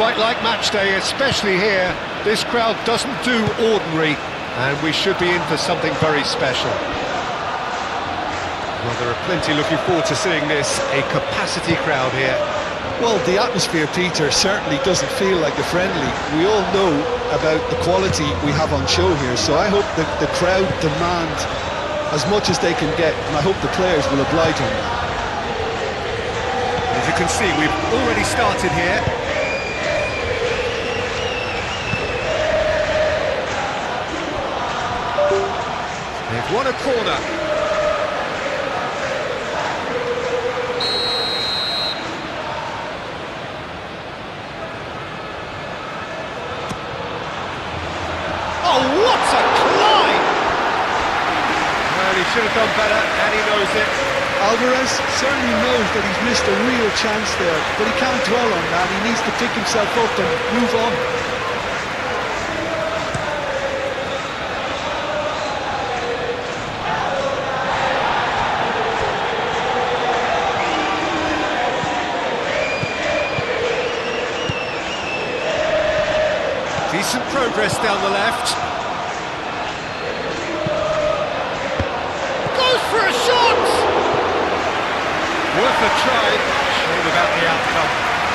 quite like match day, especially here. This crowd doesn't do ordinary, and we should be in for something very special. Well, there are plenty looking forward to seeing this, a capacity crowd here. Well, the atmosphere, Peter, certainly doesn't feel like a friendly. We all know about the quality we have on show here, so I hope that the crowd demand as much as they can get, and I hope the players will oblige on that. As you can see, we've already started here. They've won a corner. Oh, what a climb! Well, he should have done better, and he knows it. Alvarez certainly knows that he's missed a real chance there, but he can't dwell on that. He needs to pick himself up and move on. Decent progress down the left. Goes for a shot! Worth a try. Shame about the outcome.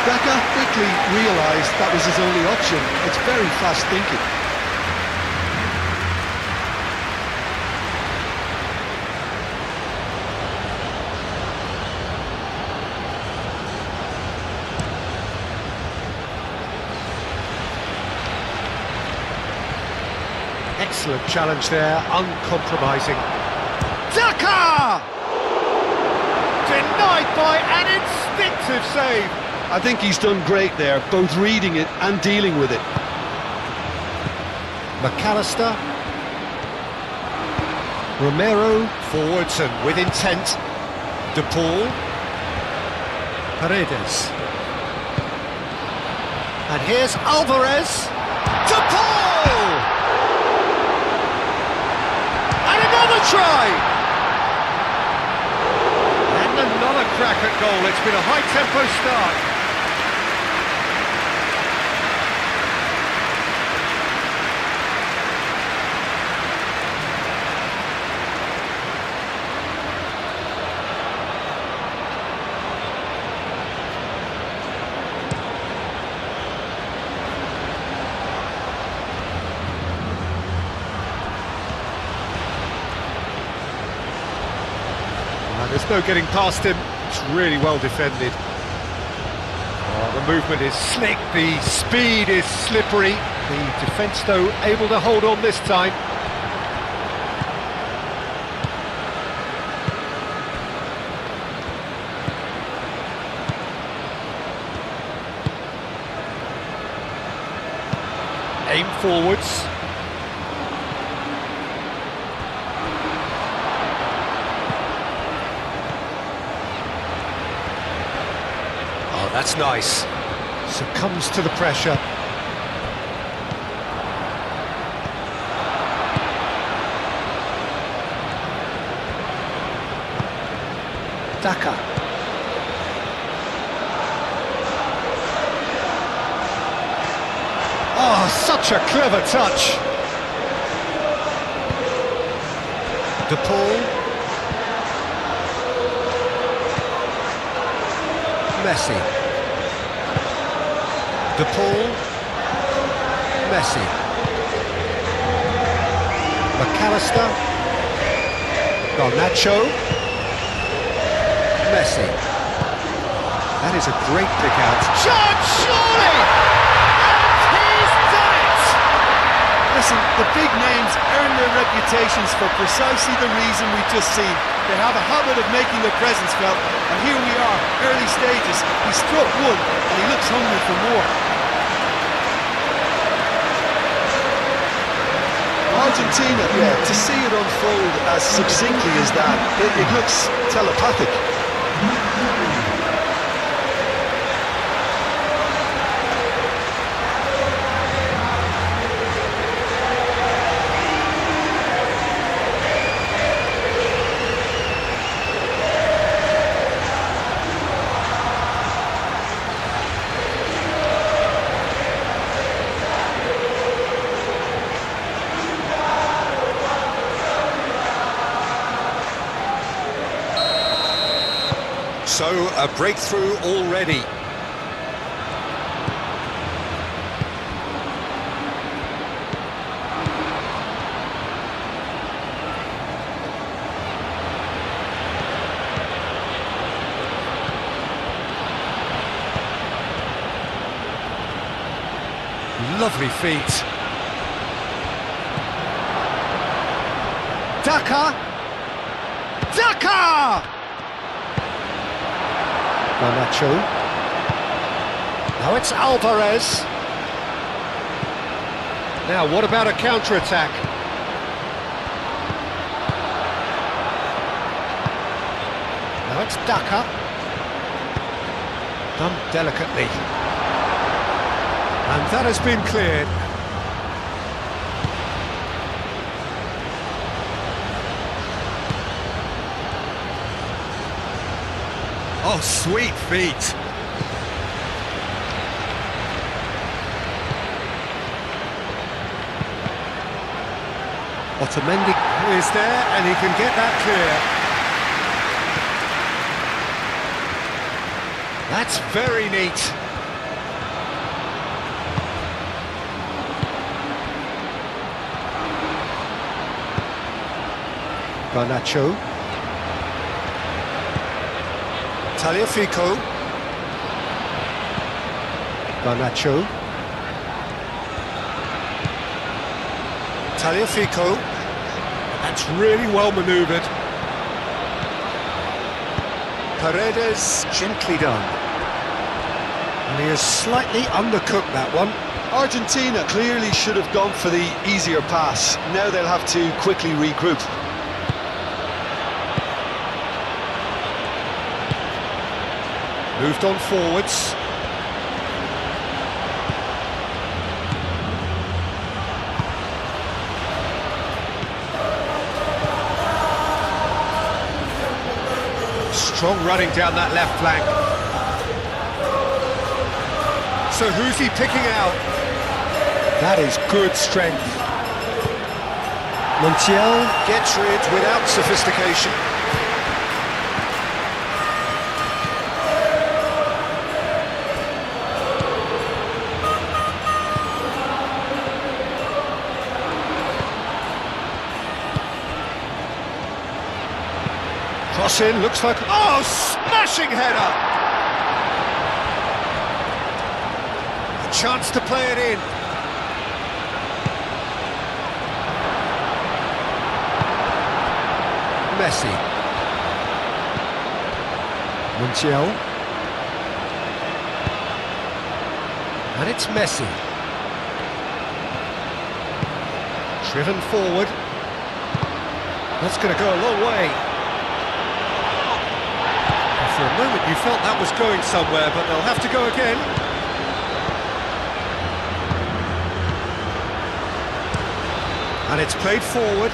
Daka quickly realised that was his only option. It's very fast thinking. Excellent challenge there, uncompromising. Daka! Denied by an instinctive save. I think he's done great there, both reading it and dealing with it. McAllister. Romero. Forwards and with intent. De Paul. Paredes. And here's Alvarez. De Paul! And another try! And another crack at goal. It's been a high-tempo start. There's no getting past him. It's really well defended. The movement is slick, the speed is slippery. The defence, though, able to hold on this time. Aim forwards. That's nice. Succumbs to the pressure. Daka. Oh, such a clever touch. De Paul. Messi. De Paul, Messi, McAllister, Garnacho, Messi. That is a great pick out. Shot, surely! And he's done it! Listen, the big names earn their reputations for precisely the reason we've just seen. They have a habit of making their presence felt, and here we are, early stages. He struck one, and he looks hungry for more. Argentina, to see it unfold as succinctly as that, it looks telepathic. So, a breakthrough already. Lovely feet. Daka! Daka! Garnacho. Now it's Alvarez. Now, what about a counter-attack? Now it's Daka. Done delicately. And that has been cleared. Oh, sweet feet. Otamendi is there, and he can get that clear. That's very neat. Garnacho. Tagliafico. Garnacho. Tagliafico. That's really well manoeuvred. Paredes, gently done. And he has slightly undercooked that one. Argentina clearly should have gone for the easier pass. Now they'll have to quickly regroup. Moved on forwards. Strong running down that left flank. So who's he picking out? That is good strength. Montiel gets rid without sophistication. Cross in, looks like... Oh, smashing header! A chance to play it in. Messi. Montiel. And it's Messi. Driven forward. That's going to go a long way. For a moment you felt that was going somewhere, but they'll have to go again. And it's played forward.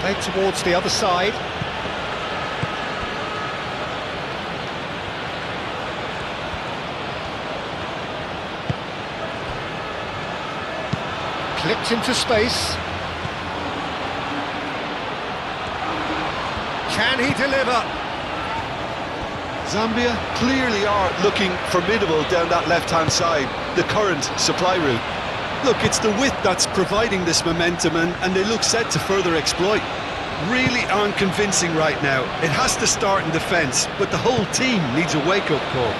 Played towards the other side. Clipped into space. Can he deliver? Zambia clearly are looking formidable down that left-hand side, the current supply route. Look, it's the width that's providing this momentum, and they look set to further exploit. Really aren't convincing right now. It has to start in defence, but the whole team needs a wake-up call.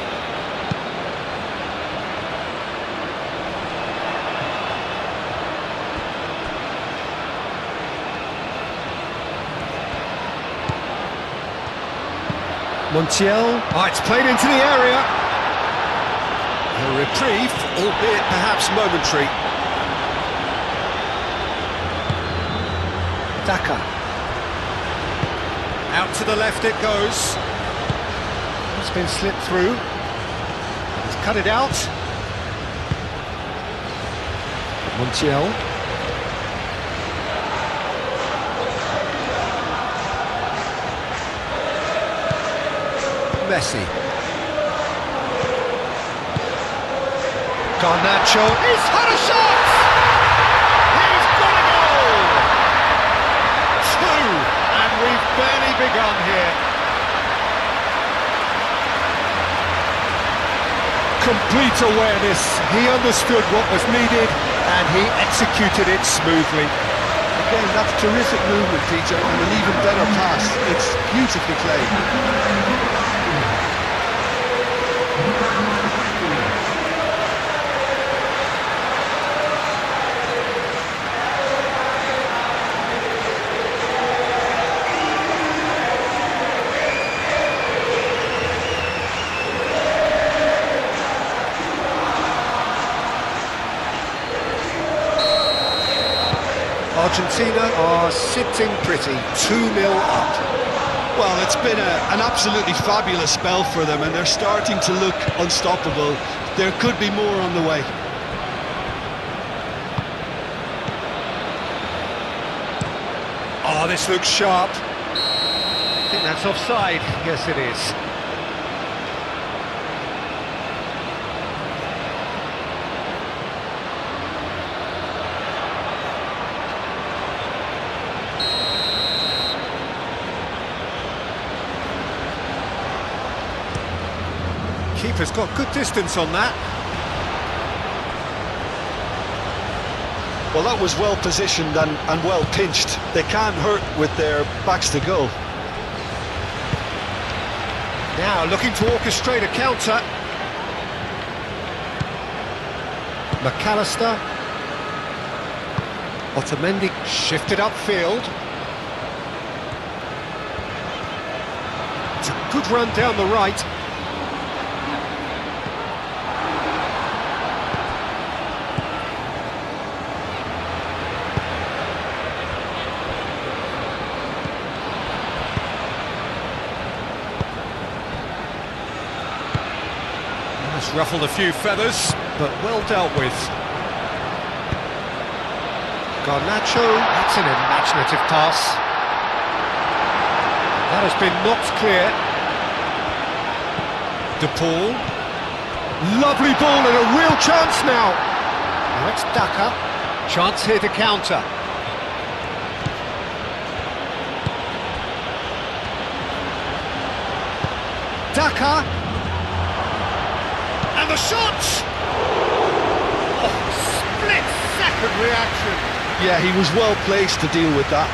Montiel. Oh, it's played into the area. A reprieve, albeit perhaps momentary. Daka. Out to the left it goes. It's been slipped through. He's cut it out. Montiel. Messi. Garnacho, he's had a shot! He's got a goal! Two, and we've barely begun here. Complete awareness, he understood what was needed and he executed it smoothly. Again, that's terrific movement, Peter, and an even better pass. It's beautifully played. Argentina are sitting pretty, 2-0 up. Well, it's been an absolutely fabulous spell for them, and they're starting to look unstoppable. There could be more on the way. Oh, this looks sharp. I think that's offside. Yes, it is. Keeper's got good distance on that. Well, that was well positioned and well pinched. They can't hurt with their backs to goal. Now looking to orchestrate a counter. McAllister. Otamendi shifted upfield. It's a good run down the right. Ruffled a few feathers, but well dealt with. Garnacho, that's an imaginative pass. That has been knocked clear. De Paul. Lovely ball and a real chance now. Now it's Daka. Chance here to counter. Daka. And the shot! Oh, split-second reaction. Yeah, he was well placed to deal with that.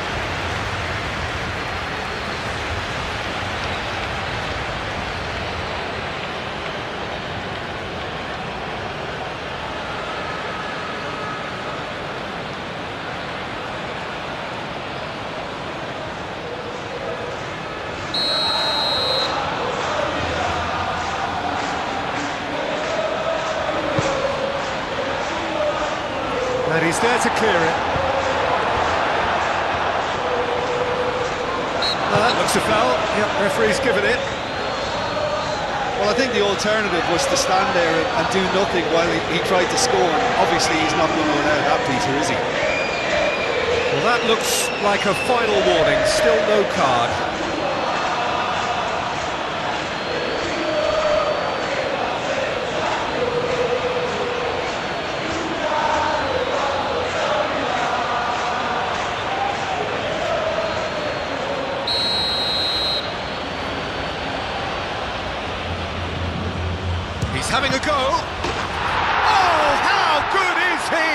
And he's there to clear it. Well, that looks a foul. Yep, referee's given it. Well, I think the alternative was to stand there and do nothing while he tried to score. Obviously, he's not going to allow that, Peter, is he? Well, that looks like a final warning. Still no card. He's having a go. Oh, how good is he?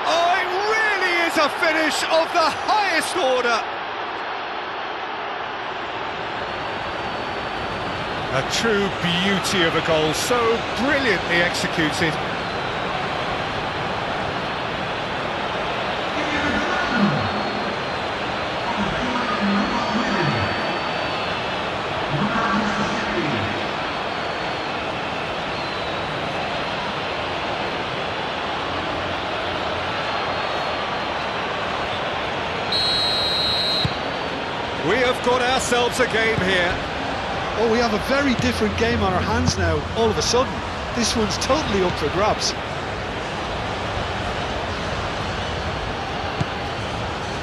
Oh, it really is a finish of the highest order. A true beauty of a goal, so brilliantly executed. We have got ourselves a game here. Oh, we have a very different game on our hands now, all of a sudden. This one's totally up for grabs.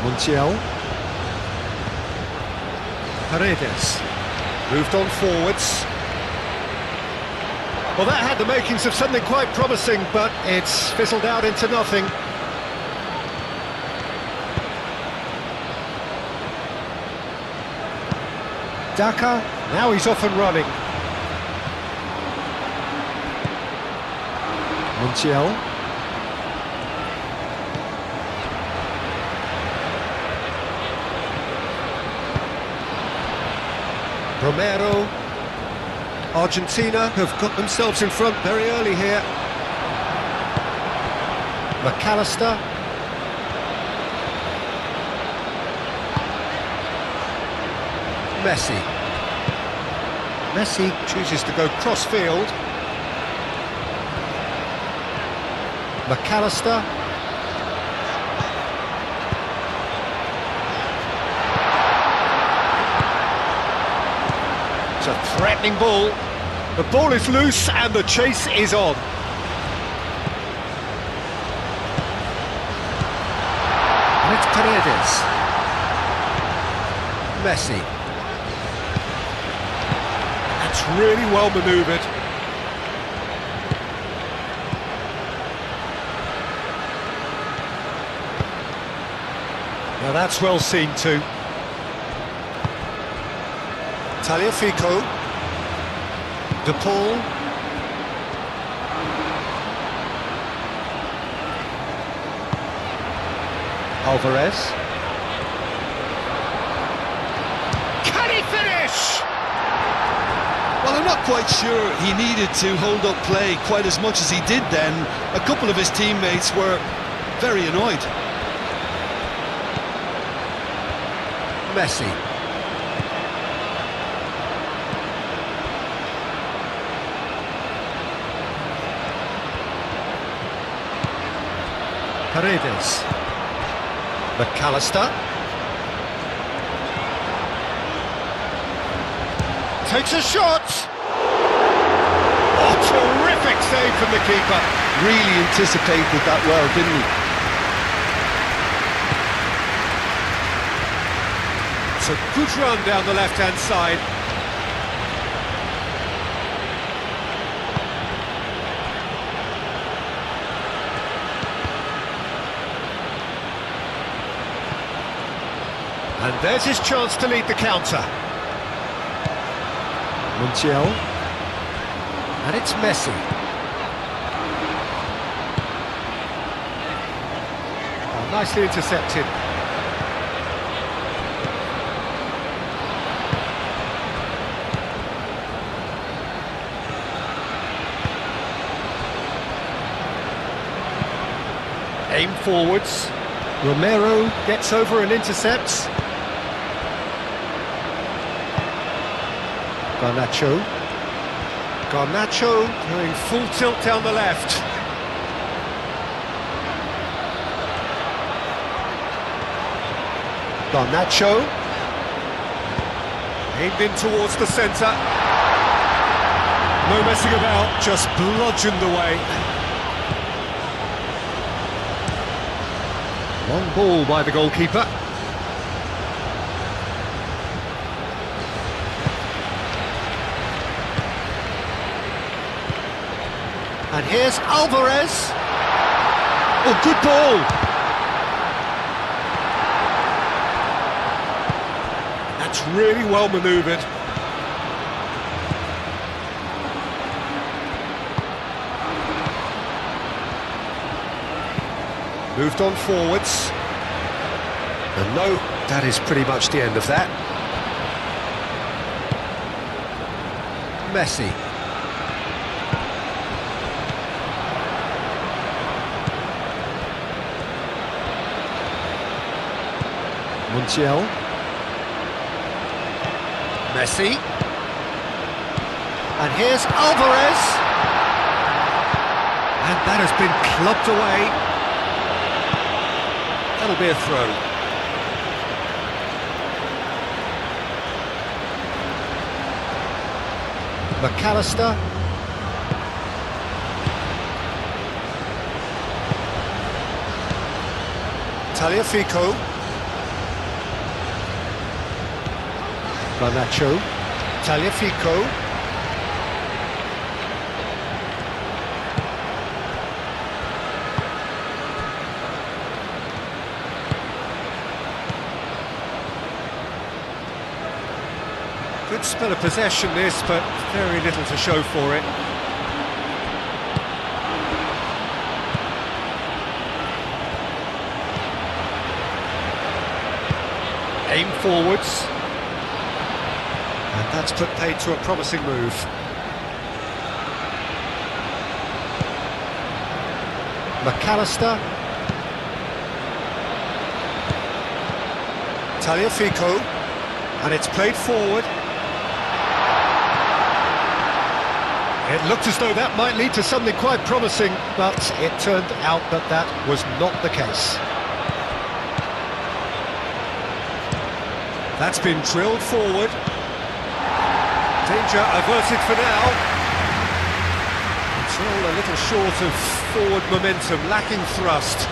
Montiel. Paredes. Moved on forwards. Well, that had the makings of something quite promising, but it's fizzled out into nothing. Daka, now he's off and running. Montiel. Romero. Argentina have got themselves in front very early here. McAllister. Messi. Messi chooses to go cross-field. McAllister. It's a threatening ball. The ball is loose and the chase is on. And it's Paredes. Messi. That's really well manoeuvred. Now that's well seen too. Tagliafico, De Paul, Alvarez. Can he finish? Well, I'm not quite sure he needed to hold up play quite as much as he did then. A couple of his teammates were very annoyed. Messi. Paredes. McAllister. Takes a shot! Oh, terrific save from the keeper. Really anticipated that well, didn't he? It's a good run down the left-hand side. And there's his chance to lead the counter. Montiel. And it's Messi. Oh, nicely intercepted. Aim forwards. Romero gets over and intercepts. Garnacho. Garnacho going full tilt down the left. Garnacho. Aimed in towards the centre. No messing about, just bludgeoned away. Long ball by the goalkeeper. And here's Alvarez. Oh, good ball. That's really well manoeuvred. Moved on forwards. And no, that is pretty much the end of that. Messi. Montiel. Messi. And here's Alvarez. And that has been clubbed away. That'll be a throw. McAllister. Tagliafico. Garnacho. Tagliafico. Good spell of possession this, but very little to show for it. Aim forwards. And that's put paid to a promising move. McAllister. Tagliafico. And it's played forward. It looked as though that might lead to something quite promising, but it turned out that that was not the case. That's been drilled forward. Danger averted for now. It's all a little short of forward momentum, lacking thrust.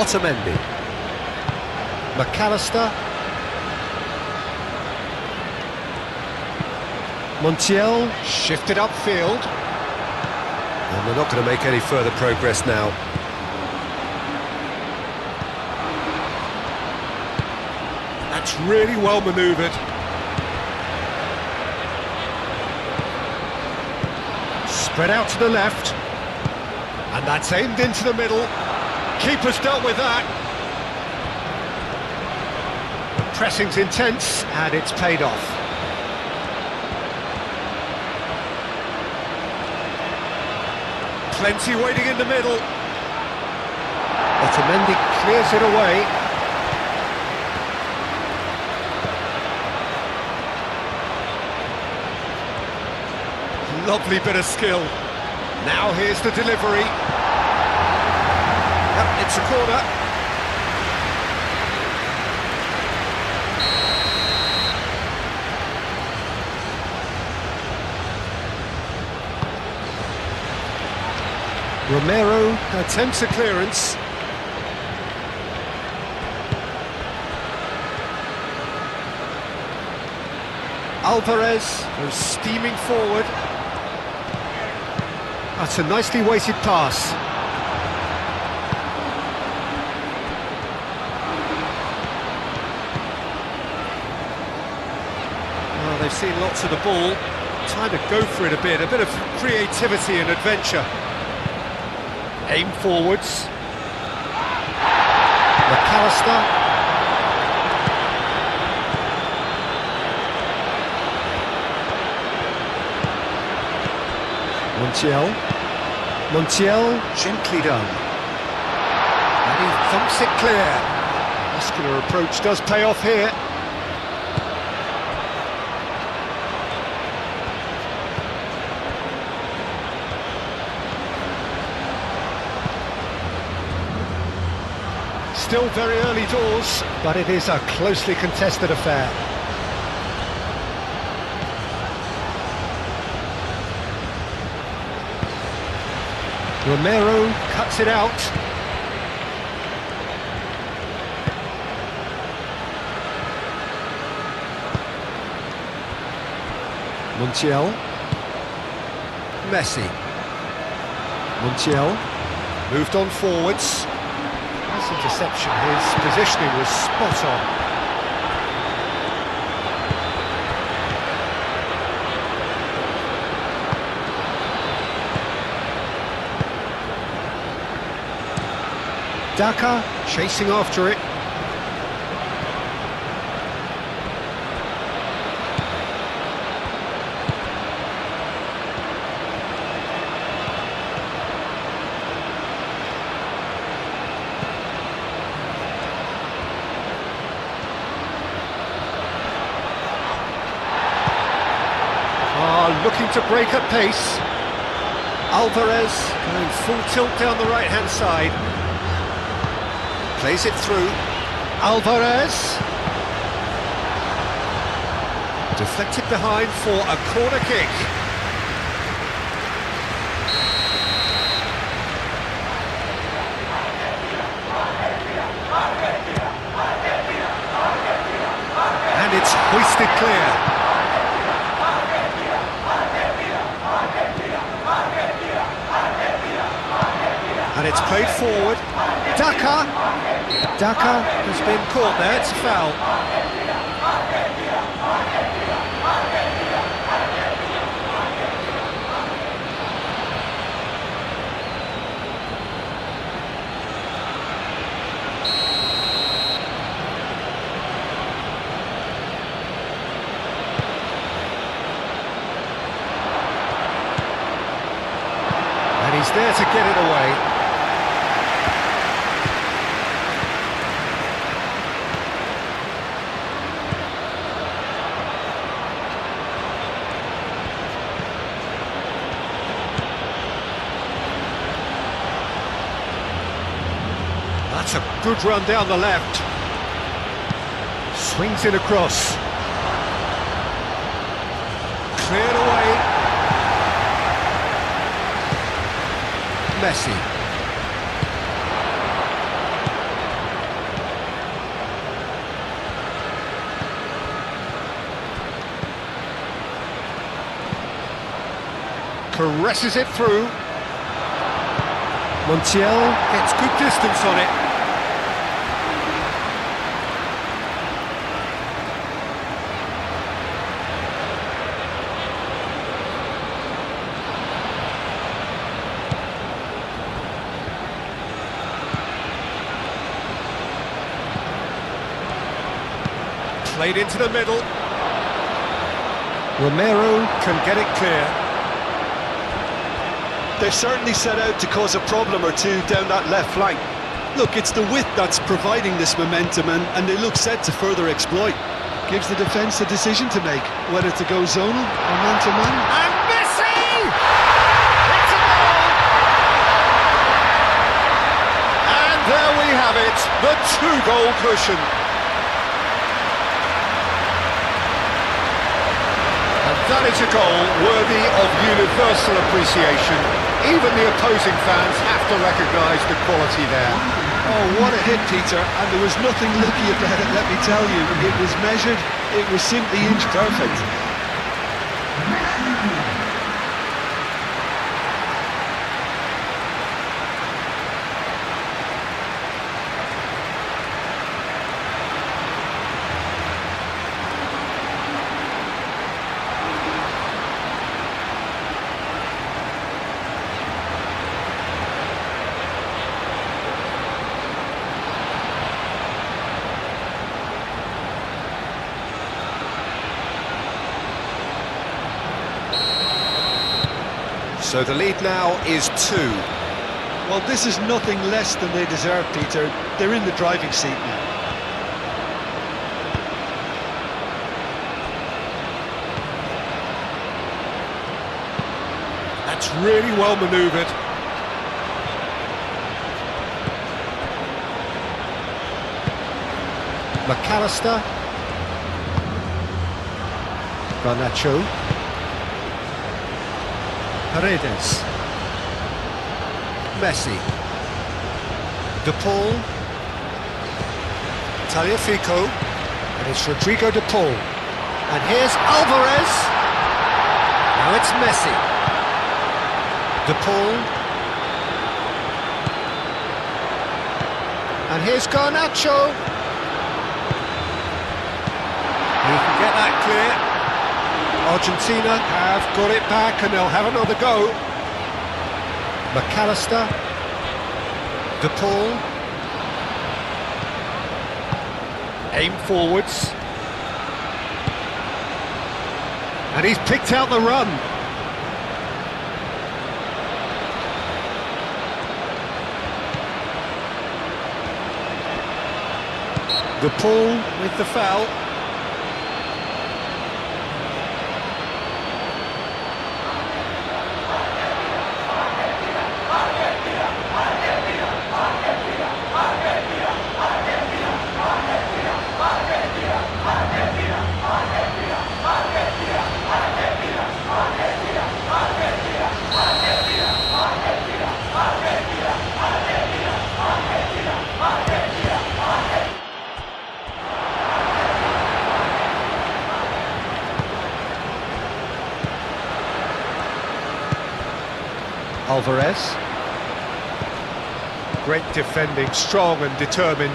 Otamendi. McAllister. Montiel shifted upfield. And we're not going to make any further progress now. That's really well manoeuvred. Spread out to the left. And that's aimed into the middle. Keeper's dealt with that. The pressing's intense and it's paid off. Plenty waiting in the middle. Otamendi clears it away. Lovely bit of skill. Now here's the delivery. Yep, it's a corner. Romero attempts a clearance. Alvarez goes steaming forward. That's a nicely weighted pass. Well, they've seen lots of the ball. Time to go for it a bit of creativity and adventure. Aim forwards. McAllister. Montiel, gently done. And he thumps it clear. Muscular approach does pay off here. Still very early doors, but it is a closely contested affair. Romero cuts it out. Montiel. Messi. Montiel. Moved on forwards. Nice interception. His positioning was spot on. Daka chasing after it. Looking to break at pace. Alvarez going full tilt down the right-hand side. Plays it through. Alvarez. Deflected behind for a corner kick. And it's hoisted clear. it's played forward. Daka has been caught there, it's a foul. And he's there to get it away. That's a good run down the left. Swings it across. Cleared away. Messi. Caresses it through. Montiel gets good distance on it. Played into the middle. Romero can get it clear. They've certainly set out to cause a problem or two down that left flank. Look, it's the width that's providing this momentum, and they look set to further exploit. Gives the defence a decision to make, whether to go zonal or man-to-man. And Messi! It's a goal! And there we have it, the two-goal cushion. And that is a goal worthy of universal appreciation. Even the opposing fans have to recognise the quality there. Oh, what a hit, Peter, and there was nothing lucky about it, let me tell you. It was measured, it was simply inch perfect. So the lead now is 2. Well, this is nothing less than they deserve, Peter. They're in the driving seat now. That's really well manoeuvred. McAllister. Garnacho. Paredes. Messi. De Paul. Tagliafico. And it's Rodrigo De Paul. And here's Alvarez. Now it's Messi. De Paul. And here's Garnacho. He can get that clear. Argentina have got it back and they'll have another go. McAllister. De Paul. Aim forwards. And he's picked out the run. De Paul with the foul. Alvarez. Great defending, strong and determined.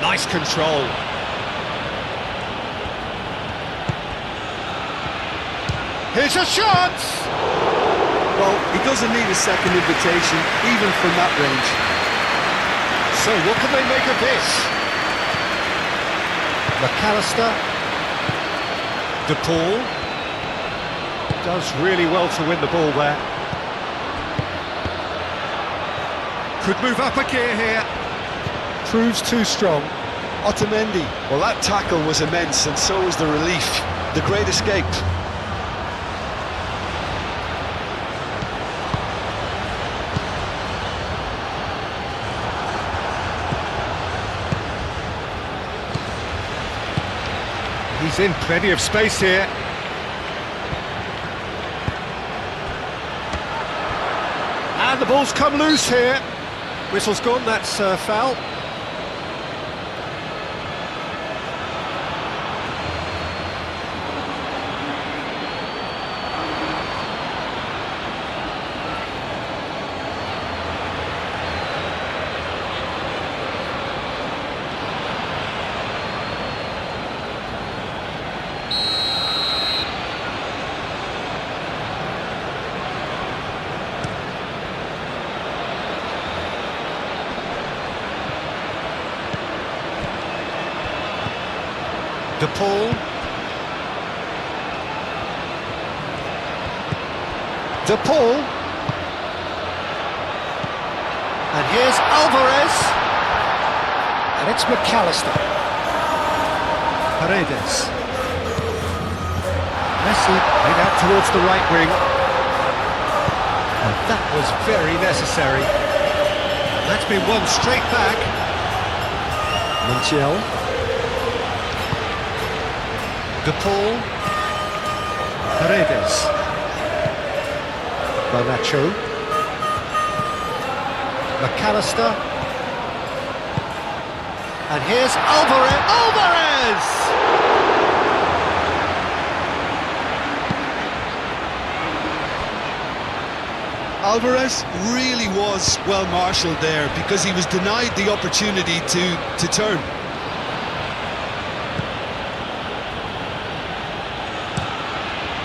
Nice control. Here's a shot! Well, he doesn't need a second invitation, even from that range. So what can they make of this? McAllister. DePaul. Does really well to win the ball there. Could move up a gear here. Proves too strong. Otamendi. Well, that tackle was immense, and so was the relief. The great escape. He's in plenty of space here. And the ball's come loose here. Whistle's gone, that's foul. DePaul. DePaul. And here's Alvarez. And it's McAllister. Paredes. Messi played out towards the right wing. And that was very necessary. And that's been won straight back. Montiel. DePaul. Paredes. Garnacho. McAllister. And here's Alvarez. Alvarez! Alvarez really was well marshalled there because he was denied the opportunity to turn.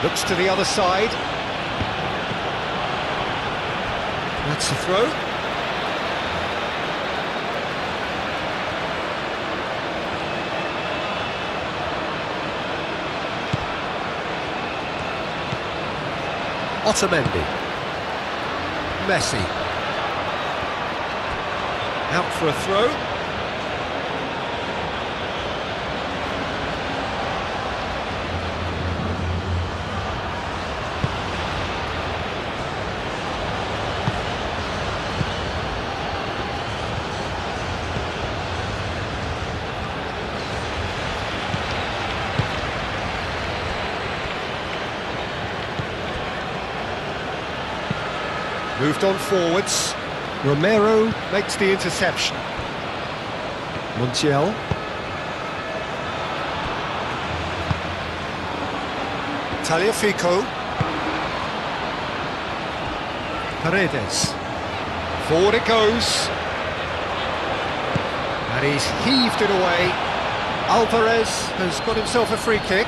Looks to the other side. That's a throw. Otamendi. Messi. Out for a throw. Moved on forwards. Romero makes the interception. Montiel. Tagliafico. Paredes. Forward it goes. And he's heaved it away. Alvarez has got himself a free kick.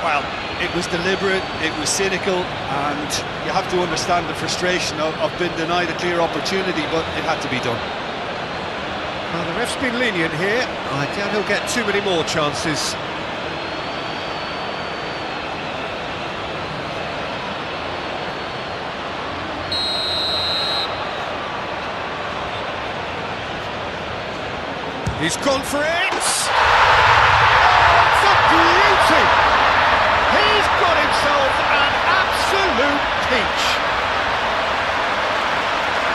Well, it was deliberate, it was cynical, and you have to understand the frustration of being denied a clear opportunity, but it had to be done. Well, the ref's been lenient here. I doubt he'll get too many more chances. He's gone for it! It's a beauty! He's got himself an absolute peach.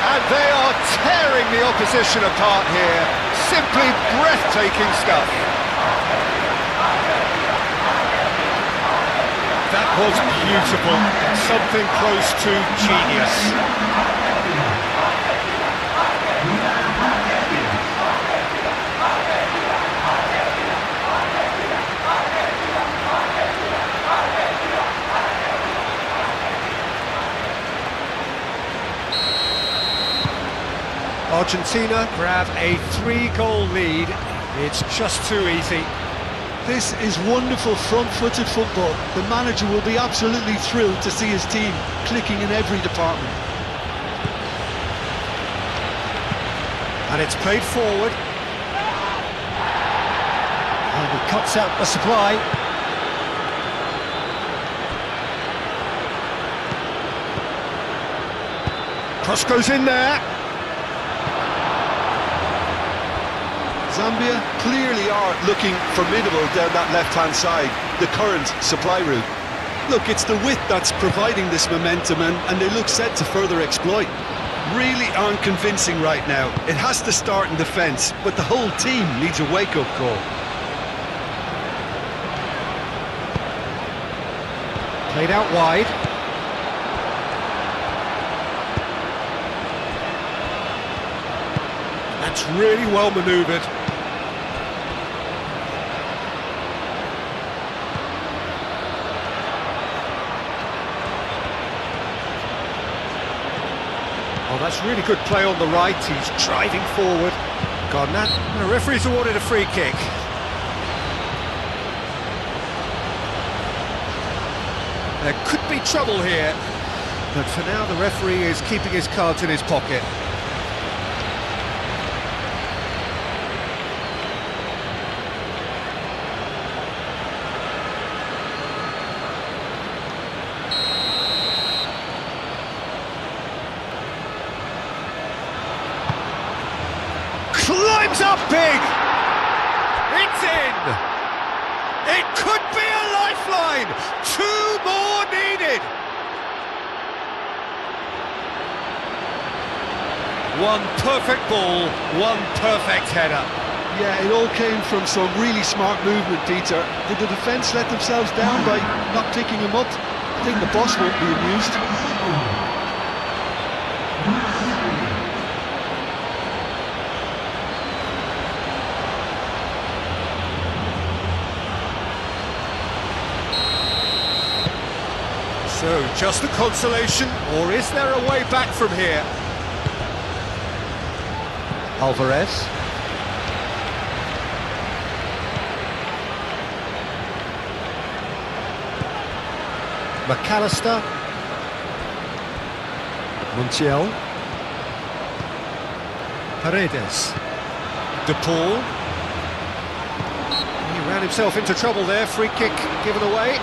And they are tearing the opposition apart here. Simply breathtaking stuff. That was beautiful. Something close to genius. Argentina grab a 3-goal lead. It's just too easy. This is wonderful front-footed football. The manager will be absolutely thrilled to see his team clicking in every department. And it's played forward. And he cuts out the supply. Cross goes in there. Zambia clearly are looking formidable down that left-hand side, the current supply route. Look, it's the width that's providing this momentum, and they look set to further exploit. Really aren't convincing right now. It has to start in defence, but the whole team needs a wake-up call. Played out wide. That's really well manoeuvred. Oh, that's really good play on the right. He's driving forward. Garnacho. The referee's awarded a free kick. There could be trouble here, but for now the referee is keeping his cards in his pocket. Climbs up big! It's in! It could be a lifeline! 2 more needed! One perfect ball, one perfect header. Yeah, it all came from some really smart movement, Peter. Did the defence let themselves down by not picking him up? I think the boss won't be amused. So, just a consolation, or is there a way back from here? Alvarez. McAllister. Montiel. Paredes. De Paul. He ran himself into trouble there, free kick given away.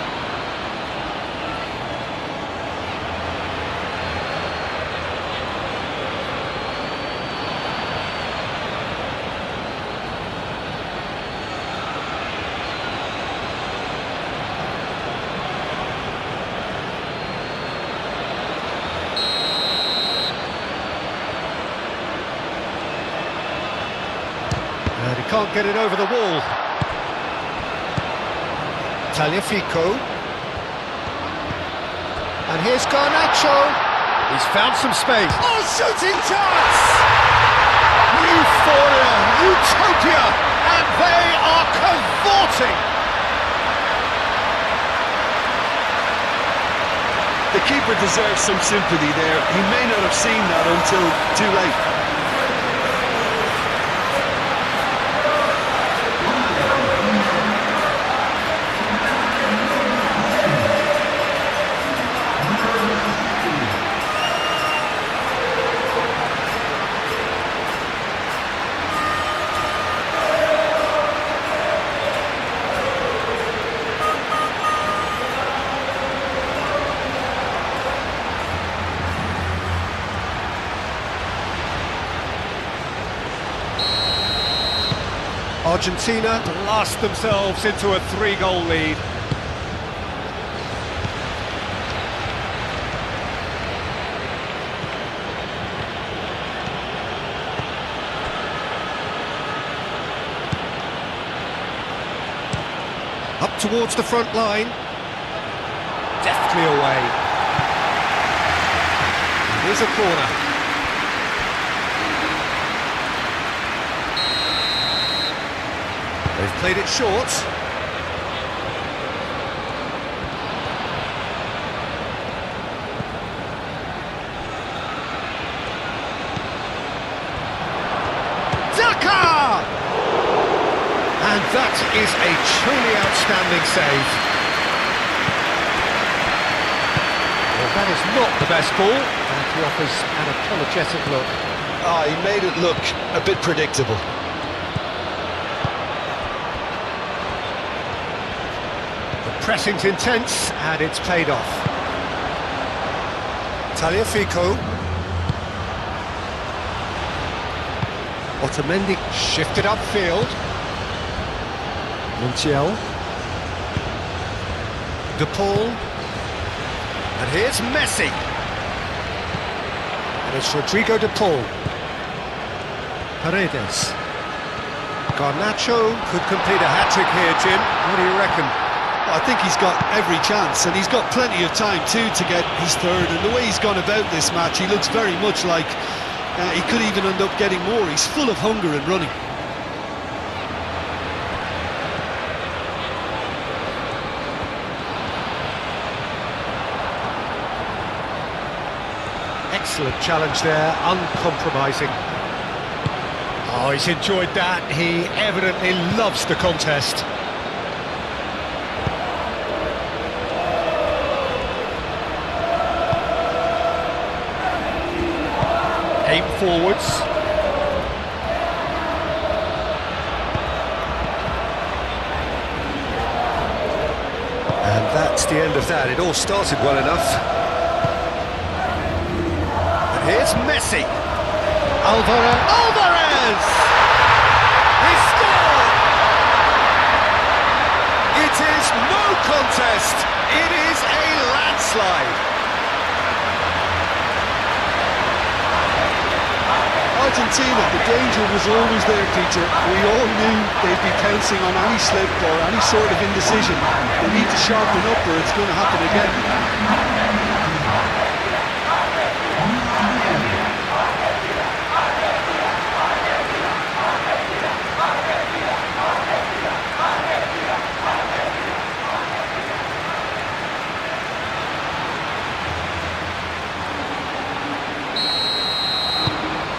And he can't get it over the wall. Taliafico. And here's Garnacho. He's found some space. Oh, shooting chance! Euphoria, utopia, and they are cavorting. The keeper deserves some sympathy there. He may not have seen that until too late. Argentina blast themselves into a 3-goal lead. Up towards the front line. Deftly away. Here's a corner. They've played it short. That is a truly outstanding save. Well, that is not the best ball, and he offers an apologetic look. Ah, he made it look a bit predictable. The pressing's intense, and it's paid off. Tagliafico. Otamendi shifted upfield. Montiel. De Paul. And here's Messi. And it's Rodrigo De Paul. Paredes. Garnacho could complete a hat-trick here, Jim. What do you reckon? I think he's got every chance, and he's got plenty of time too to get his third. And the way he's gone about this match, he looks very much like he could even end up getting more. He's full of hunger and running. Excellent challenge there, uncompromising. Oh, he's enjoyed that. He evidently loves the contest. Aim forwards. And that's the end of that. It all started well enough. And here's Messi. Alvarez! He scored! It is no contest. It is a landslide. Argentina, the danger was always there, Peter. We all knew they'd be pouncing on any slip or any sort of indecision. They need to sharpen up or it's going to happen again.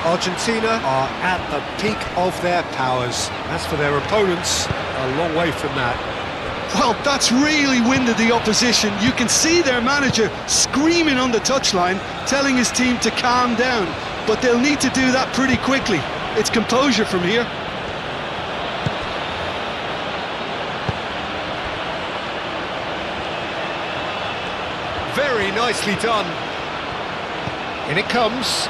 Argentina are at the peak of their powers. As for their opponents, a long way from that. Well, that's really winded the opposition. You can see their manager screaming on the touchline, telling his team to calm down. But they'll need to do that pretty quickly. It's composure from here. Very nicely done. In it comes.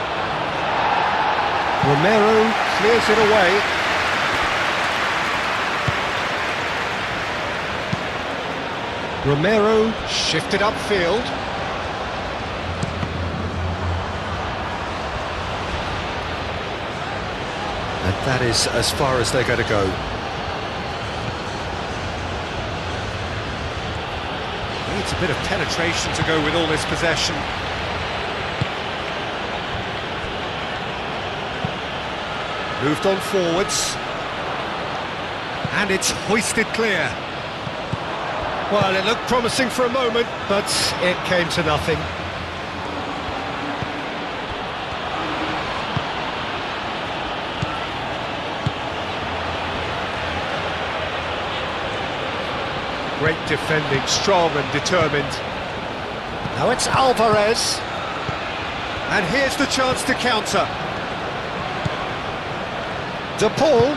Romero clears it away. Romero shifted upfield. And that is as far as they're going to go. Needs a bit of penetration to go with all this possession. Moved on forwards. And it's hoisted clear. Well, it looked promising for a moment, but it came to nothing. Great defending, strong and determined. Now it's Alvarez. And here's the chance to counter. De Paul.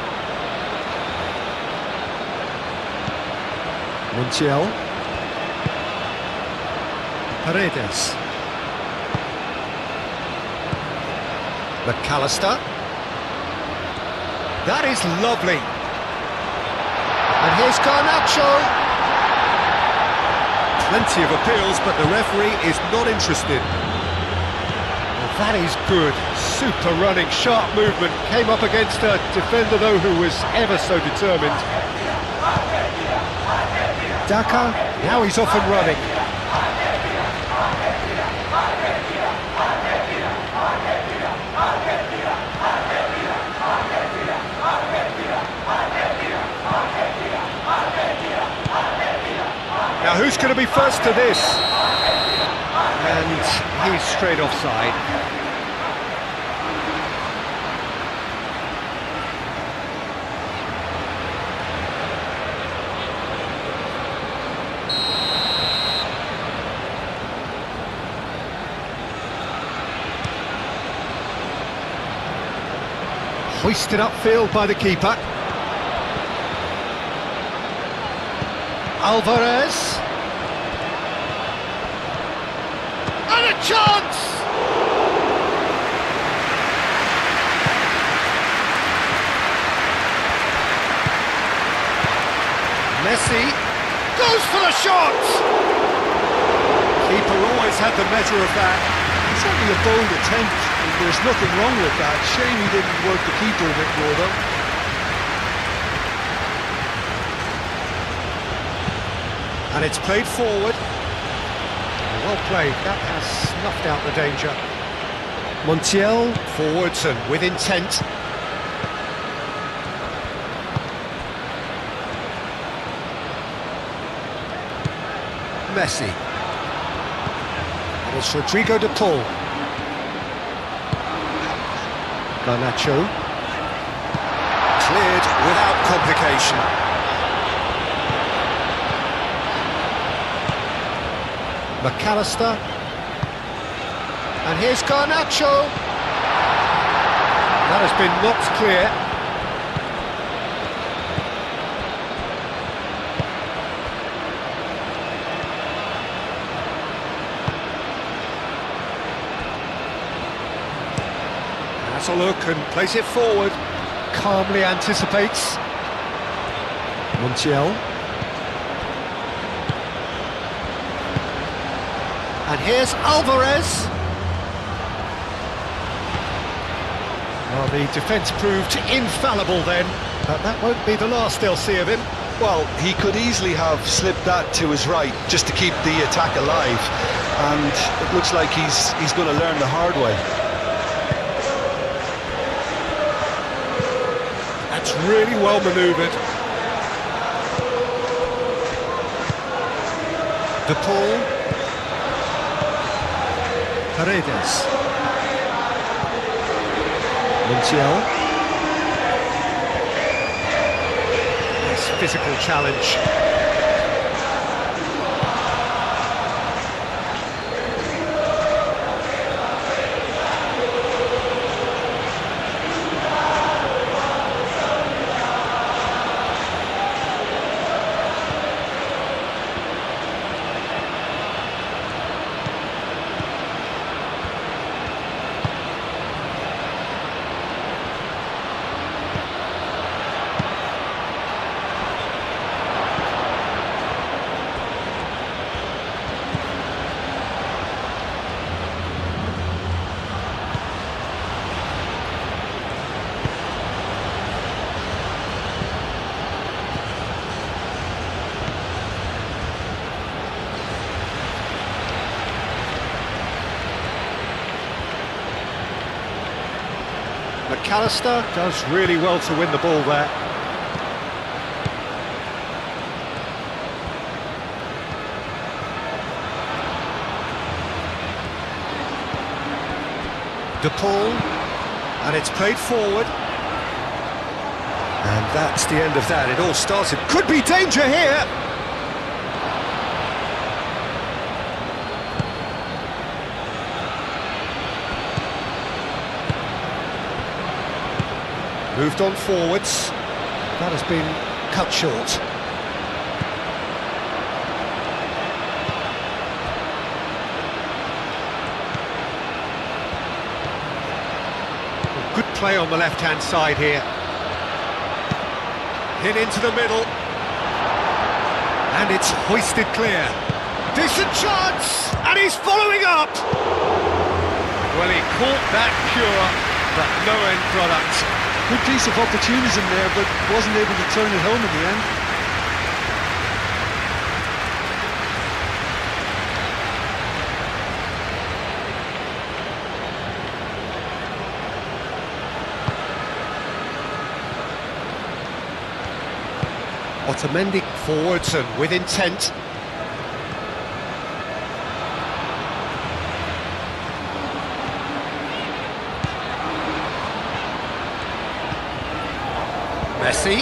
Montiel. Paredes. McAllister. That is lovely. And here's Garnacho. Plenty of appeals, but the referee is not interested. Well, that is good. Super running, sharp movement. Came up against a defender, though, who was ever so determined. Daka, now he's off and running. Now who's going to be first to this? And he's straight offside. Hoisted upfield by the keeper. Alvarez. And a chance! Messi goes for the shot! Keeper always had the measure of that. It's only a bold attempt, and there's nothing wrong with that. Shame he didn't work the keeper a bit more, though. And it's played forward. Well played, that has snuffed out the danger. Montiel forwards and with intent. Messi. And it's Rodrigo de Paul. Garnacho. Cleared without complication. McAllister. And here's Garnacho. That has been knocked clear. That's a look and plays it forward. Calmly anticipates. Montiel. And here's Alvarez. Well, the defence proved infallible then, but that won't be the last they'll see of him. Well, he could easily have slipped that to his right just to keep the attack alive, and it looks like he's going to learn the hard way. That's really well manoeuvred. De Paul. Paredes. Montiel. Nice physical challenge. McAllister does really well to win the ball there. De Paul, and it's played forward. And that's the end of that. It all started. Could be danger here! Moved on forwards. That has been cut short. Good play on the left-hand side here. Hit into the middle. And it's hoisted clear. Decent chance! And he's following up! Well, he caught that pure, but no end product. Good piece of opportunism there, but wasn't able to turn it home in the end. Otamendi forwards and with intent. Messi.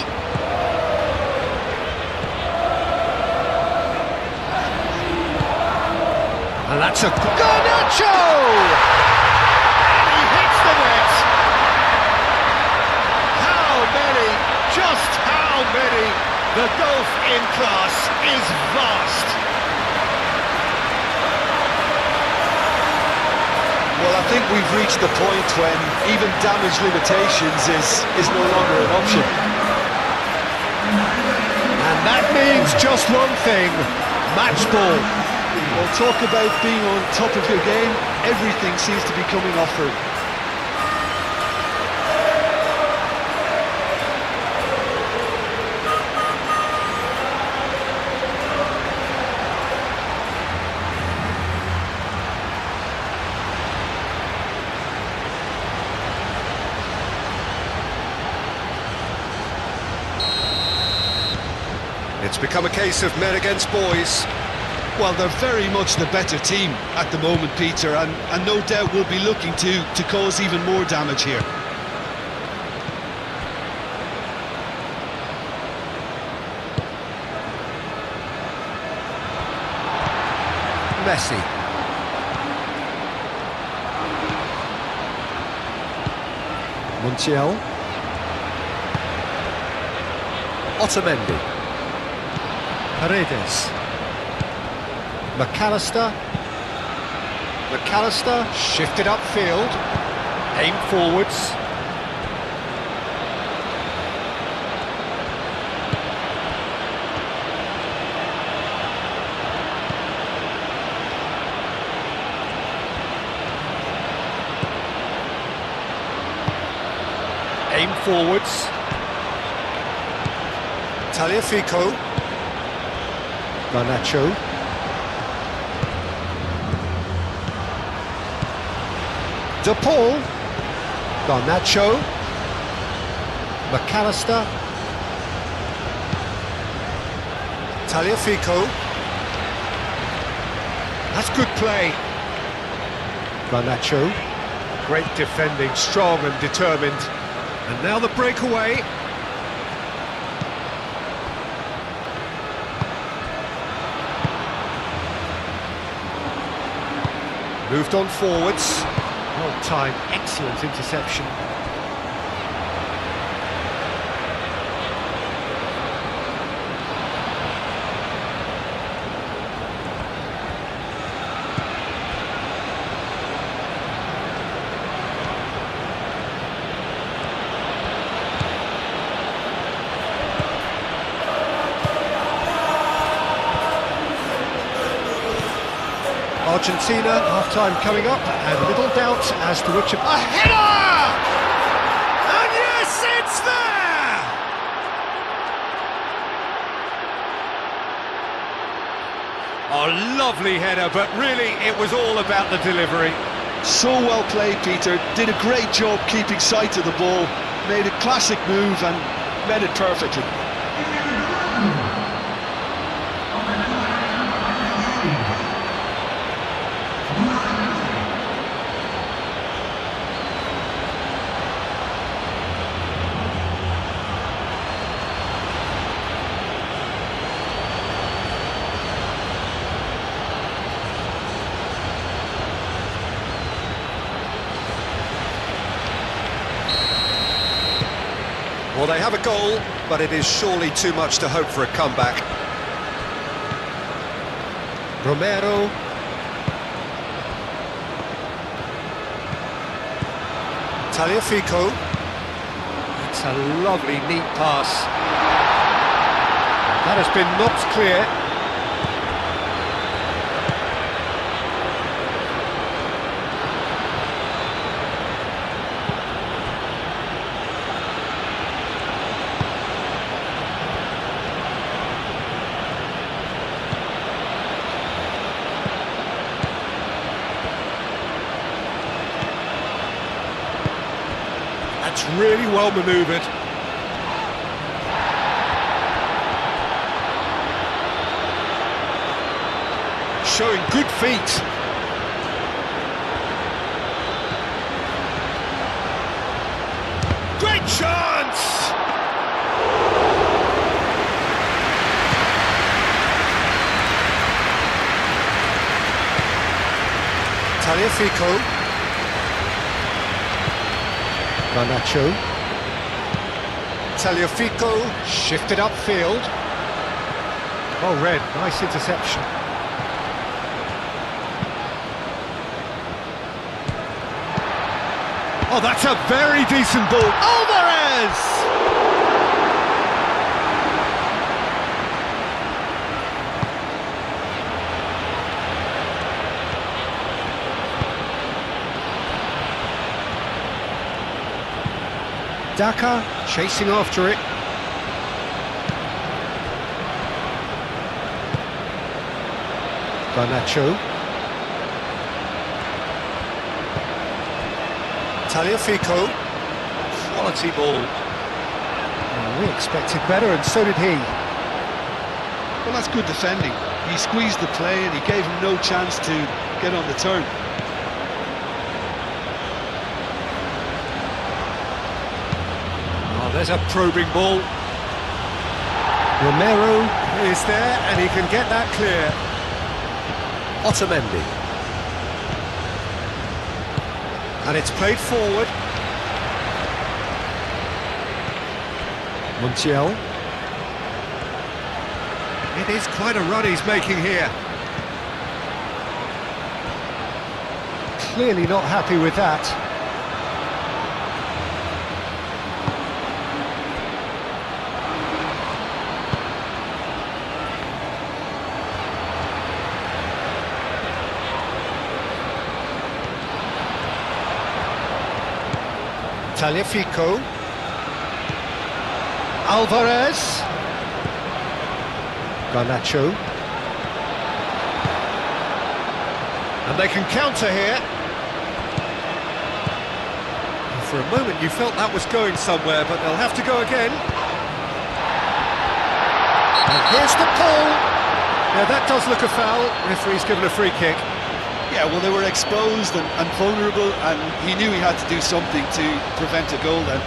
And that's a... Garnacho! And he hits the net! Just how many? The gulf in class is vast. Well, I think we've reached the point when even damage limitations is no longer an option. And that means just one thing, match ball. Well, talk about being on top of your game, everything seems to be coming off for him. It's become a case of men against boys. Well, they're very much the better team at the moment, Peter, and no doubt will be looking to cause even more damage here. Messi. Montiel. Otamendi. Paredes. McAllister shifted upfield, aimed forwards. Aimed forwards. Tagliafico. Garnacho. De Paul, Garnacho, McAllister, Tagliafico. That's good play. Garnacho, great defending, strong and determined. And now the breakaway. Moved on forwards. Well timed, excellent interception. Argentina, half-time coming up, and little doubt as to which of... A header! And yes, it's there! A lovely header, but really it was all about the delivery. So well played, Peter. Did a great job keeping sight of the ball. Made a classic move and met it perfectly. Well, they have a goal, but it is surely too much to hope for a comeback. Romero. Tagliafico. It's a lovely, neat pass. That has been knocked clear. That's really well manoeuvred. Showing good feet. Great chance! Tagliafico. Garnacho. Tagliafico shifted upfield. Oh, Red, nice interception. Oh, that's a very decent ball. Alvarez! Daka chasing after it. Garnacho. Tagliafico. Quality ball. Oh, we expected better, and so did he. Well, that's good defending. He squeezed the play and he gave him no chance to get on the turn. Oh, there's a probing ball. Romero is there, and he can get that clear. Otamendi. And it's played forward. Montiel. It is quite a run he's making here. Clearly not happy with that. Tagliafico. Alvarez. Garnacho. And they can counter here. For a moment you felt that was going somewhere, but they'll have to go again. And here's the pull. Yeah, that does look a foul. Referee's given a free kick. Yeah, well, they were exposed and vulnerable, and he knew he had to do something to prevent a goal then.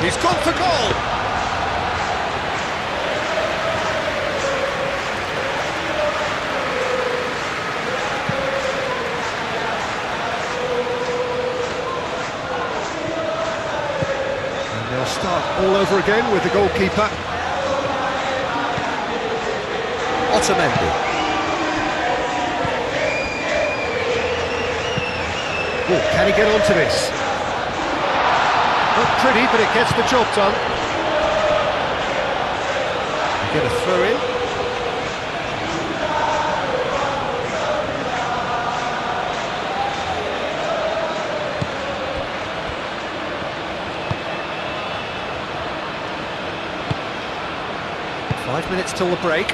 He's gone for goal! They'll start all over again with the goalkeeper. Otamendi. Oh, can he get onto this? Not pretty, but it gets the job done. You get a throw in. Five minutes till the break.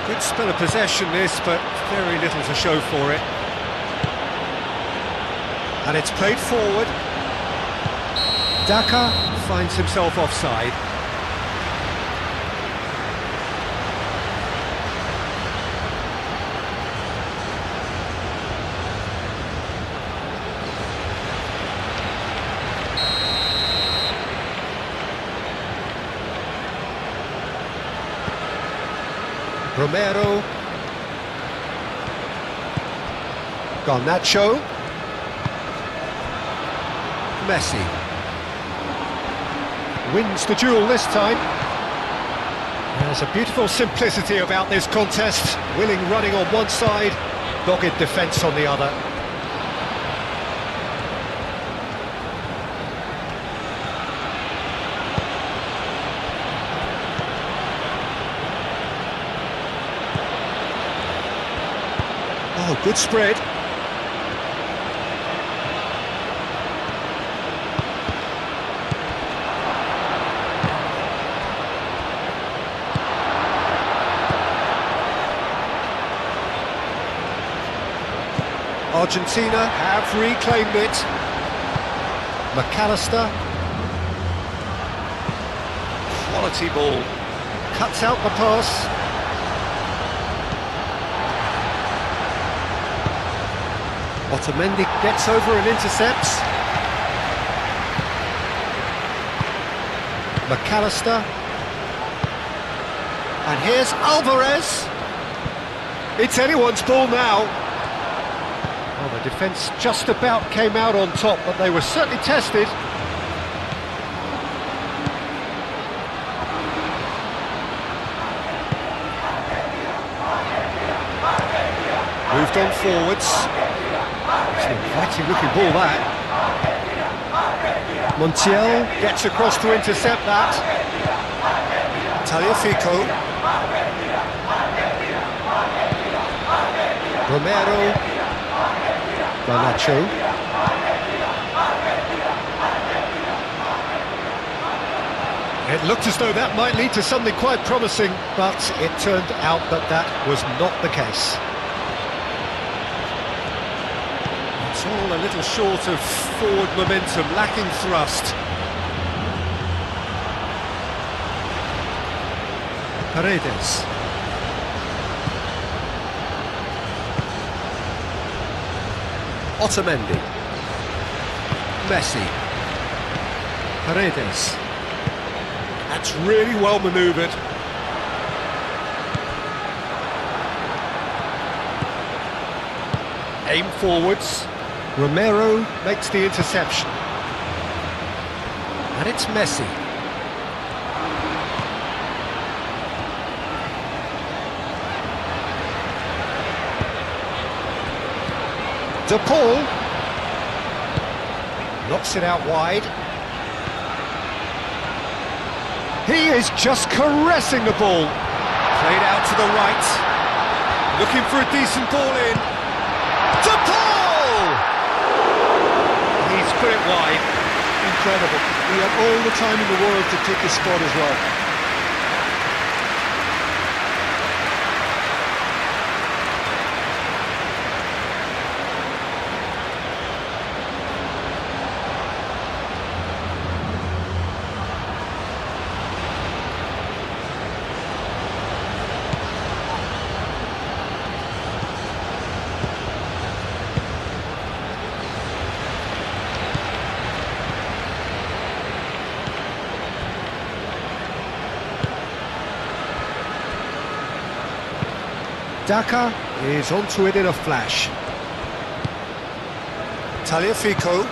Good spell of possession this, but very little to show for it. And it's played forward. Daka finds himself offside. Romero. Garnacho. Messi. Wins the duel this time. There's a beautiful simplicity about this contest. Willing running on one side, dogged defence on the other. Oh, good spread. Argentina have reclaimed it. McAllister. Quality ball. Cuts out the pass. Otamendi gets over and intercepts. McAllister. And here's Alvarez. It's anyone's ball now. Well, the defence just about came out on top, but they were certainly tested. Moved on forwards. It's an inviting looking ball, that. Montiel gets across to intercept that. Tagliafico. Romero. Garnacho. It looked as though that might lead to something quite promising, but it turned out that that was not the case. It's all a little short of forward momentum, lacking thrust. Paredes. Otamendi. Messi. Paredes. That's really well manoeuvred. Aim forwards. Romero makes the interception. And it's Messi. De Paul knocks it out wide. He is just caressing the ball. Played out to the right. Looking for a decent ball in. De Paul! He's put it wide. Incredible. He had all the time in the world to pick his spot as well. Daka is onto it in a flash. Tagliafico.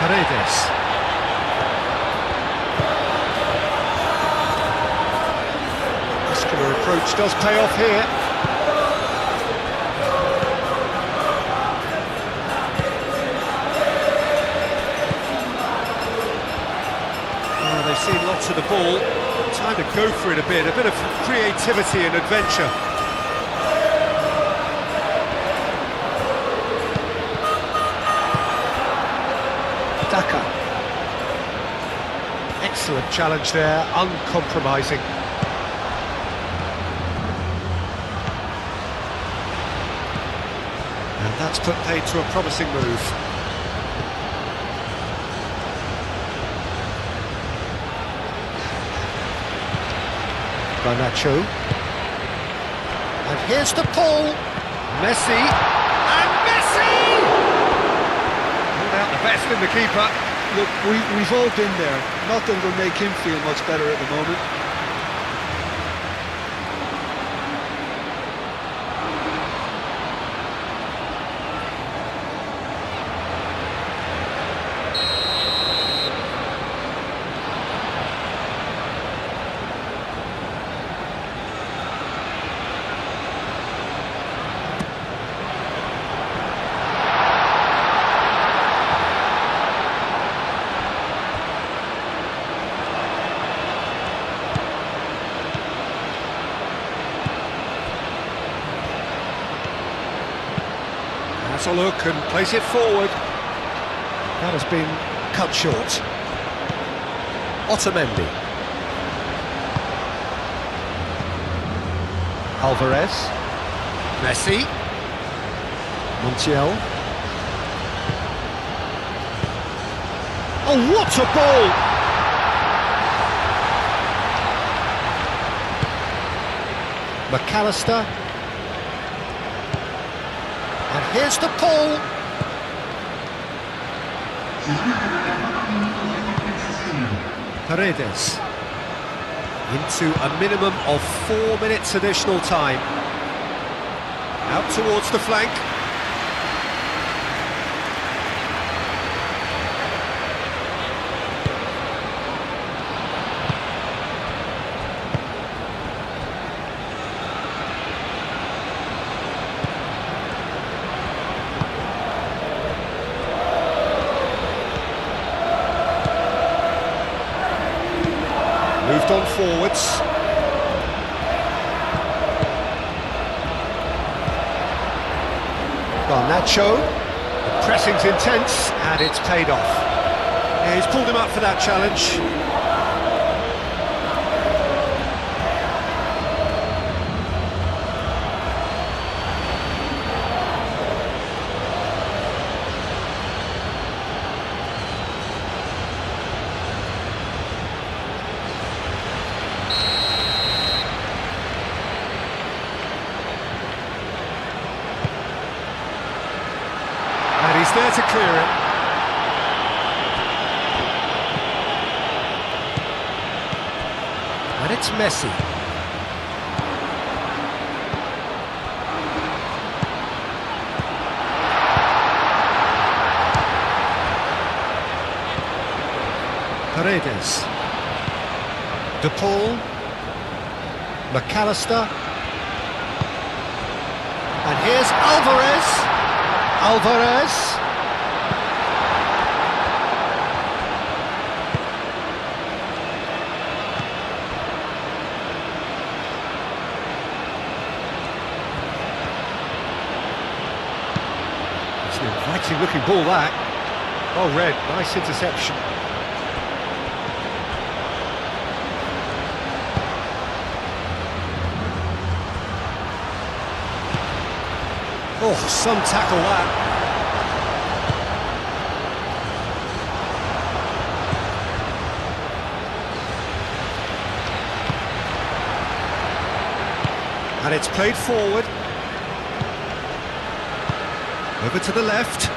Paredes. Muscular approach does pay off here. They've seen lots of the ball, time to go for it a bit of creativity and adventure. Daka. Excellent challenge there, uncompromising. And that's put paid to a promising move. Garnacho. And here's the Paul. Messi. And Messi! Pulled out the best in the keeper. Look, we've all been there. Nothing will make him feel much better at the moment. Has a look and plays it forward. That has been cut short. Otamendi. Alvarez. Messi. Montiel. Oh, what a ball! McAllister. Here's the pull. Paredes. Into a minimum of 4 minutes additional time. Out towards the flank. Moved on forwards. Garnacho. The pressing's intense and it's paid off. Yeah, he's pulled him up for that challenge. And he's there to clear it. And it's Messi. Paredes. De Paul. McAllister. And here's Alvarez. Alvarez. It's an inviting looking ball that. Oh, red, nice interception. Oh, some tackle that. And it's played forward. Over to the left.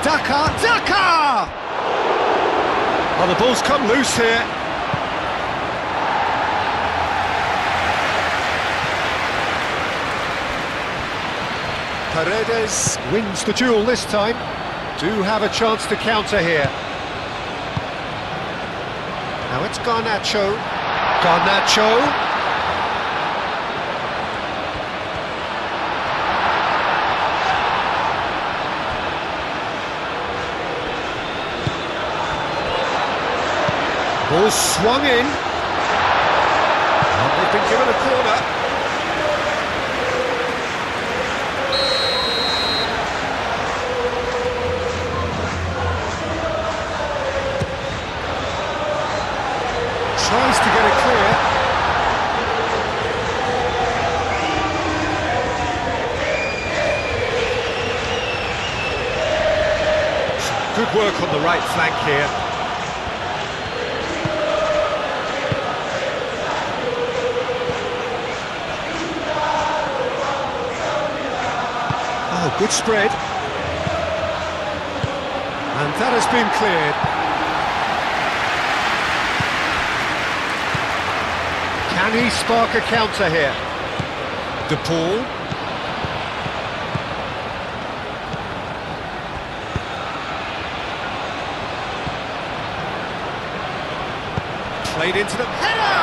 Daka! Oh, the ball's come loose here. Paredes wins the duel this time. Do have a chance to counter here. Now it's Garnacho. Garnacho. Ball swung in. And they've been given a corner. Tries to get it clear. Some good work on the right flank here. Oh, good spread. And that has been cleared. Can he spark a counter here? De Paul. Played into the header!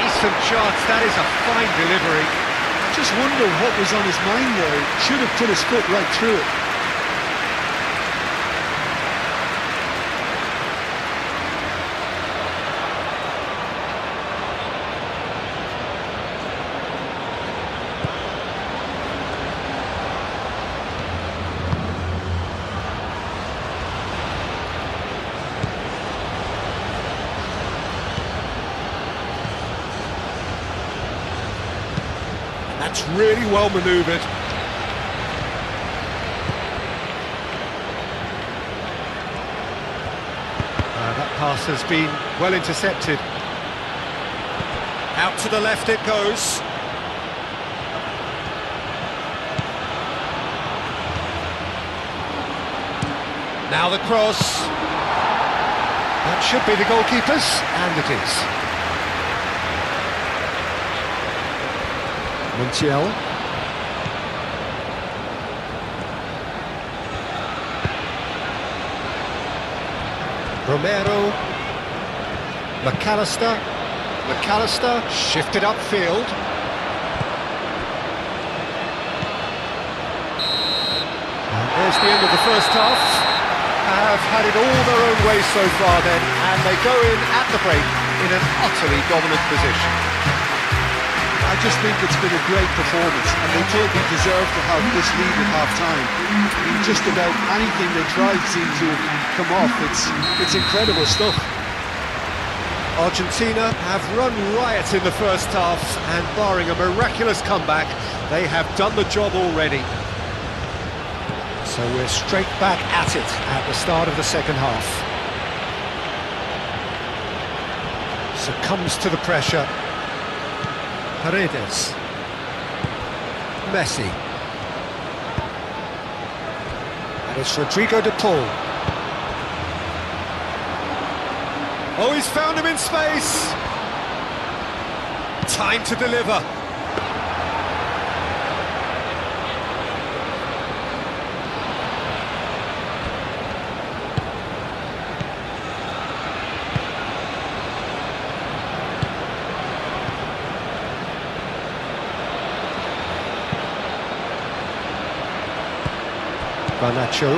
Decent chance, that is a fine delivery. Just wonder what was on his mind there. Should have put his foot right through it. That's really well manoeuvred. That Pass has been well intercepted. Out to the left it goes. Now the cross. That should be the goalkeeper's, and it is. Montiel. Romero. McAllister shifted upfield. And there's the end of the first half. Have had it all their own way so far then, and they go in at the break in an utterly dominant position. I just think it's been a great performance, and they totally deserve to have this lead at half-time. I mean, just about anything they tried seemed to have come off. It's incredible stuff. Argentina have run riot in the first half, and barring a miraculous comeback, they have done the job already. So we're straight back at it at the start of the second half. Succumbs to the pressure. Paredes. Messi. And it's Rodrigo de Paul. Oh, he's found him in space! Time to deliver. Garnacho.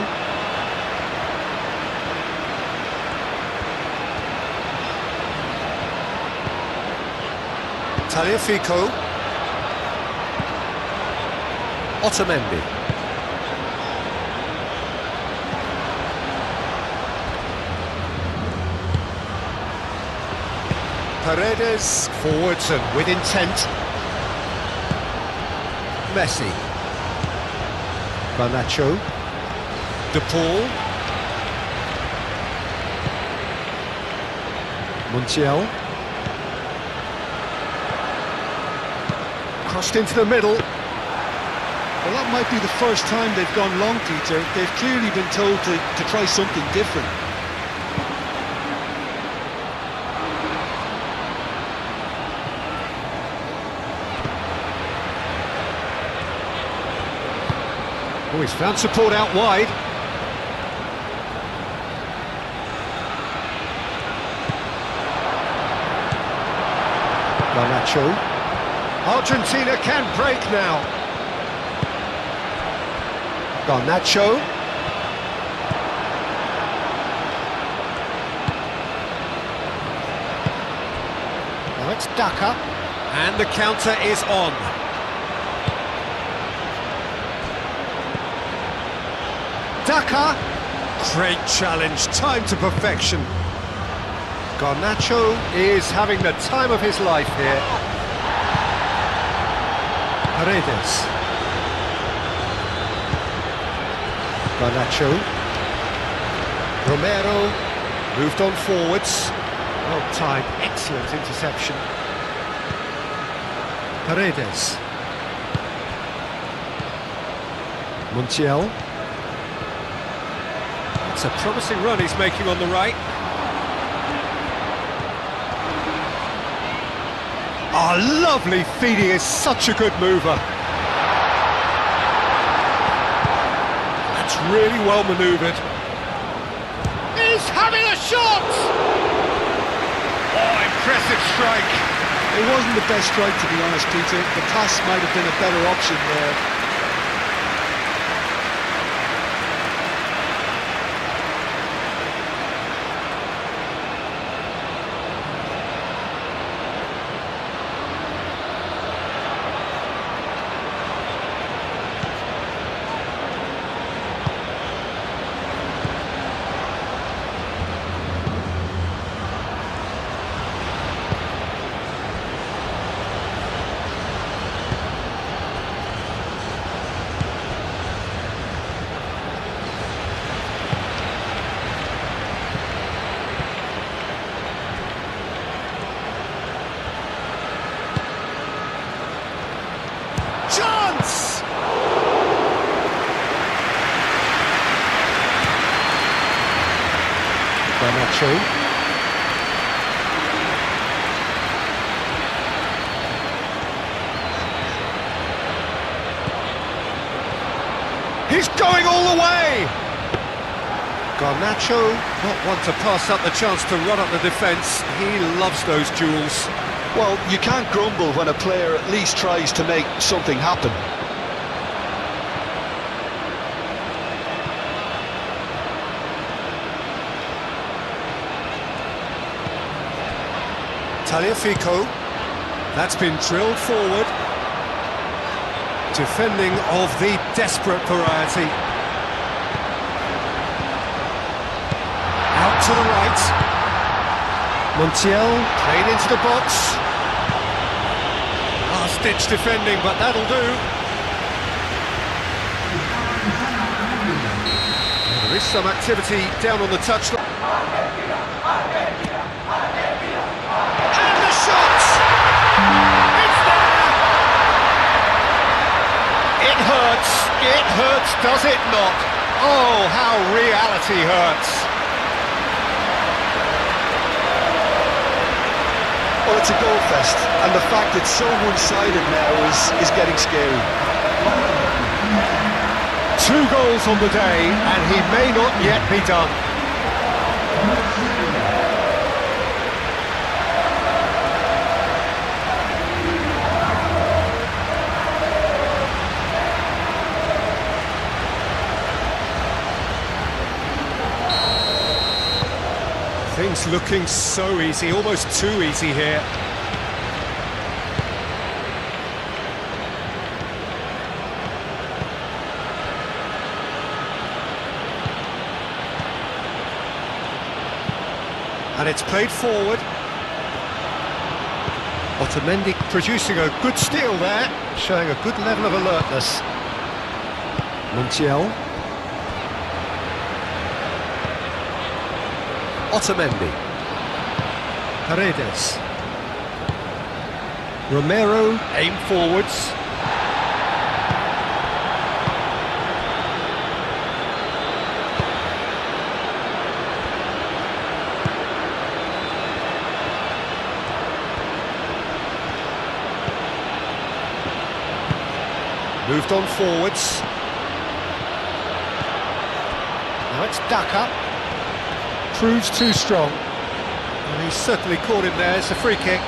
Tagliafico. Otamendi. Paredes forwards and with intent. Messi. Garnacho. De Paul. Montiel. Crossed into the middle. Well, that might be the first time they've gone long, Peter. They've clearly been told to try something different. Oh, he's found support out wide. Garnacho. Argentina can break now. Garnacho. Now it's Daka. And the counter is on. Daka. Great challenge, time to perfection. Garnacho is having the time of his life here. Paredes. Garnacho. Romero moved on forwards. Well timed, excellent interception. Paredes. Montiel. It's a promising run he's making on the right. Oh, lovely feed, he is such a good mover. That's really well manoeuvred. He's having a shot! Oh, impressive strike. It wasn't the best strike, to be honest, Peter. The pass might have been a better option there. chance! Garnacho. He's going all the way! Garnacho, not one to pass up the chance to run up the defence. He loves those duels. Well, you can't grumble when a player at least tries to make something happen. Tagliafico, that's been drilled forward. Defending of the desperate variety. Out to the right. Montiel played into the box. Last-ditch defending, but that'll do. There is some activity down on the touchline. And the shot! It's there! It hurts, does it not? Oh, how reality hurts. Well, it's a goal fest, and the fact it's so one-sided now is getting scary. 2 goals on the day, and he may not yet be done. Things looking so easy, almost too easy here. And it's played forward. Otamendi producing a good steal there, showing a good level of alertness. Montiel. Otamendi. Paredes. Romero, aim forwards. Moved on forwards. Now it's Daka. Proves too strong. And he's certainly caught him there. It's a free kick.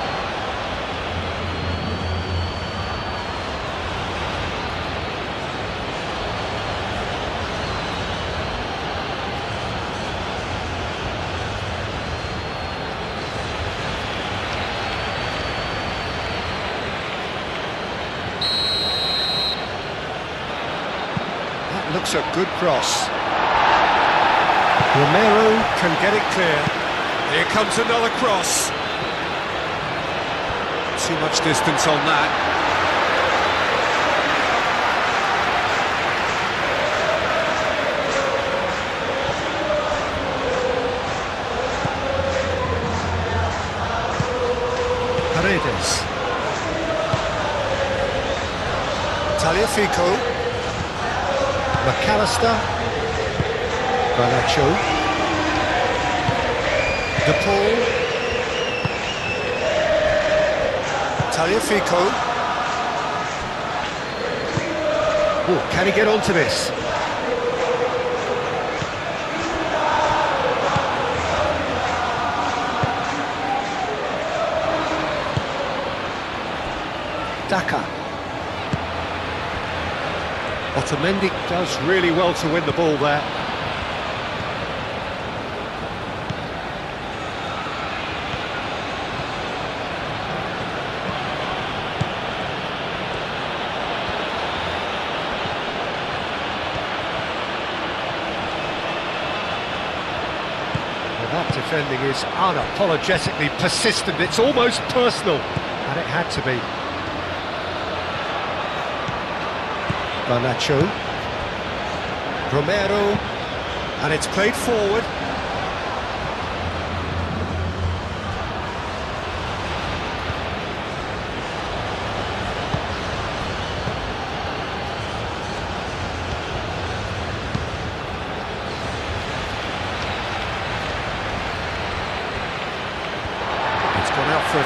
That looks a good cross. Romero can get it clear. Here comes another cross. Too much distance on that. Paredes. Tagliafico. McAllister. Garnacho, De Paul, Tagliafico. Oh, can he get onto this? Daka. Otamendi does really well to win the ball there. That defending is unapologetically persistent. It's almost personal, and it had to be. Garnacho. Romero, and it's played forward.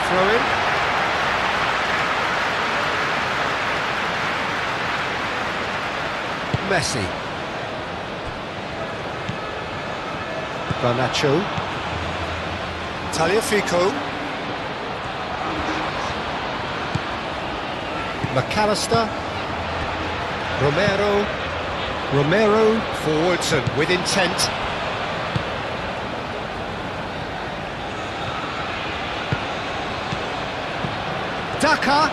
throw in. Messi. Garnacho. Tagliafico. McAllister. Romero forwards and with intent. Daka.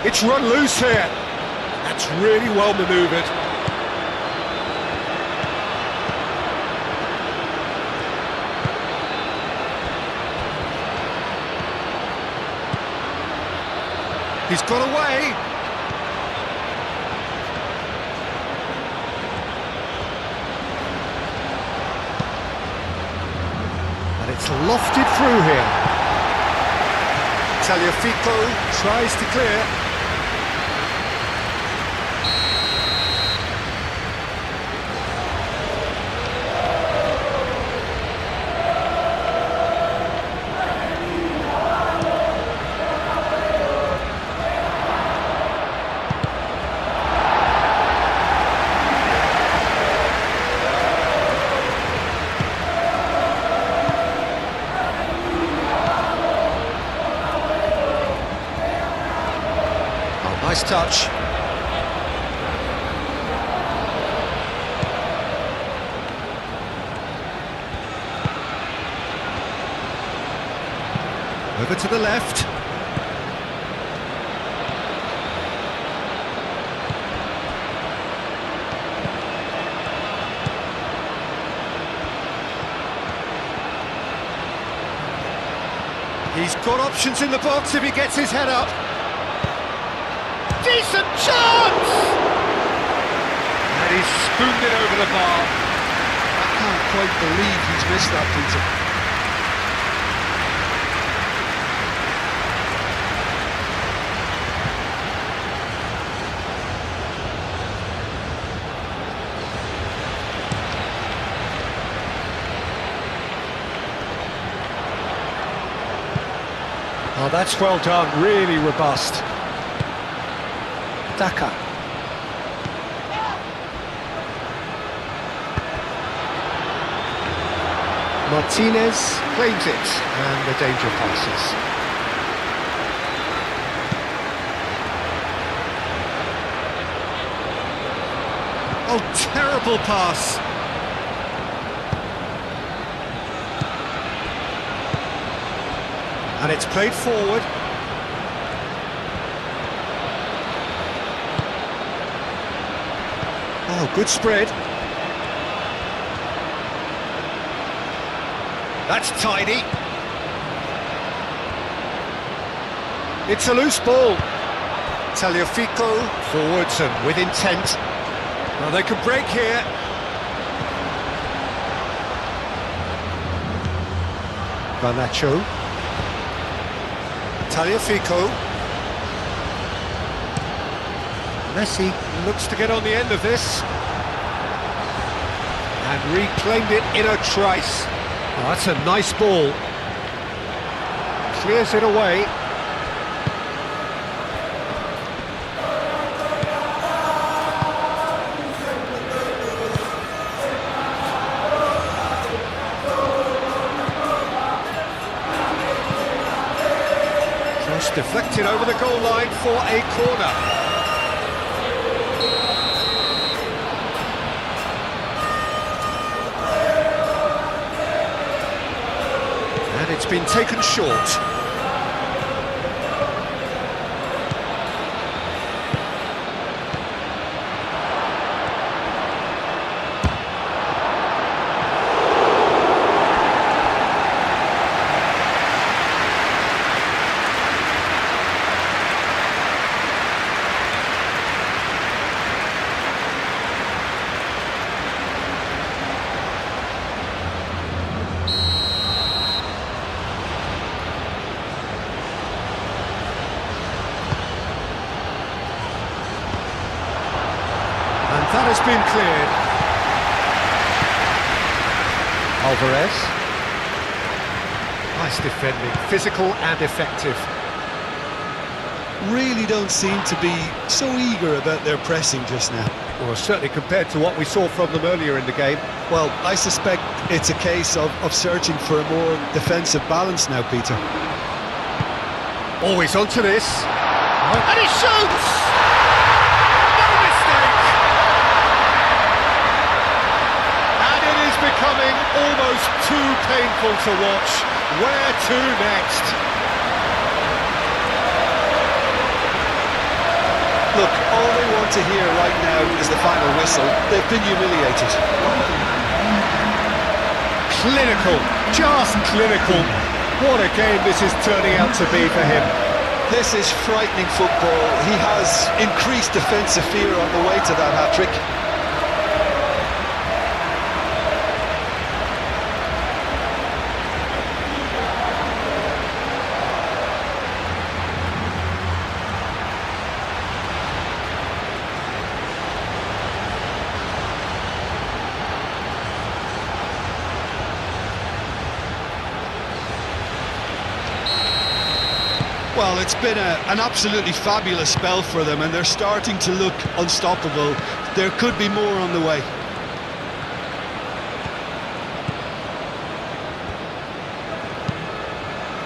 It's run loose here. That's really well manoeuvred. He's got away. And it's lofted through here. Tagliafico Tries to clear. Nice touch. Over to the left. He's got options in the box if he gets his head up. Decent chance! And he's spooned it over the bar. I can't quite believe he's missed that, Peter. Oh, that's well done, really robust. Daka. Martinez claims it, and the danger passes. Oh, terrible pass. And it's played forward. Oh, good spread. That's tidy. It's a loose ball. Tagliafico Forwards and with intent. Well, they could break here. Garnacho. Tagliafico. Messi looks to get on the end of this. And reclaimed it in a trice. Oh, that's a nice ball. Clears it away. Cross deflected over the goal line for a corner. And it's been taken short. That has been cleared. Alvarez. Nice defending, physical and effective. Really don't seem to be so eager about their pressing just now. Well, certainly compared to what we saw from them earlier in the game. Well, I suspect it's a case of searching for a more defensive balance now, Peter. Always onto this. And he shoots! No mistake! And it is becoming almost too painful to watch. Where to next? Look, all they want to hear right now is the final whistle. They've been humiliated. Clinical, just clinical. What a game this is turning out to be for him. This is frightening football. He has increased defensive fear on the way to that hat-trick. Well, it's been an absolutely fabulous spell for them, and they're starting to look unstoppable. There could be more on the way.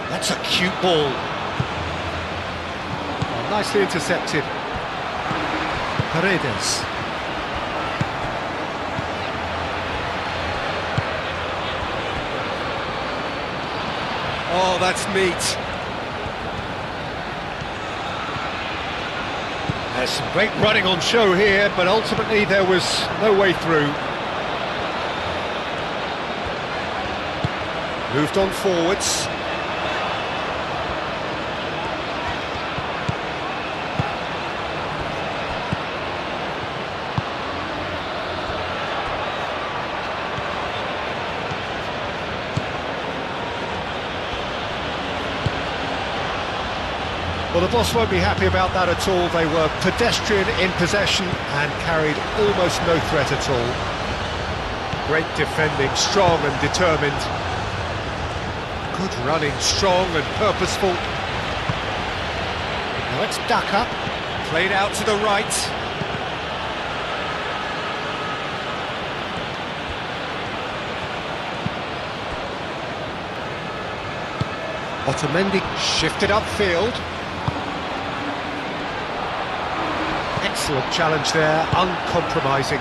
That's a cute ball. Oh, nicely intercepted. Paredes. Oh, that's neat. There's some great running on show here, but ultimately there was no way through. Moved on forwards. Well, the boss won't be happy about that at all. They were pedestrian in possession and carried almost no threat at all. Great defending, strong and determined. Good running, strong and purposeful. Now it's Daka, played out to the right. Otamendi shifted upfield. Excellent challenge there, uncompromising.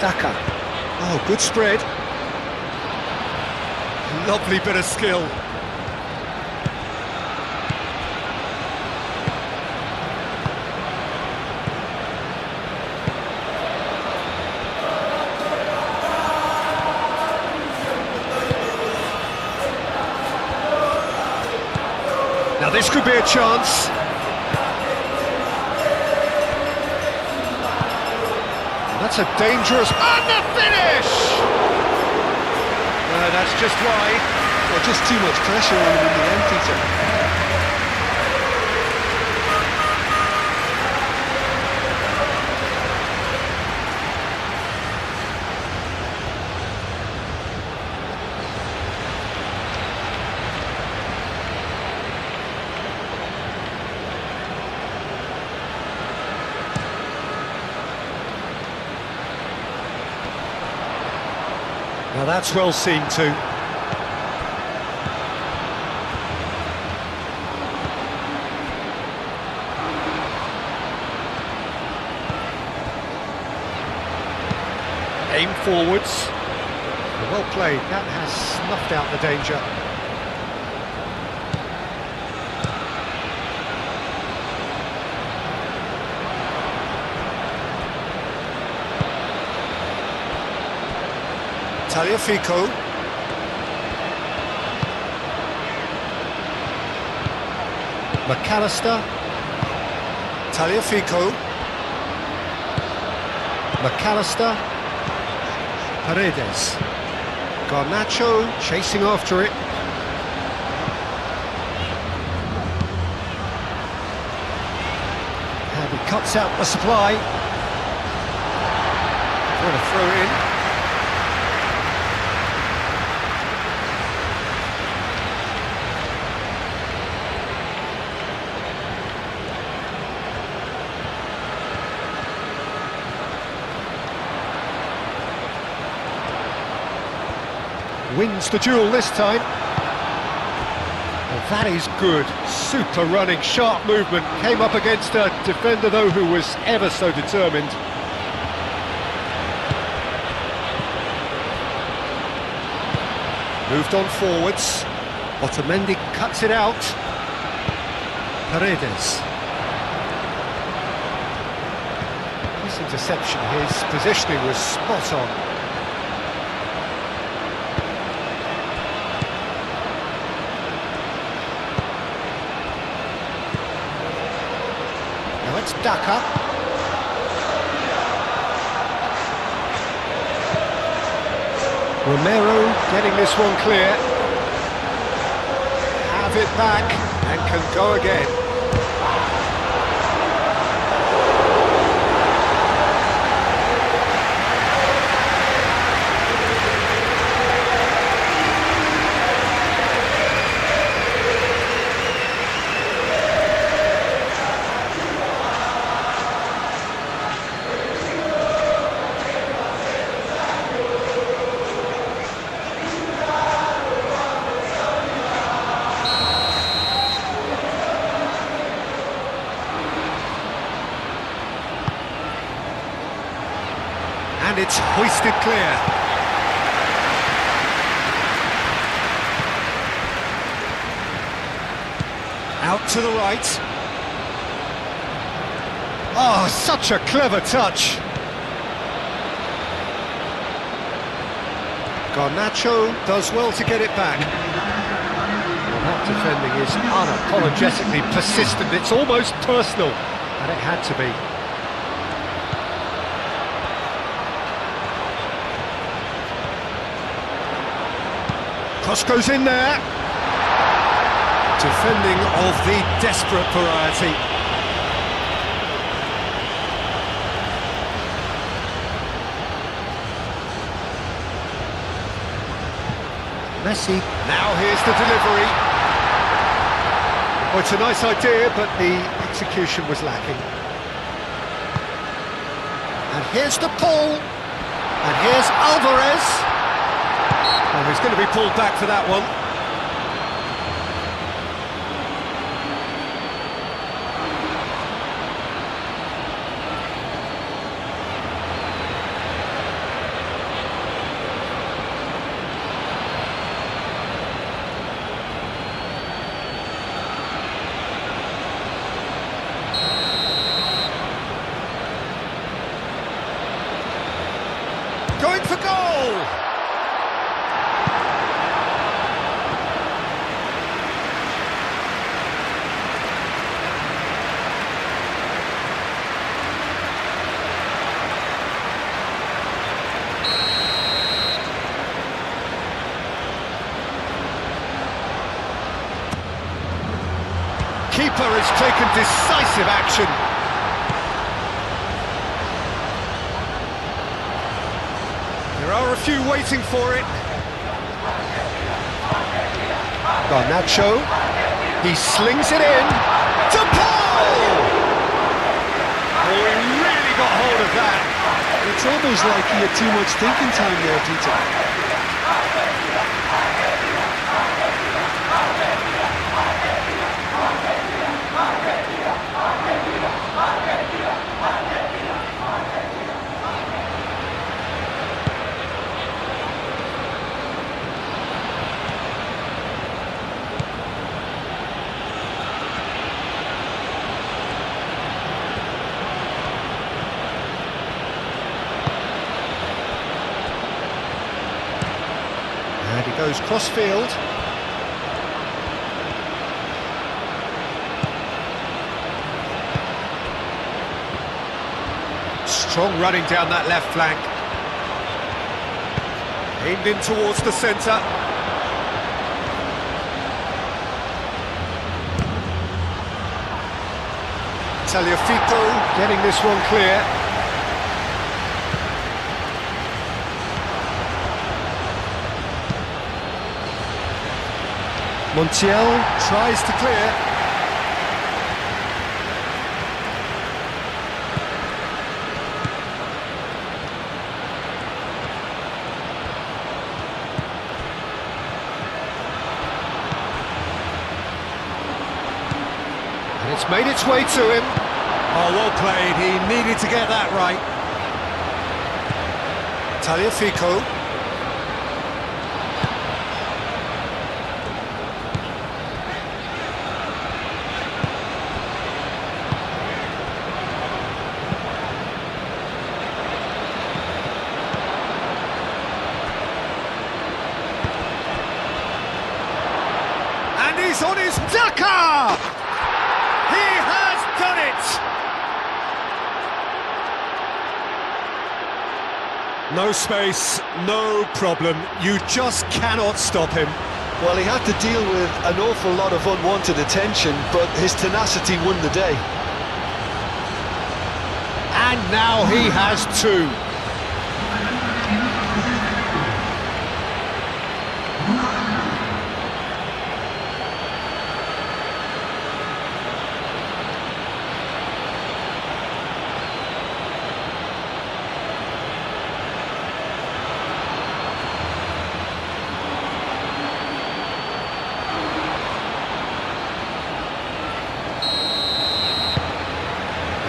Daka. Oh, good spread. Lovely bit of skill. Now this could be a chance. That's a dangerous... And the finish! That's just why. Well, just too much pressure on him in the end, Peter. Now that's well seen too. Aim forwards. Well played, that has snuffed out the danger. Tagliafico. McAllister. Tagliafico. McAllister. Paredes. Garnacho chasing after it. And he cuts out the supply. What a throw in. Wins the duel this time. Well, that is good. Super running, sharp movement. Came up against a defender, though, who was ever so determined. Moved on forwards. Otamendi cuts it out. Paredes. This interception, his positioning was spot on. Now it's Daka. Romero getting this one clear. Have it back and can go again. And it's hoisted clear. Out to the right. Oh, such a clever touch. Garnacho does well to get it back. Well, that defending is unapologetically persistent. It's almost personal, and it had to be. Cross goes in there. Defending of the desperate variety. Messi. Now here's the delivery. Oh, it's a nice idea, but the execution was lacking. And here's the pull. And here's Alvarez. Oh, he's going to be pulled back for that one. Going for goal! Keeper has taken decisive action. There are a few waiting for it. Garnacho. He slings it in. To Paul! Oh, he really got hold of that. It's almost like he had too much thinking time there, Peter. And he goes cross-field. Strong running down that left flank. Aimed in towards the centre. Tagliafico getting this one clear. Montiel tries to clear. It's made its way to him. Oh, well played. He needed to get that right. Tagliafico. And he's on his ducker! He has done it! No space, no problem. You just cannot stop him. Well, he had to deal with an awful lot of unwanted attention, but his tenacity won the day. And now he has two.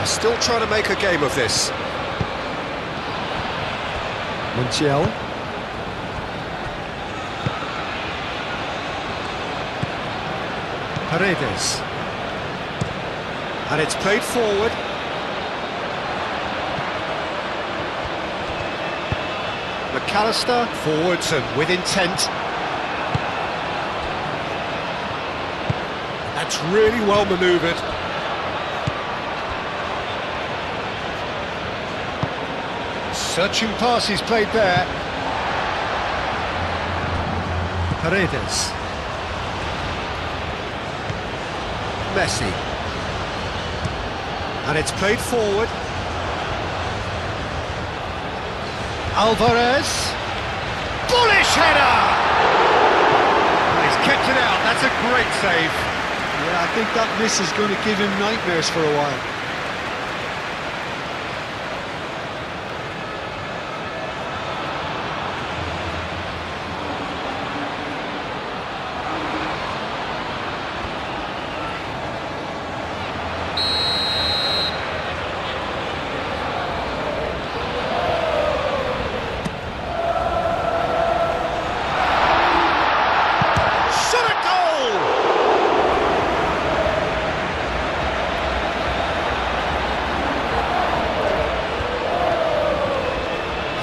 Still trying to make a game of this. Montiel. Paredes. And it's played forward. McAllister forwards and with intent. That's really well manoeuvred. Searching pass he's played there. Paredes. Messi. And it's played forward. Alvarez. Bullish header! And he's kept it out. That's a great save. Yeah, I think that miss is going to give him nightmares for a while.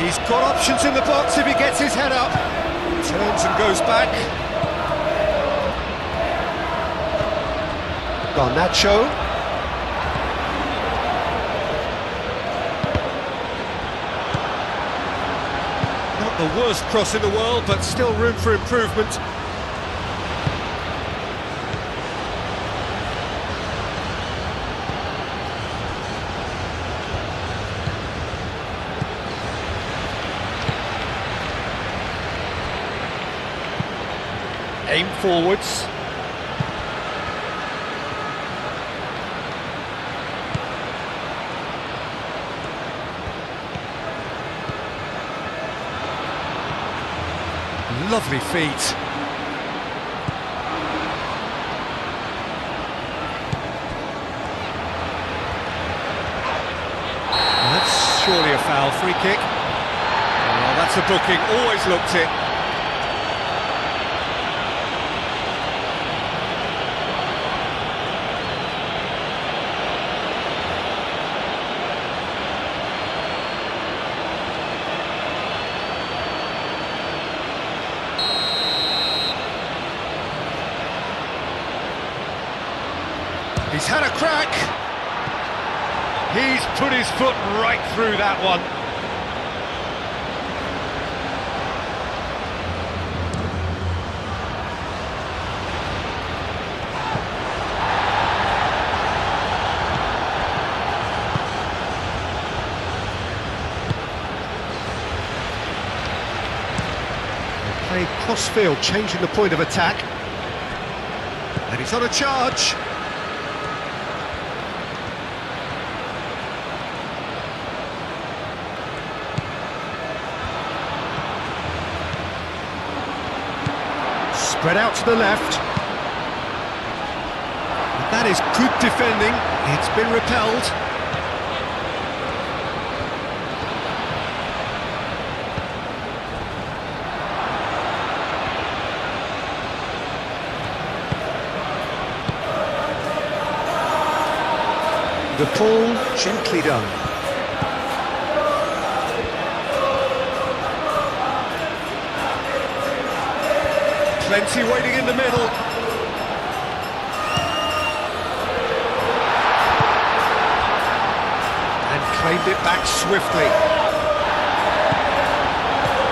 He's got options in the box if he gets his head up. Turns and goes back. Garnacho. Not the worst cross in the world, but still room for improvement. Aim forwards. Lovely feet. That's surely a foul. Free kick. Oh, that's a booking. Always looked it. He's had a crack. He's put his foot right through that one. They play cross-field, changing the point of attack. And he's on a charge. Spread out to the left. That is good defending. It's been repelled. The ball gently done. Plenty waiting in the middle. And claimed it back swiftly.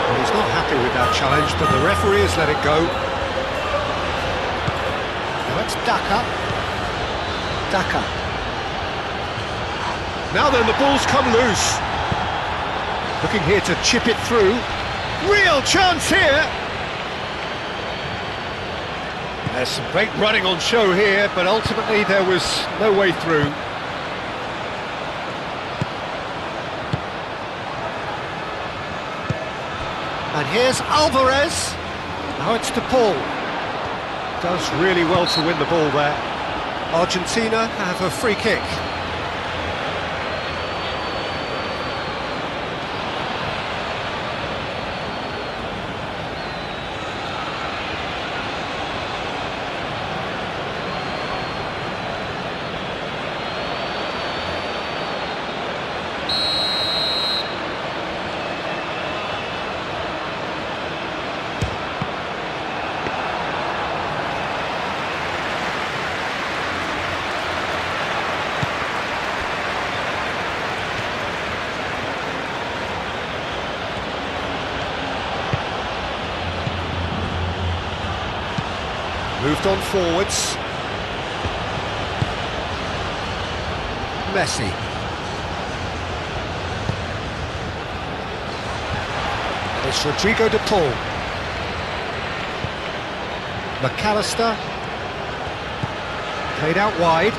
Well, he's not happy with that challenge, but the referee has let it go. Now it's Daka. Now then, the ball's come loose. Looking here to chip it through. Real chance here. There's some great running on show here, but ultimately there was no way through. And here's Alvarez. Now it's to Paul. Does really well to win the ball there. Argentina have a free kick. Moved on forwards. Messi. And it's Rodrigo de Paul. McAllister. Played out wide.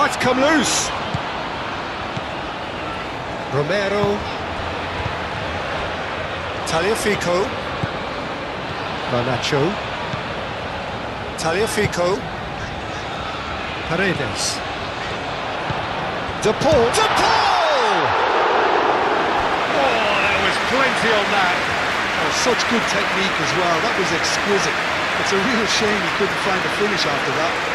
Oh, it's come loose. Romero. Tagliafico. Garnacho. Tagliafico. Paredes. De Paul. De Paul! Oh, there was plenty on that. Oh, such good technique as well. That was exquisite. It's a real shame he couldn't find a finish after that.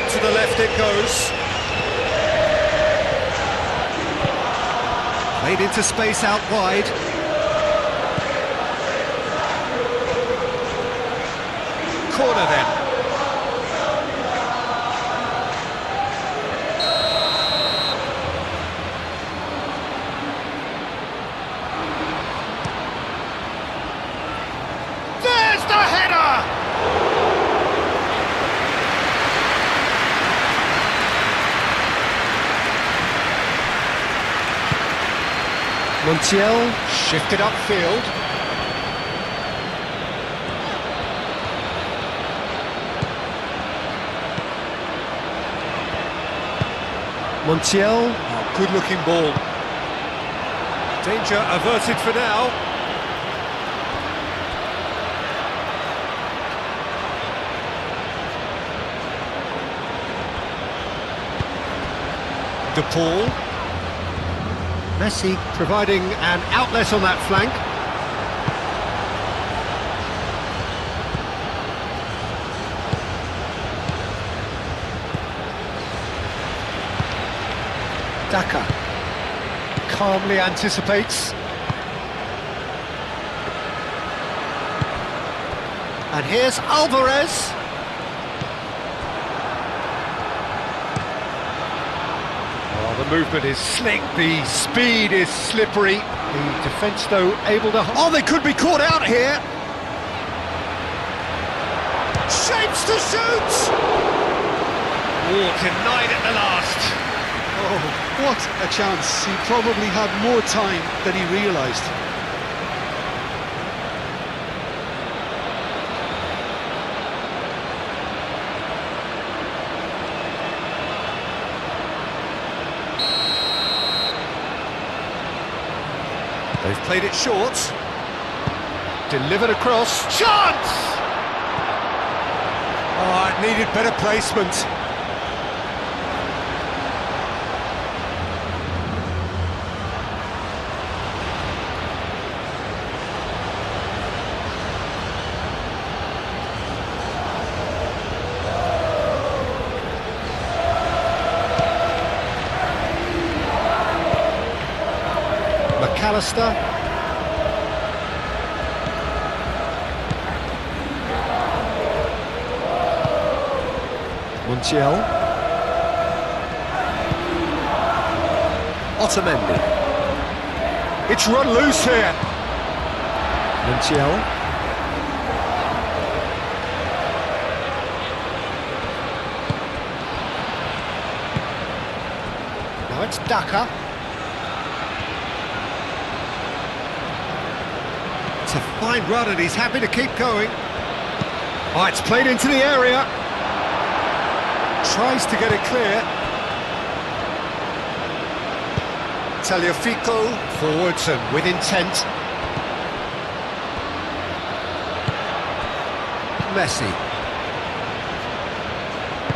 To the left it goes. Played into space out wide. Corner then. There's the header! Montiel shifted upfield. Montiel, oh, good looking ball. Danger averted for now. De Paul. Messi providing an outlet on that flank. Daka calmly anticipates. And here's Alvarez. The movement is slick, the speed is slippery. The defence, though, able to... Oh, they could be caught out here! Shapes to shoot! Oh, denied at the last. Oh, what a chance. He probably had more time than he realised. They've played it short. Delivered across. Chance! Oh, it needed better placement. McAllister. Montiel. Otamendi. It's run loose here. Montiel. Now it's Daka. It's a fine run and he's happy to keep going. Oh, it's played into the area. Tries to get it clear. Tagliafico forwards and with intent. Messi.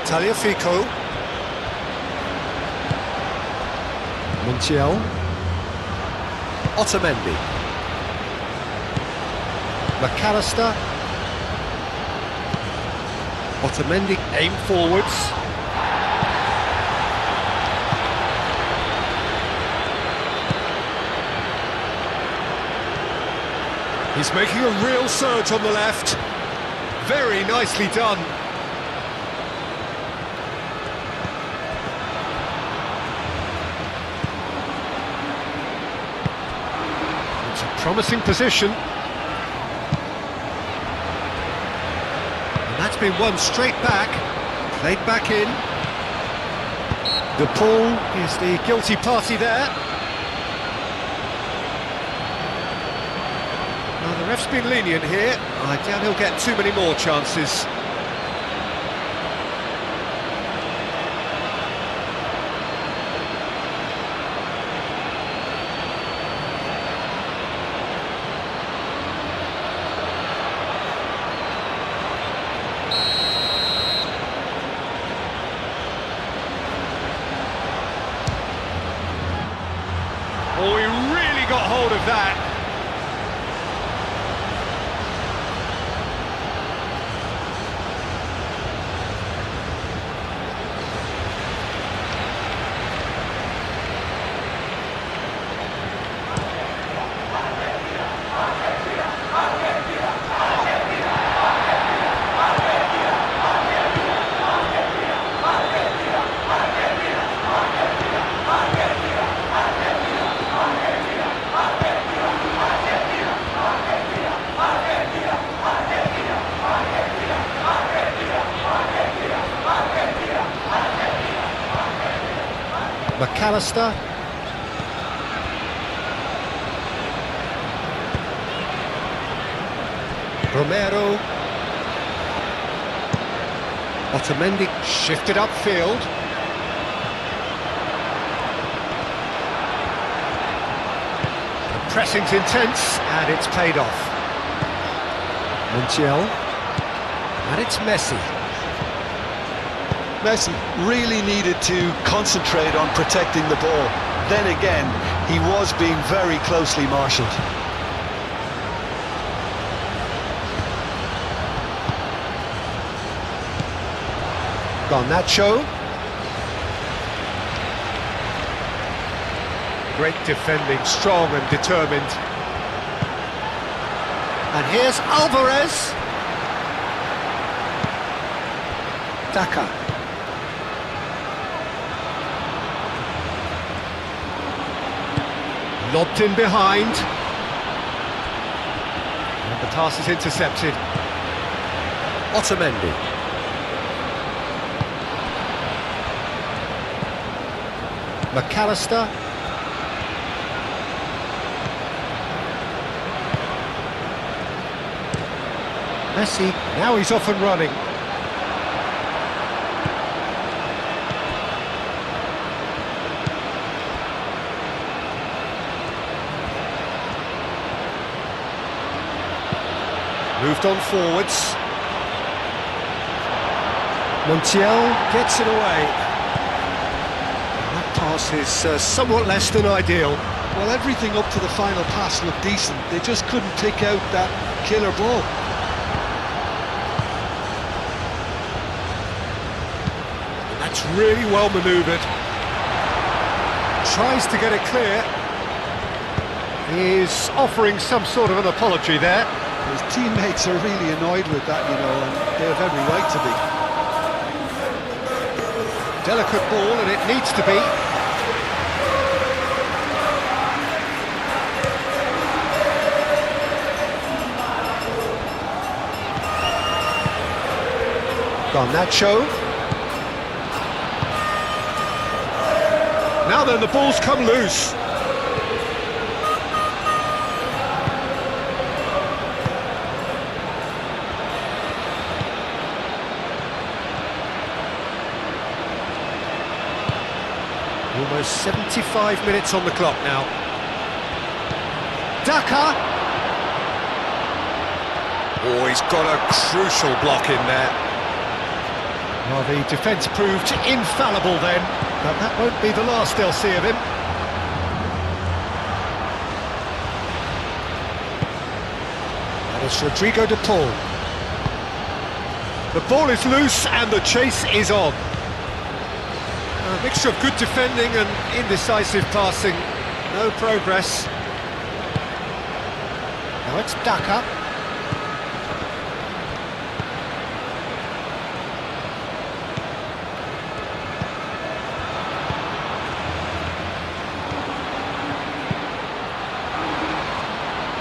Tagliafico. Montiel. Otamendi. McAllister. Otamendi aim forwards. He's making a real surge on the left. Very nicely done. It's a promising position. And that's been won straight back. Played back in. De Paul is the guilty party there. The ref's been lenient here. I doubt he'll get too many more chances. Oh, he really got hold of that. McAllister. Romero. Otamendi shifted upfield. The pressing's intense and it's paid off. Montiel. And it's Messi. Messi really needed to concentrate on protecting the ball. Then again, he was being very closely marshalled. Garnacho. Great defending, strong and determined. And here's Alvarez. Daka. Lobbed in behind. And the pass is intercepted. Otamendi. McAllister. Messi, now he's off and running. Moved on forwards. Montiel gets it away. That pass is somewhat less than ideal. Well, everything up to the final pass looked decent. They just couldn't take out that killer ball. That's really well manoeuvred. Tries to get it clear. He's offering some sort of an apology there. His teammates are really annoyed with that, you know, and they have every right to be. Delicate ball, and it needs to be. Garnacho. Now then, the ball's come loose. Almost 75 minutes on the clock now. Daka! Oh, he's got a crucial block in there. Well, the defence proved infallible then, but that won't be the last they'll see of him. And it's Rodrigo de Paul. The ball is loose and the chase is on. A mixture of good defending and indecisive passing. No progress. Now it's Daka.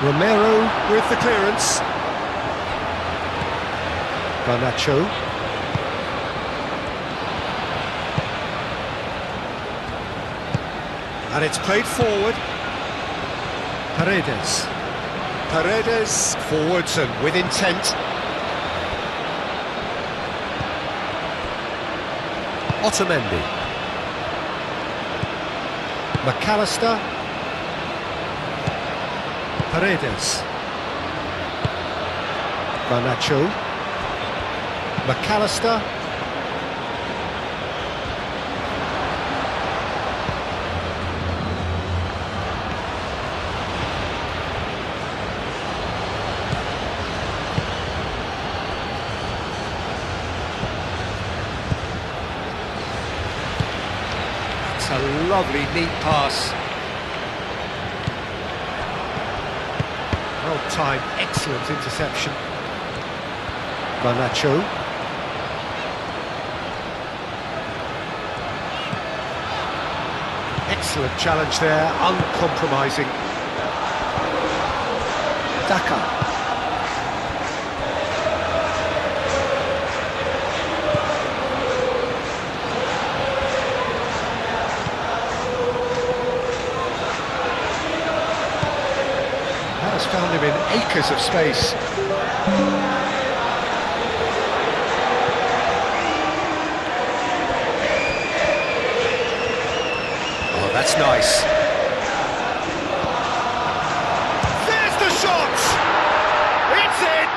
Romero with the clearance. Garnacho. And it's played forward. Paredes. Paredes forwards and with intent. Otamendi. McAllister. Paredes. Garnacho. McAllister. It's a lovely, neat pass. Well-timed, excellent interception. Garnacho. Excellent challenge there, uncompromising. Daka. That has found him in acres of space. That's nice. There's the shot! It's in!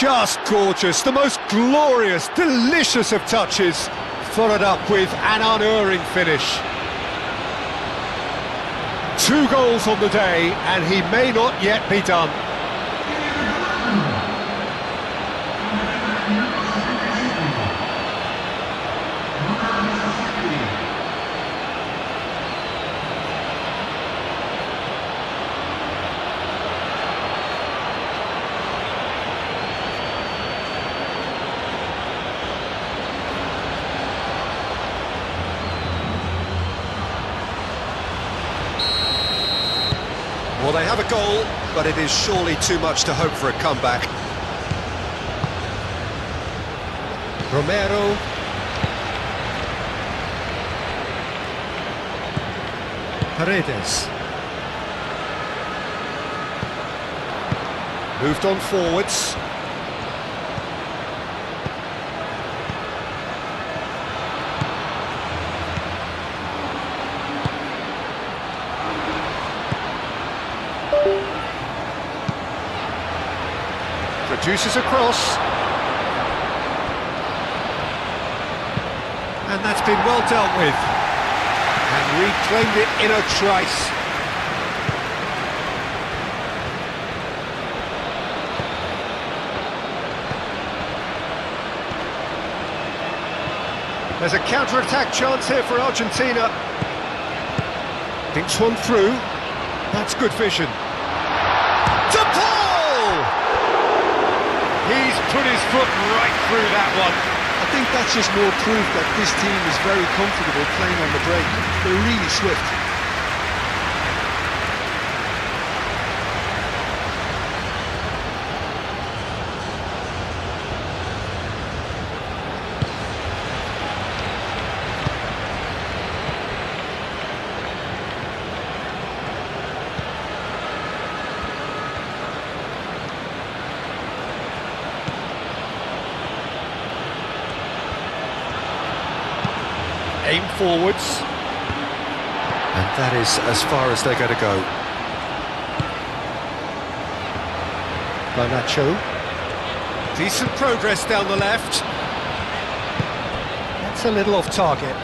Just gorgeous, the most glorious, delicious of touches, followed up with an unerring finish. 2 goals on the day, and he may not yet be done. Well, they have a goal, but it is surely too much to hope for a comeback. Romero. Paredes. Moved on forwards. Produces a cross. And that's been well dealt with. And reclaimed it in a trice. There's a counter-attack chance here for Argentina. Thinks one through. That's good vision. To Paul! He's put his foot right through that one. I think that's just more proof that this team is very comfortable playing on the break. They're really swift. Aim forwards. And that is as far as they're going to go. Garnacho. Decent progress down the left. That's a little off target.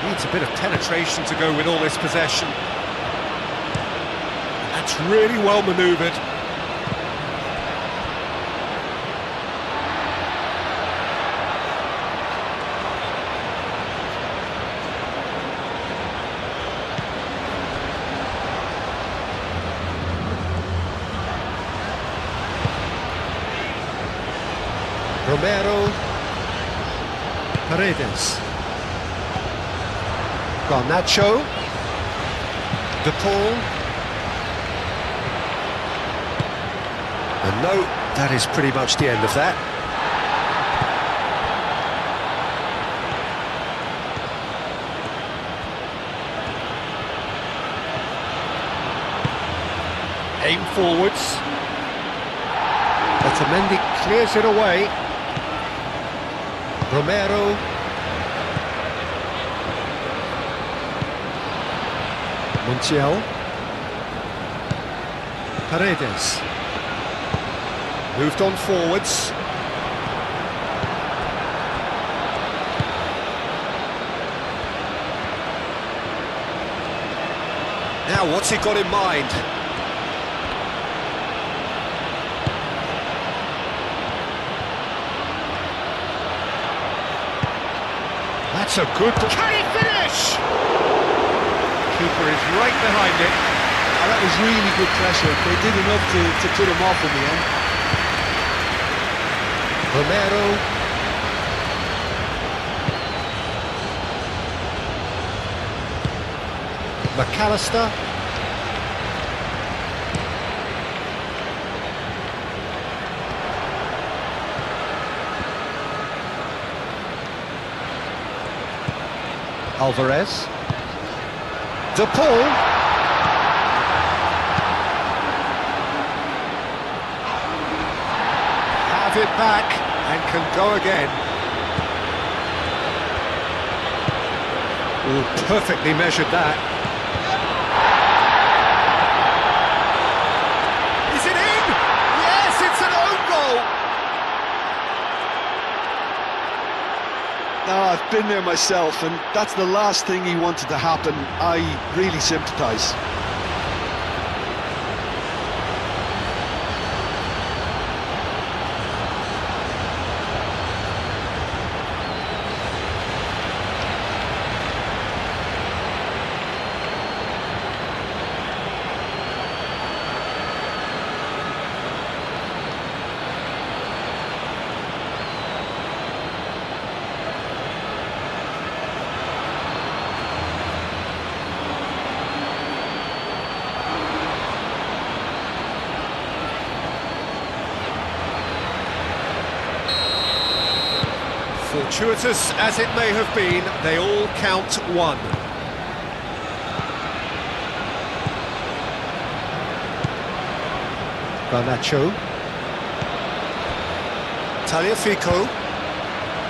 Needs a bit of penetration to go with all this possession. That's really well manoeuvred. Romero. Paredes. Garnacho. De Paul. And no, that is pretty much the end of that. Aim forwards. Otamendi clears it away. Romero. Montiel. Paredes. Moved on forwards. Now, what's he got in mind? That's a good... Can he finish? Keeper is right behind it. Oh, that was really good pressure. They did enough to put him off in the end. Romero. McAllister. Alvarez. De Paul. It back and can go again. Oh, perfectly measured that. Is it in? Yes, it's an own goal. No, I've been there myself, and that's the last thing he wanted to happen. I really sympathise. Fortuitous as it may have been, they all count one. Garnacho.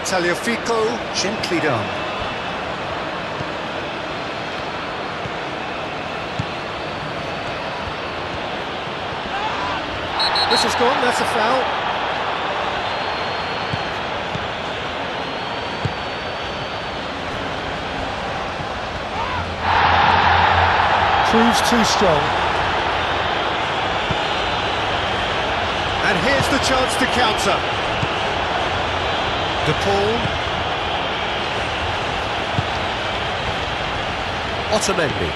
Tagliafico, gently done. This is gone, that's a foul. Proves too strong. And here's the chance to counter. De Paul. Otamendi.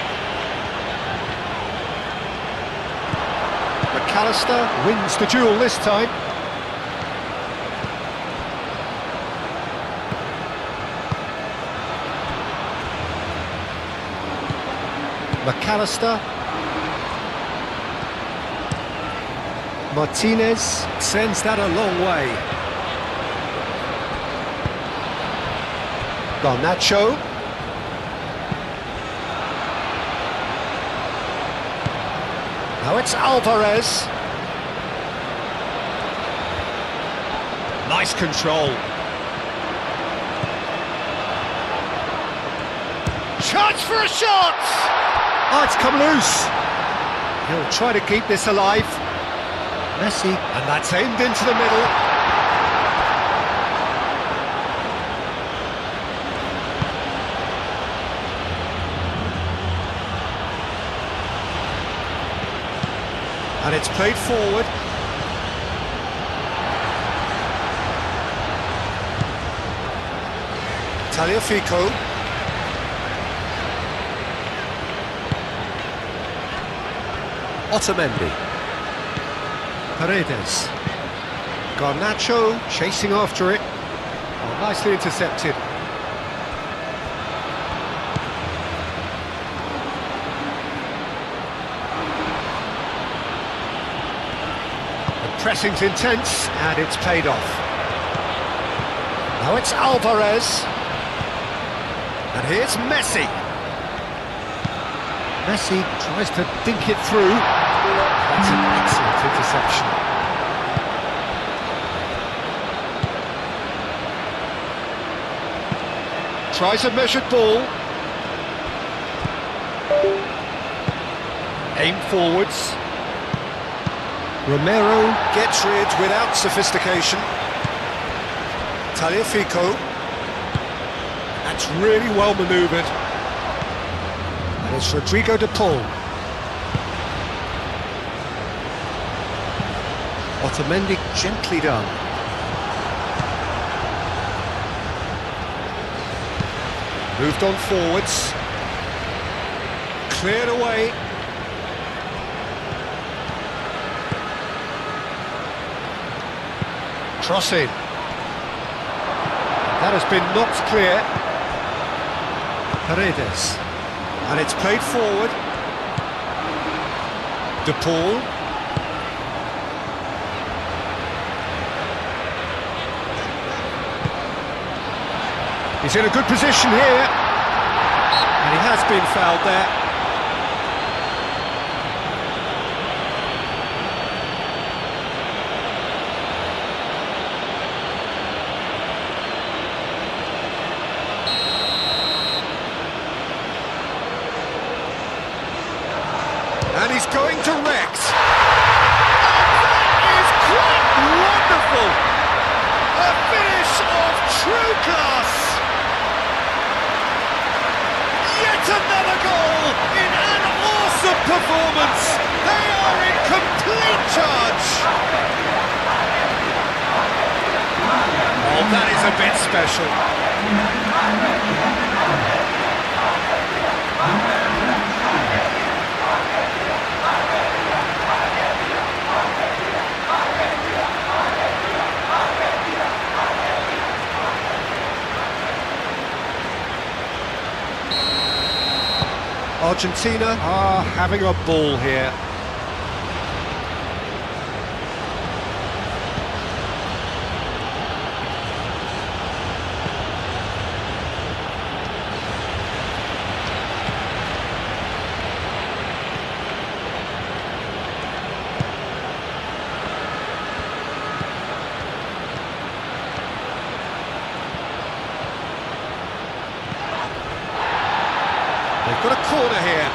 McAllister wins the duel this time. McAllister. Martinez sends that a long way. Garnacho. Now it's Alvarez. Nice control. Chance for a shot! Oh, it's come loose. He'll try to keep this alive. Messi, and that's aimed into the middle. And it's played forward. Tagliafico. Otamendi. Paredes. Garnacho chasing after it. Oh, nicely intercepted. The pressing's intense and it's paid off. Now it's Alvarez. And here's Messi. Messi tries to think it through. That's an excellent interception. Tries a measured ball. Aim forwards. Romero gets rid without sophistication. Tagliafico. That's really well manoeuvred. And it's Rodrigo de Paul. Otamendi gently done. Moved on forwards. Cleared away. Crossing. That has been knocked clear. Paredes. And it's played forward. De Paul. He's in a good position here. And he has been fouled there. And he's going direct. And that is quite wonderful. A finish of true class. Yet another goal in an awesome performance. They are in complete charge. Oh, that is a bit special. Argentina are having a ball here. They've got a corner here.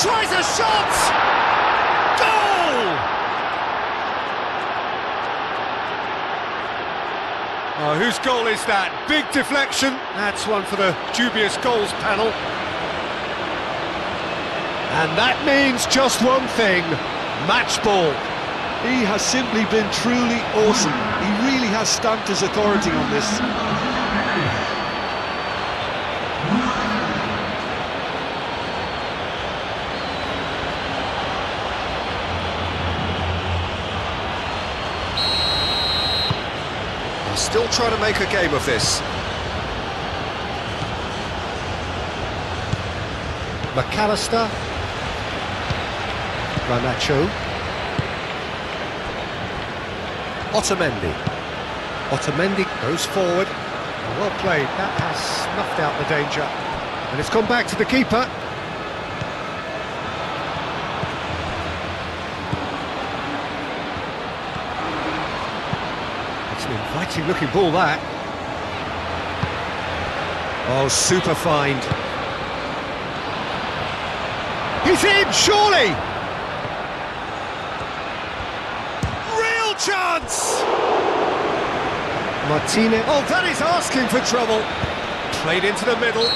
Tries a shot! Goal! Oh, whose goal is that? Big deflection. That's one for the dubious goals panel. And that means just one thing, match ball. He has simply been truly awesome. He really has stamped his authority on this. Still trying to make a game of this. McAllister. Garnacho. Otamendi goes forward. Well played, that has snuffed out the danger. And it's gone back to the keeper. It's an inviting looking ball, that. Oh, super find. He's in, surely! Real chance! Martinez. Oh, that is asking for trouble. Played into the middle.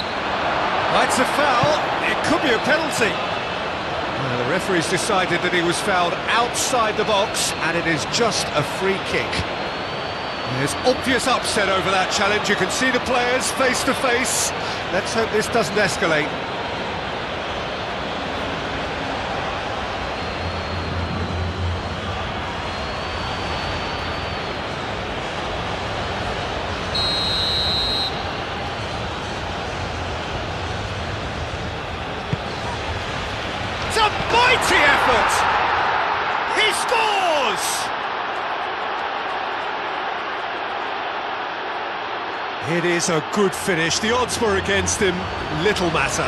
That's a foul. It could be a penalty. The referee's decided that he was fouled outside the box, and it is just a free kick. There's obvious upset over that challenge. You can see the players face to face. Let's hope this doesn't escalate. It's a mighty effort! He scores! It is a good finish. The odds were against him. Little matter.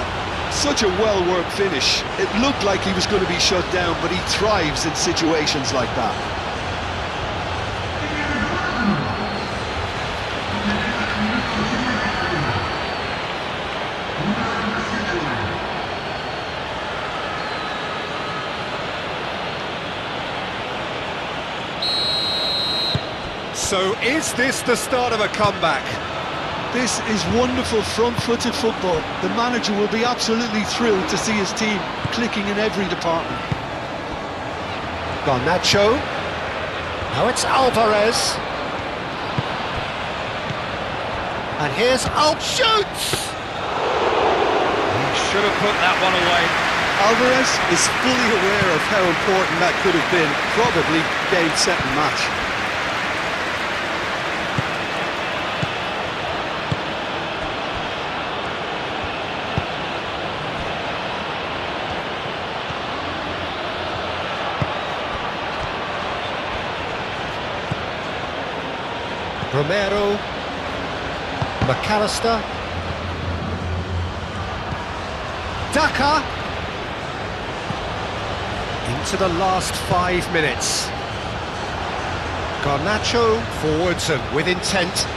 Such a well-worked finish. It looked like he was going to be shut down, but he thrives in situations like that. So is this the start of a comeback? This is wonderful front-footed football. The manager will be absolutely thrilled to see his team clicking in every department. Garnacho. Now it's Alvarez. And here's shoots! He should have put that one away. Alvarez is fully aware of how important that could have been. Probably game, set and match. Romero, McAllister, Daka, into the last 5 minutes. Garnacho forwards and with intent.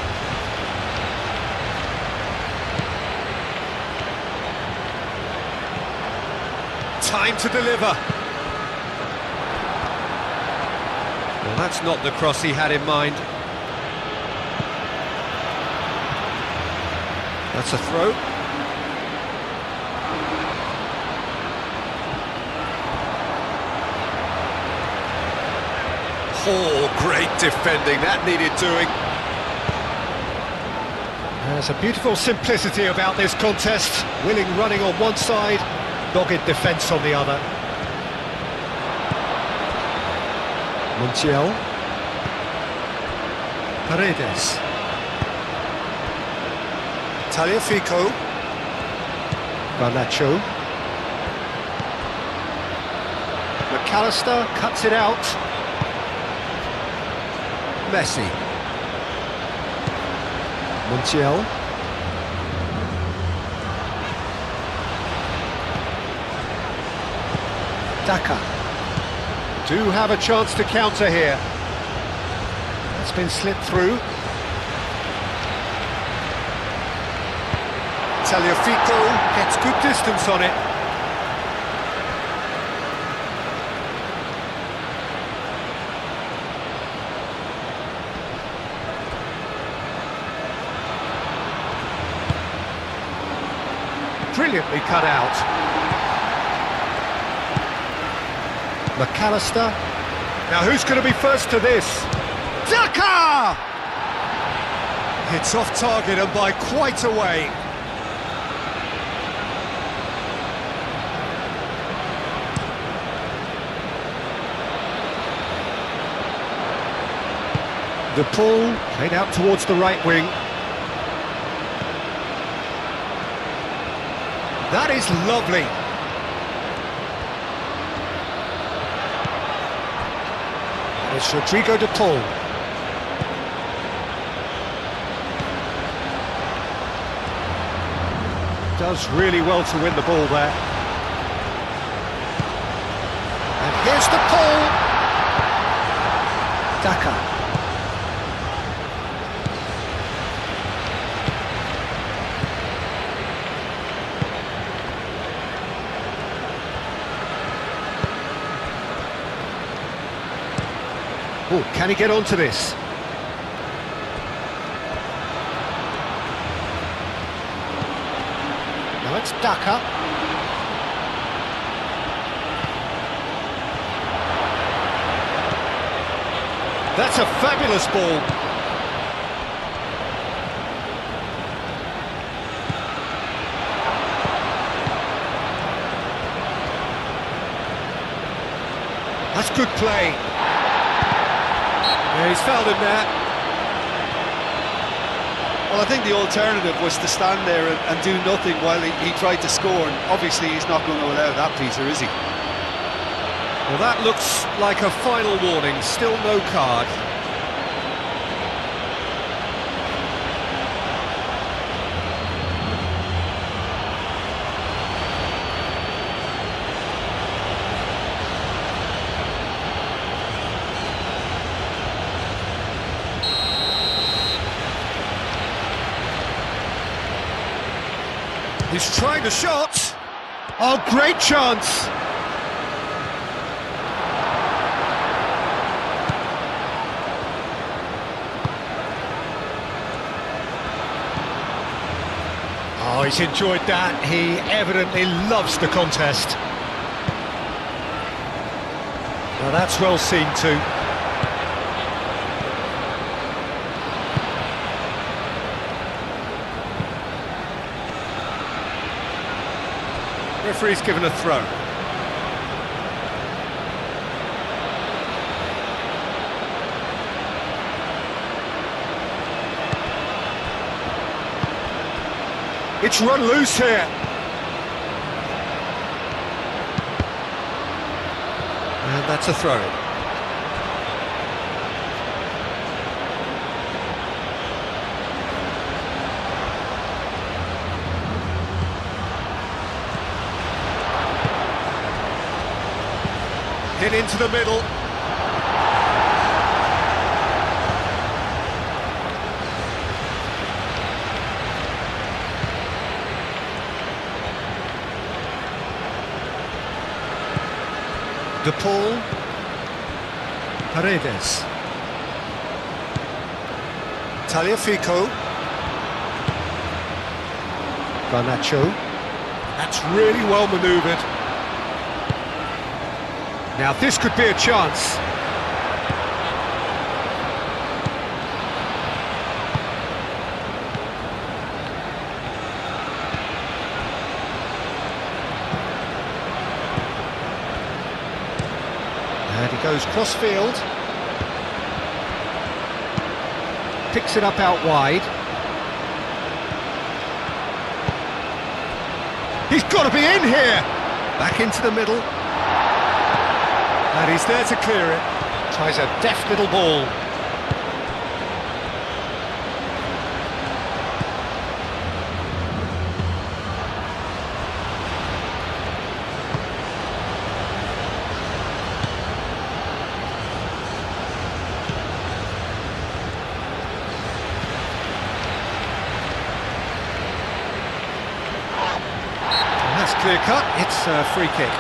Time to deliver. Well, that's not the cross he had in mind. That's a throw. Oh, great defending. That needed doing. There's a beautiful simplicity about this contest. Willing running on one side, dogged defence on the other. Montiel. Paredes. Taliafico. Garnacho. McAllister cuts it out. Messi. Montiel. Daka. Do have a chance to counter here. That's been slipped through. Tagliafico gets good distance on it. Brilliantly cut out. McAllister. Now who's going to be first to this? Daka! Hits off target and by quite a way. The pull played out towards the right wing. That is lovely. And it's Rodrigo de Paul. Does really well to win the ball there. And here's the pull. Daka. Oh, can he get onto this? Now it's Daka. That's a fabulous ball. That's good play. Yeah, he's fouled him there. Well, I think the alternative was to stand there and do nothing while he tried to score, and obviously he's not going to allow that, Peter, is he? Well, that looks like a final warning, still no card. He's trying the shot. Oh, great chance. Oh, he's enjoyed that. He evidently loves the contest. Now that's well seen too. Referee's given a throw. It's run loose here. And that's a throw-in. Hit into the middle. De Paul. Paredes. Tagliafico. Garnacho. That's really well manoeuvred. Now this could be a chance. And he goes cross-field. Picks it up out wide. He's got to be in here! Back into the middle. And he's there to clear it. Tries a deft little ball. clear cut, it's a free kick.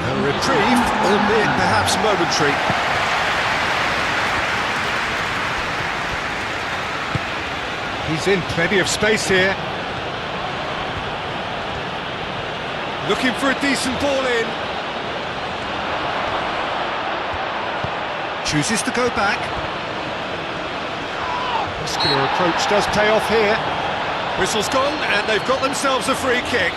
A reprieve, albeit perhaps momentary. He's in plenty of space here. Looking for a decent ball in. Chooses to go back. Muscular approach does pay off here. Whistle's gone, and they've got themselves a free kick.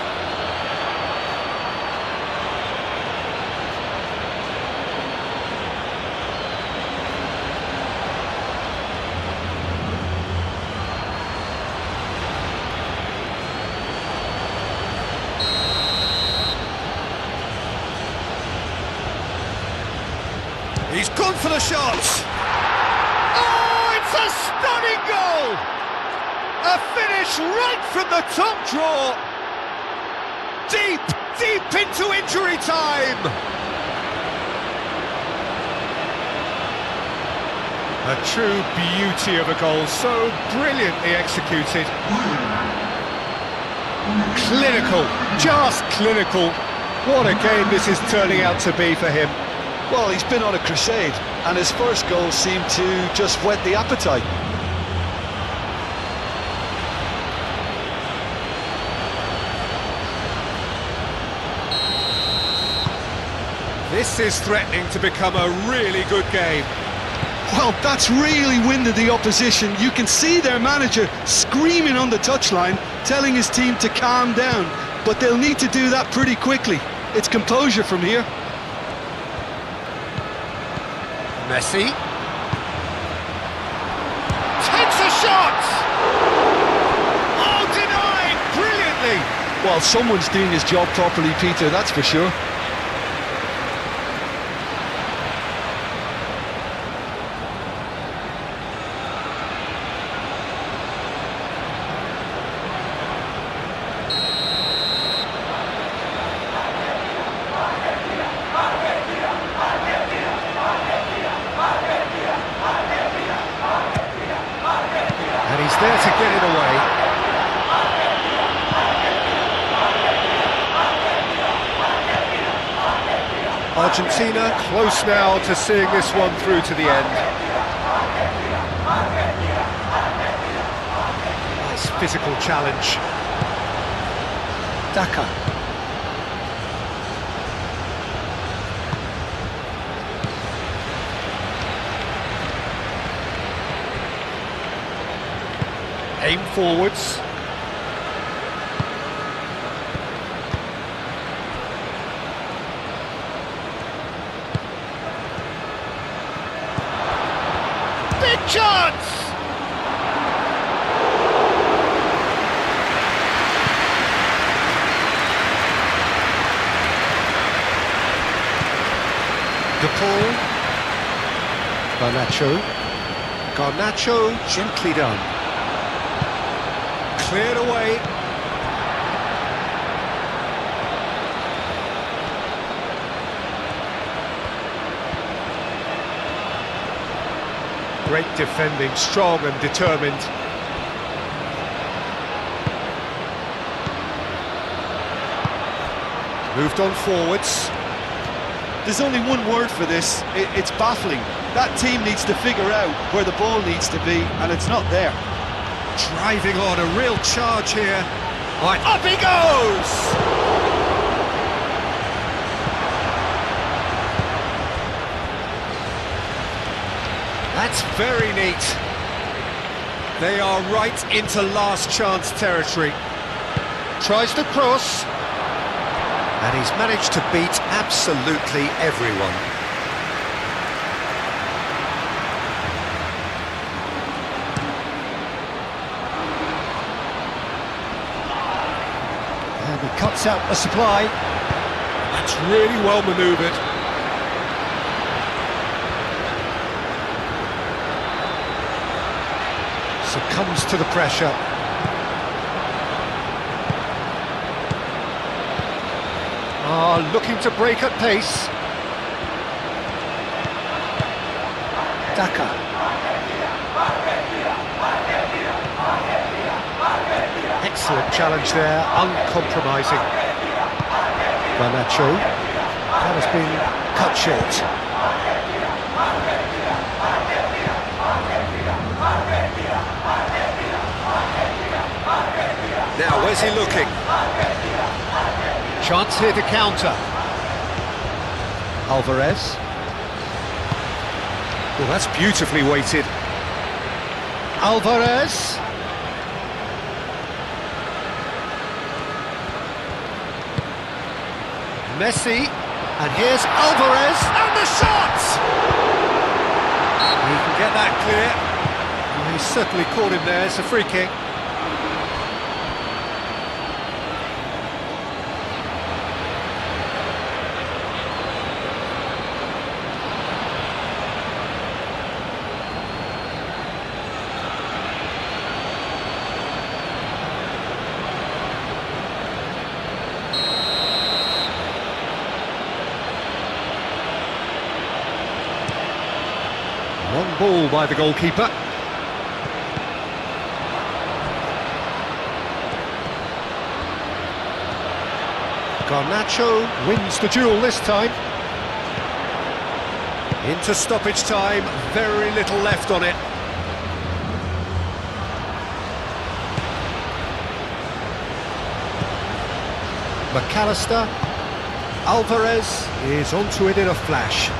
He's gone for the shot! Oh, it's a stunning goal! A finish right from the top draw! Deep, deep into injury time! A true beauty of a goal, so brilliantly executed. Clinical, just clinical. What a game this is turning out to be for him. Well, he's been on a crusade, and his first goal seemed to just whet the appetite. This is threatening to become a really good game. Well, that's really winded the opposition. You can see their manager screaming on the touchline, telling his team to calm down, but they'll need to do that pretty quickly. It's composure from here. Messi takes a shot! Oh, denied brilliantly! Well, someone's doing his job properly, Peter, that's for sure. And he's there to get it away. Argentina close now to seeing this one through to the end. Nice physical challenge. Daka. Aim forwards. Big chance! DePaul. Garnacho. Garnacho, gently done. Cleared away. Great defending, strong and determined. Moved on forwards. There's only one word for this, it's baffling. That team needs to figure out where the ball needs to be, and it's not there. Driving on, a real charge here. Right, up he goes! That's very neat. They are right into last chance territory. Tries to cross. And he's managed to beat absolutely everyone. And he cuts out the supply. That's really well manoeuvred. Succumbs to the pressure. Looking to break at pace. Daka. Excellent challenge there, uncompromising. Garnacho. That has been cut short. Now, where's he looking? Chance here to counter. Alvarez. Well, that's beautifully weighted. Alvarez. Messi. And here's Alvarez. And the shot! He can get that clear. Well, he's certainly caught him there. It's a free kick. Long ball by the goalkeeper. Garnacho wins the duel this time. Into stoppage time, very little left on it. McAllister. Alvarez is onto it in a flash.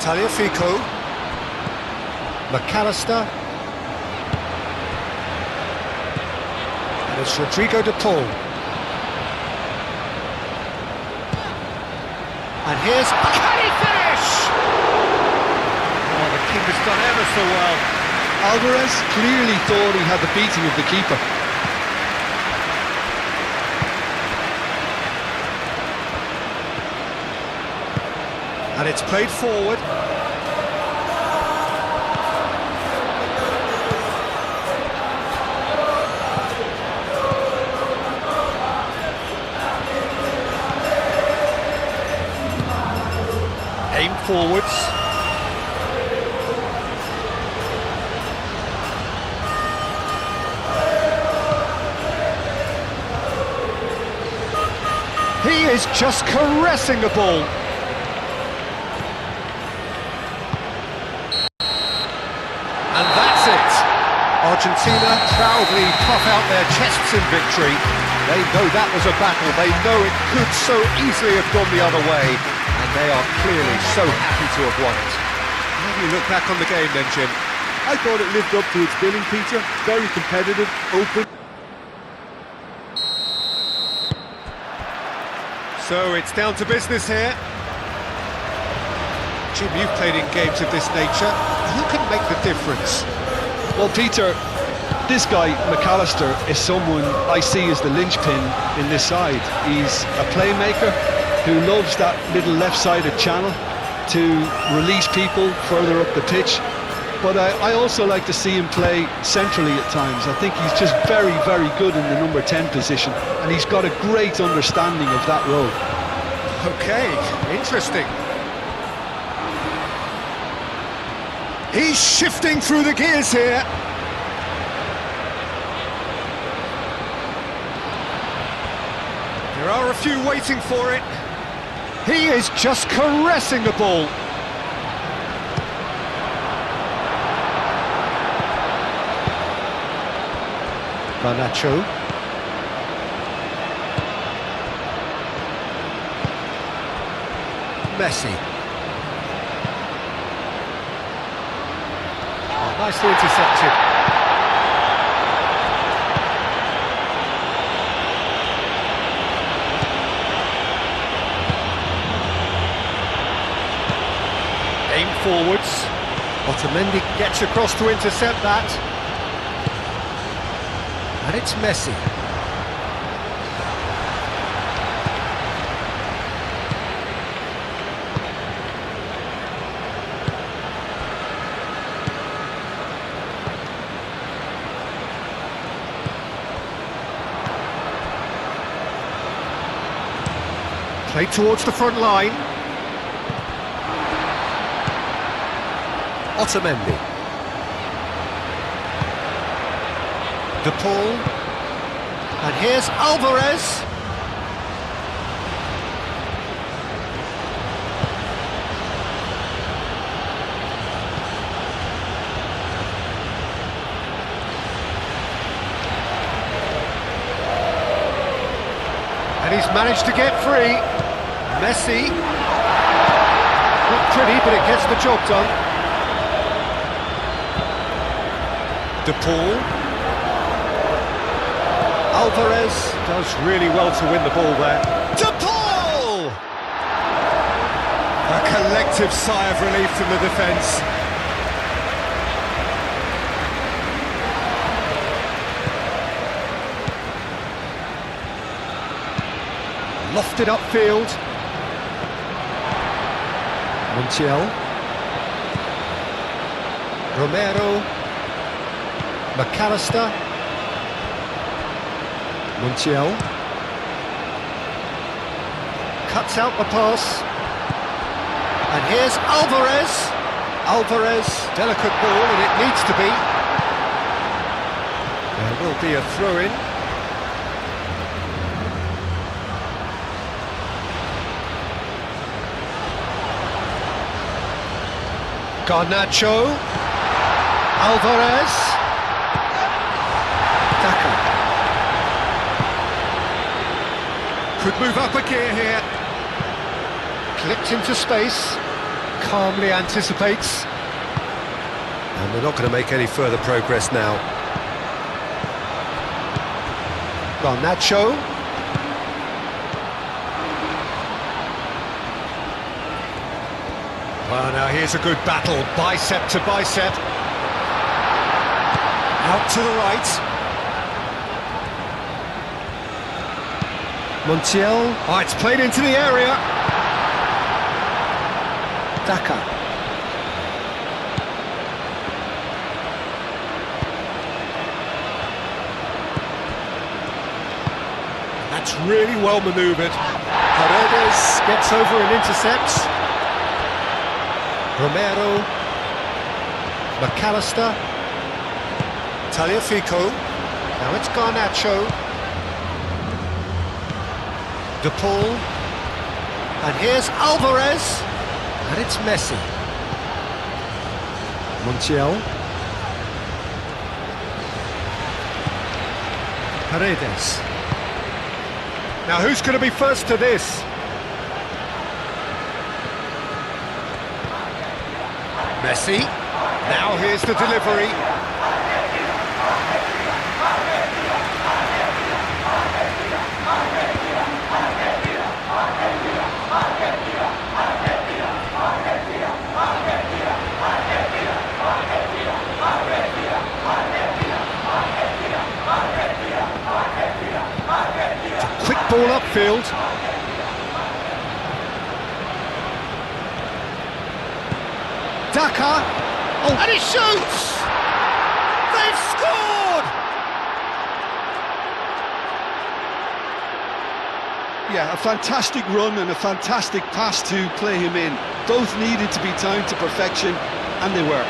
Taliafico. McAllister. And it's Rodrigo de Paul. And here's... Can he finish? Oh, the keeper's done ever so well. Alvarez clearly thought he had the beating of the keeper. And it's played forward. Aim forwards. He is just caressing the ball. And that's it. Argentina proudly puff out their chests in victory. They know that was a battle. They know it could so easily have gone the other way. And they are clearly so happy to have won it. How do you look back on the game then, Jim? I thought it lived up to its billing, Peter. Very competitive, open. So it's down to business here. Jim, you've played in games of this nature. Who can make the difference? Well, Peter, this guy, McAllister, is someone I see as the linchpin in this side. He's a playmaker who loves that little left-sided channel to release people further up the pitch. But I also like to see him play centrally at times. I think he's just very, very good in the number 10 position, and he's got a great understanding of that role. Okay, interesting. He's shifting through the gears here. There are a few waiting for it. He is just caressing the ball. Garnacho. Messi. Oh, nicely intercepted. Aim forwards. Otamendi gets across to intercept that. And it's Messi. Played towards the front line. Otamendi. De Paul. And here's Alvarez. And he's managed to get free. Messi. Not pretty, but it gets the job done. De Paul. Alvarez does really well to win the ball there. De Paul! A collective sigh of relief from the defence. Lofted upfield. Montiel. Romero. McAllister. Montiel. Cuts out the pass. And here's Alvarez. Alvarez, delicate ball, and it needs to be. There will be a throw-in. Garnacho. Alvarez. Daka. Could move up a gear here. Clipped into space. Calmly anticipates. And they're not going to make any further progress now. Garnacho. Well, now here's a good battle. Bicep to bicep. Out to the right. Montiel. Oh, it's played into the area. Daka. That's really well manoeuvred. Paredes gets over and intercepts. Romero. McAllister. Tagliafico. Now it's Garnacho. De Paul. And here's Alvarez. And it's Messi. Montiel. Paredes. Now who's going to be first to this? Messi. Now here's the delivery. Ball upfield. Daka. Oh, and he shoots! They've scored! Yeah, a fantastic run and a fantastic pass to play him in. Both needed to be timed to perfection, and they were.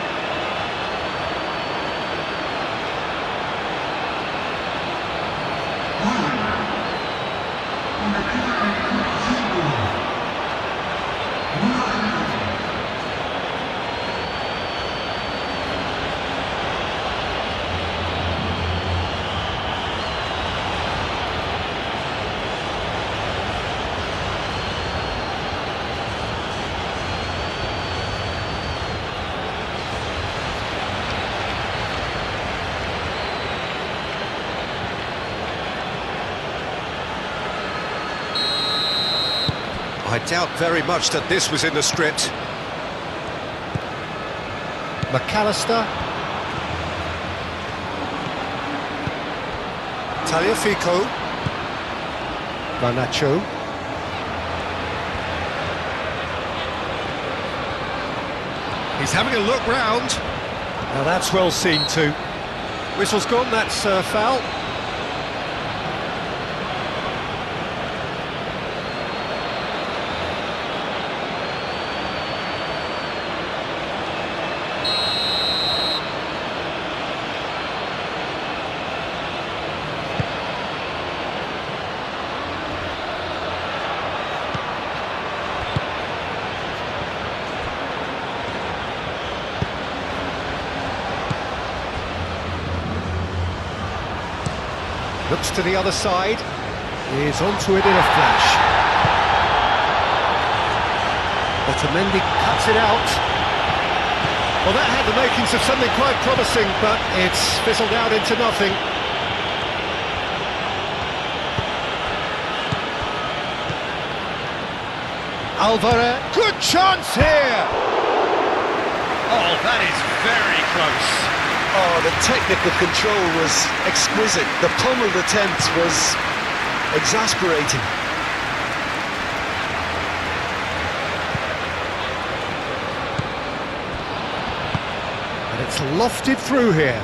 I doubt very much that this was in the script. McAllister. Tagliafico. Garnacho. He's having a look round. Now that's well seen too. Whistle's gone, that's foul. Looks to the other side, is onto it in a flash. Otamendi cuts it out. Well, that had the makings of something quite promising, but it's fizzled out into nothing. Alvarez, good chance here! Oh, that is very close. Oh, the technical control was exquisite. The pummeled attempt was exasperating. And it's lofted through here.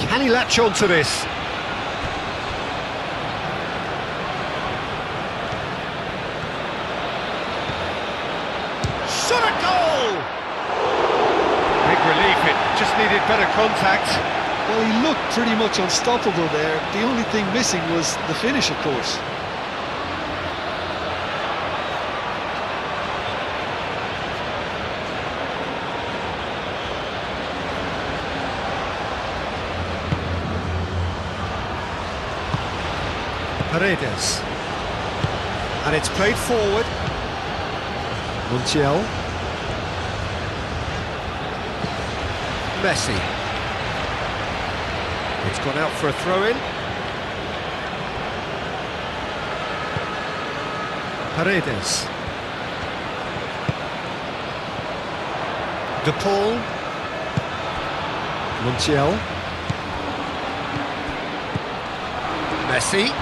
Can he latch onto this? Shot a goal! Big relief, it just needed better contact. Well, he looked pretty much unstoppable there. The only thing missing was the finish, of course. Paredes. And it's played forward. Montiel. Messi. It's gone out for a throw-in. Paredes. De Paul. Montiel. Messi.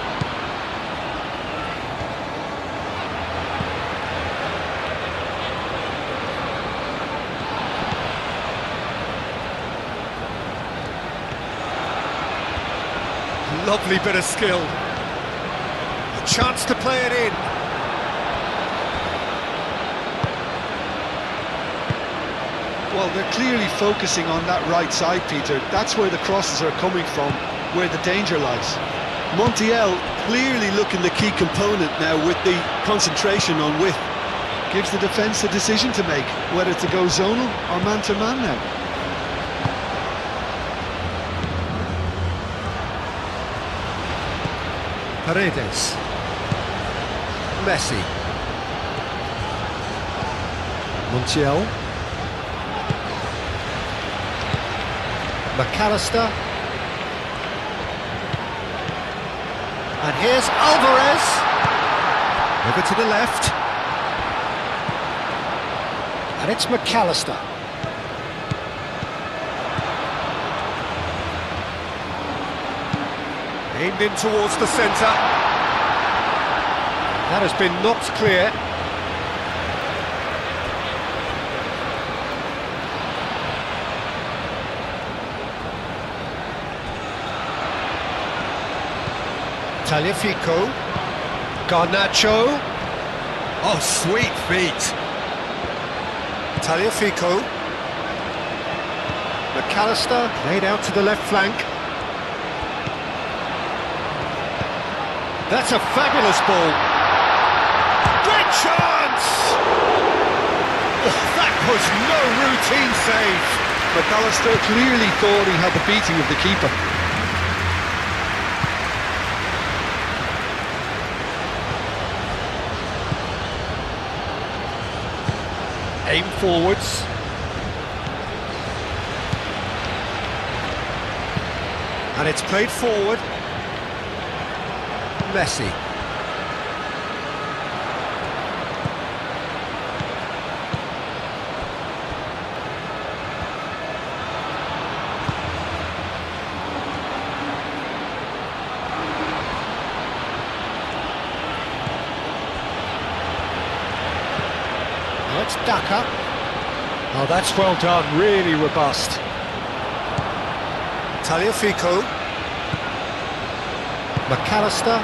Lovely bit of skill. A chance to play it in. Well, they're clearly focusing on that right side, Peter. That's where the crosses are coming from, where the danger lies. Montiel clearly looking the key component now with the concentration on width. Gives the defence a decision to make, whether to go zonal or man-to-man now. Paredes. Messi. Montiel. McAllister. And here's Alvarez. Over to the left. And it's McAllister. Aimed in towards the centre. That has been knocked clear. Tagliafico. Garnacho. Oh, sweet feet. Tagliafico. McAllister laid out to the left flank. That's a fabulous ball. Great chance! Oh, that was no routine save. McAllister clearly thought he had the beating of the keeper. Aim forwards. And it's played forward. Messi. Daka. Oh, that's well done, really robust. Tagliafico. McAllister.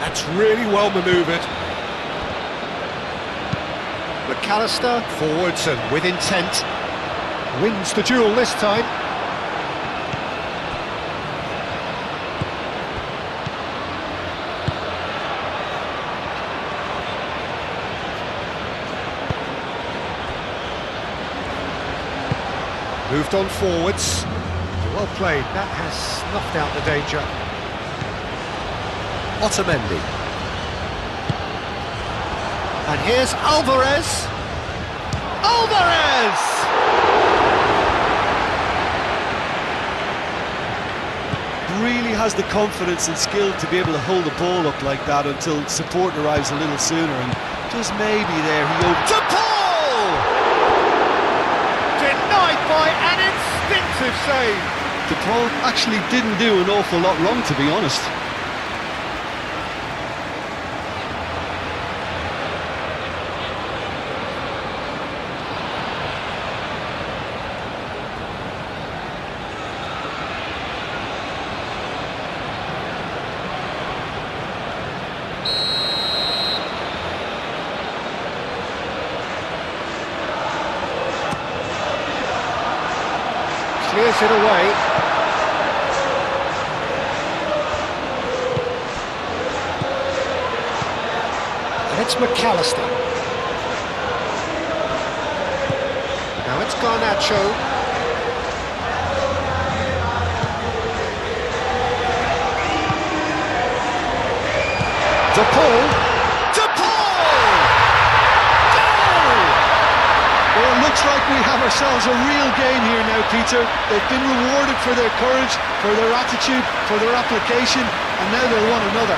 That's really well manoeuvred. McAllister forwards and with intent. Wins the duel this time. Moved on forwards. Well played, that has snuffed out the danger. Otamendi. And here's Alvarez. Alvarez! Really has the confidence and skill to be able to hold the ball up like that until support arrives a little sooner, and just maybe there he opens. To Paul! Denied by an instinctive save. DePaul actually didn't do an awful lot wrong, to be honest. Clears it away. And it's McAllister. Now it's Garnacho. DePaul. Looks like we have ourselves a real game here now, Peter. They've been rewarded for their courage, for their attitude, for their application, and now they're one another.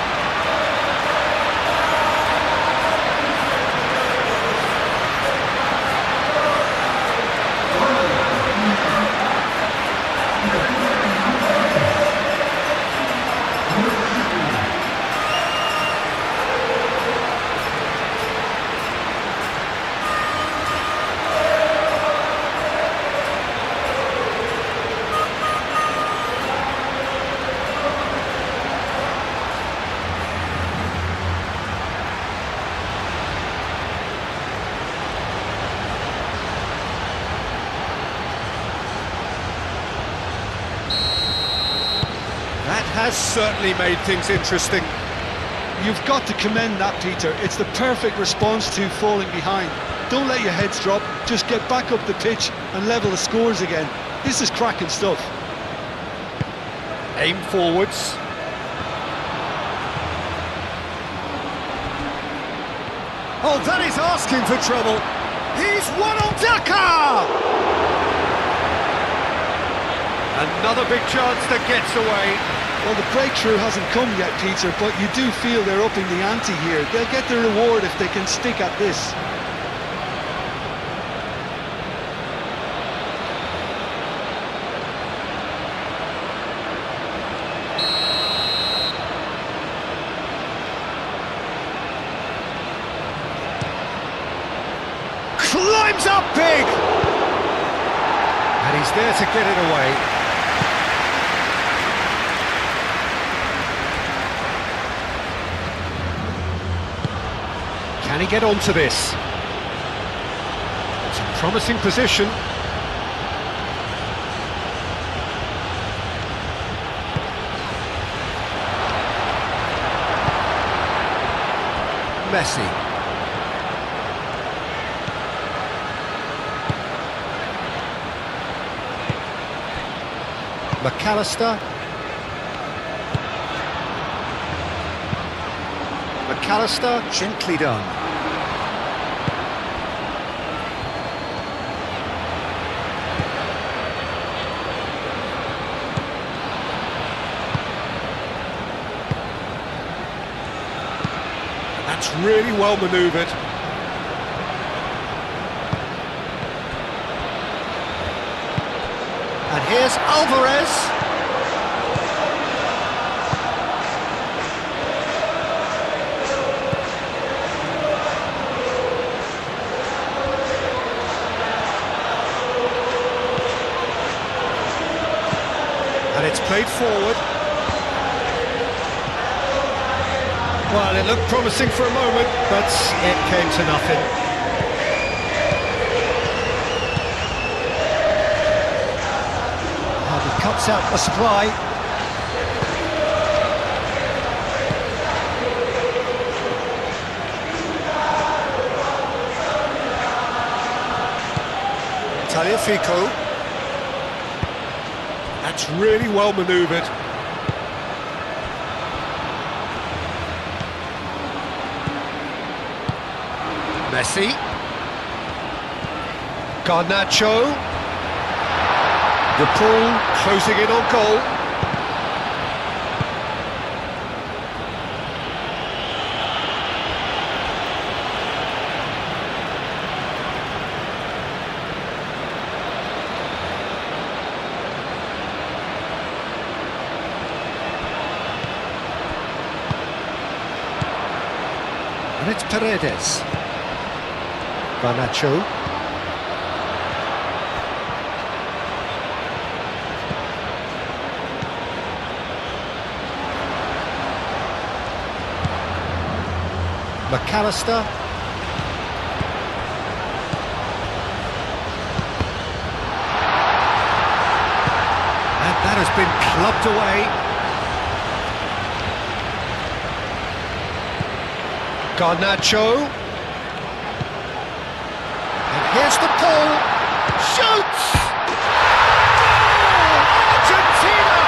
That has certainly made things interesting. You've got to commend that, Peter. It's the perfect response to falling behind. Don't let your heads drop, just get back up the pitch and level the scores again. This is cracking stuff. Aim forwards. Oh, that is asking for trouble. He's one on Daka! Another big chance that gets away. Well, the breakthrough hasn't come yet, Peter, but you do feel they're upping the ante here. They'll get the reward if they can stick at this. Climbs up big! And he's there to get it away. Can he get onto this? It's a promising position. Messi. McAllister. McAllister, gently done. That's really well manoeuvred. And here's Alvarez. it's played forward. Well, it looked promising for a moment, but it came to nothing. And he cuts out the supply. Fico. That's really well manoeuvred. Messi. Garnacho. The pull, closing in on goal. And it's Paredes. Garnacho. McAllister. And that has been clubbed away. Garnacho, and here's the pull, shoots! Goal! Argentina!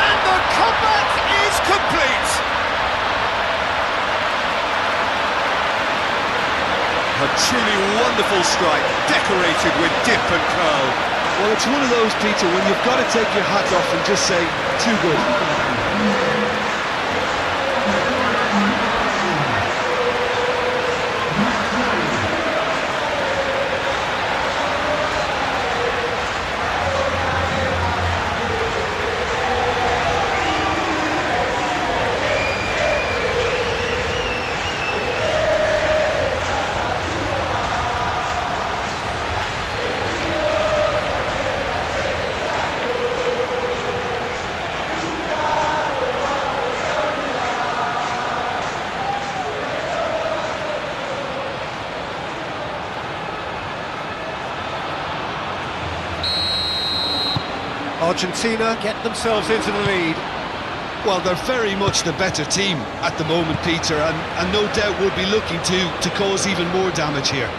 And the comeback is complete! A truly wonderful strike, decorated with dip and curl. Well, it's one of those, Peter, when you've got to take your hat off and just say, too good. Argentina get themselves into the lead. Well, they're very much the better team at the moment, Peter, and no doubt would be looking to cause even more damage here.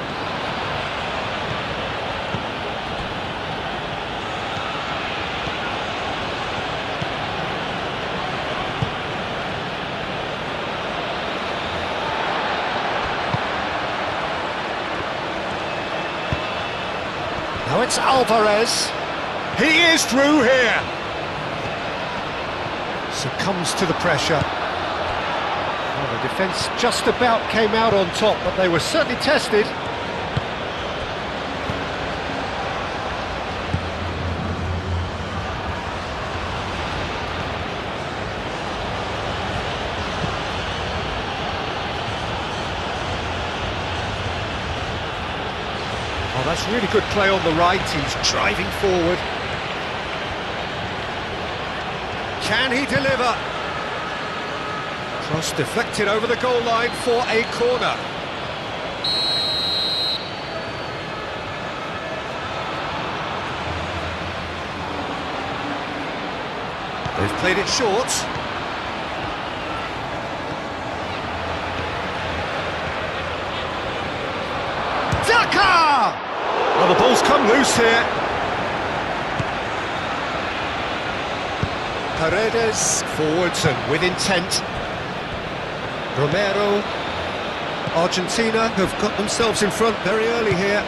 Now it's Alvarez. He is through here. Succumbs to the pressure. Well, the defence just about came out on top, but they were certainly tested. Oh, that's really good play on the right. He's driving forward. Can he deliver? Cross deflected over the goal line for a corner. They've played it short. Daka! Well, the ball's come loose here. Paredes forwards and with intent. Romero. Argentina have got themselves in front very early here.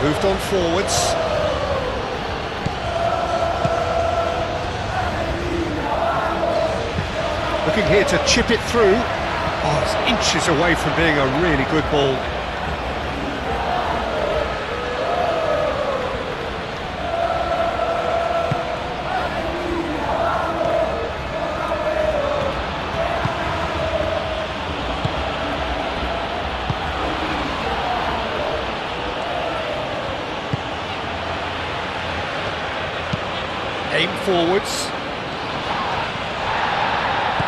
Moved on forwards. Looking here to chip it through. Oh, it's inches away from being a really good ball. Aim forwards.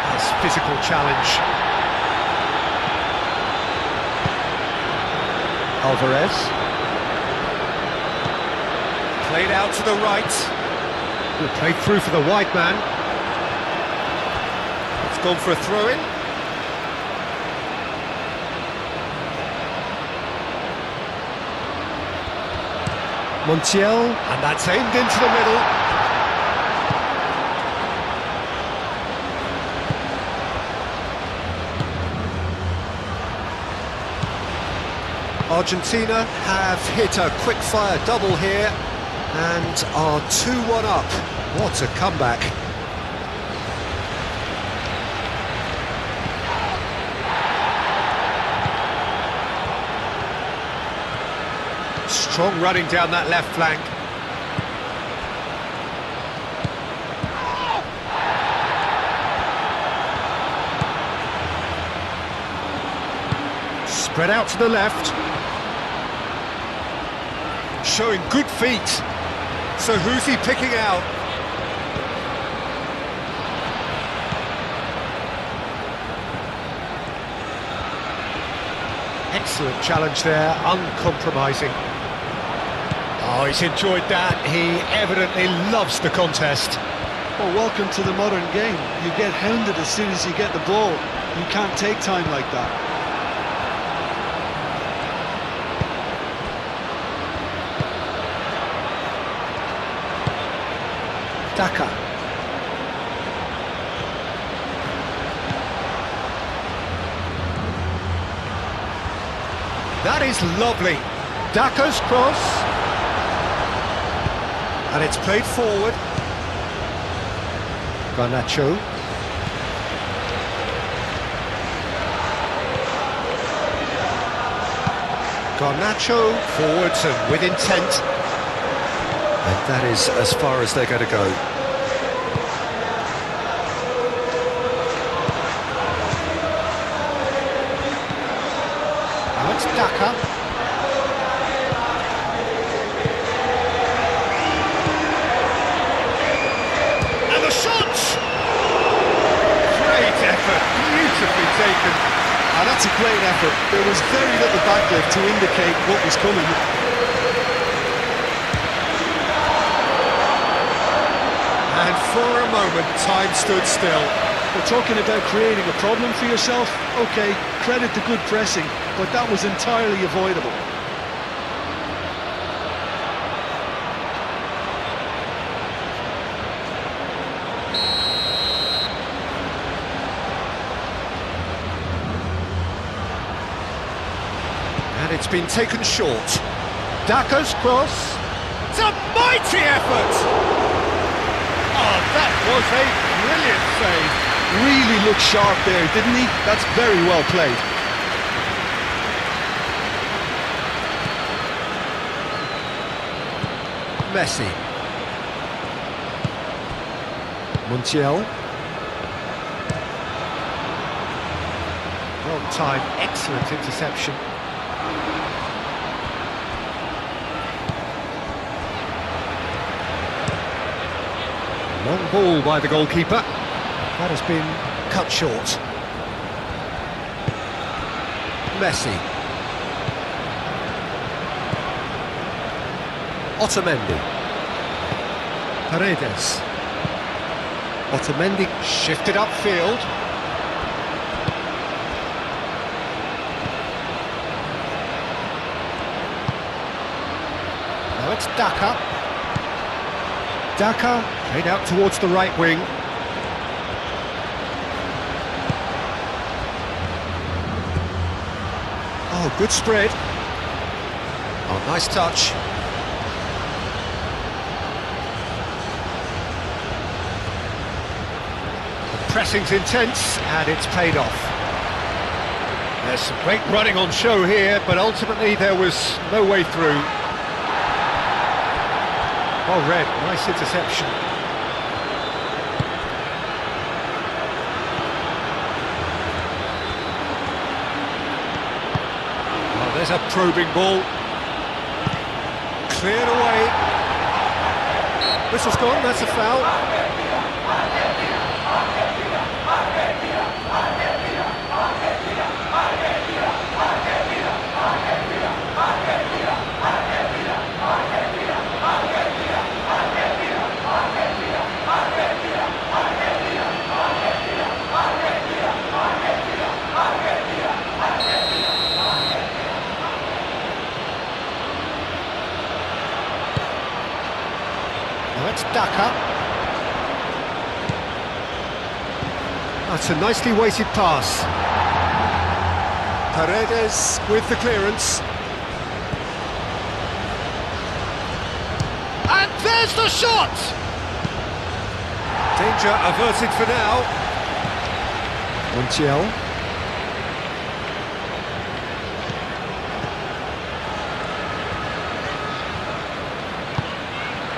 Nice physical challenge. Alvarez. Played out to the right. Good play through for the wide man. It's gone for a throw-in. Montiel. And that's aimed into the middle. Argentina have hit a quick-fire double here and are 2-1 up. What a comeback. Strong running down that left flank. Spread out to the left. Showing good feet. So who's he picking out? Excellent challenge there, uncompromising. Oh, he's enjoyed that. He evidently loves the contest. Well, welcome to the modern game. You get hounded as soon as you get the ball. You can't take time like that. Daka. That is lovely. Daka's cross. And it's played forward. Garnacho. Garnacho forwards and with intent. And that is as far as they're going to go. Now it's Daka. And the shot! Great effort, beautifully taken. That's a great effort. There was very little backlift to indicate what was coming. And for a moment, time stood still. We're talking about creating a problem for yourself. Okay, credit the good pressing, but that was entirely avoidable. And it's been taken short. Daka's cross. It's a mighty effort! Oh, that was a brilliant save. Really looked sharp there, didn't he? That's very well played. Messi. Montiel. Well timed, excellent interception. Long ball by the goalkeeper. That has been cut short. Messi. Otamendi. Paredes. Otamendi shifted upfield. Now it's Daka. Daka played out towards the right wing. Oh, good spread. Oh, nice touch. The pressing's intense, and it's paid off. There's some great running on show here, but ultimately there was no way through. Well read, nice interception. Oh, there's a probing ball. Cleared away. Whistle's gone, that's a foul. That's Daka. That's a nicely weighted pass. Paredes with the clearance. And there's the shot! Danger averted for now. Montiel.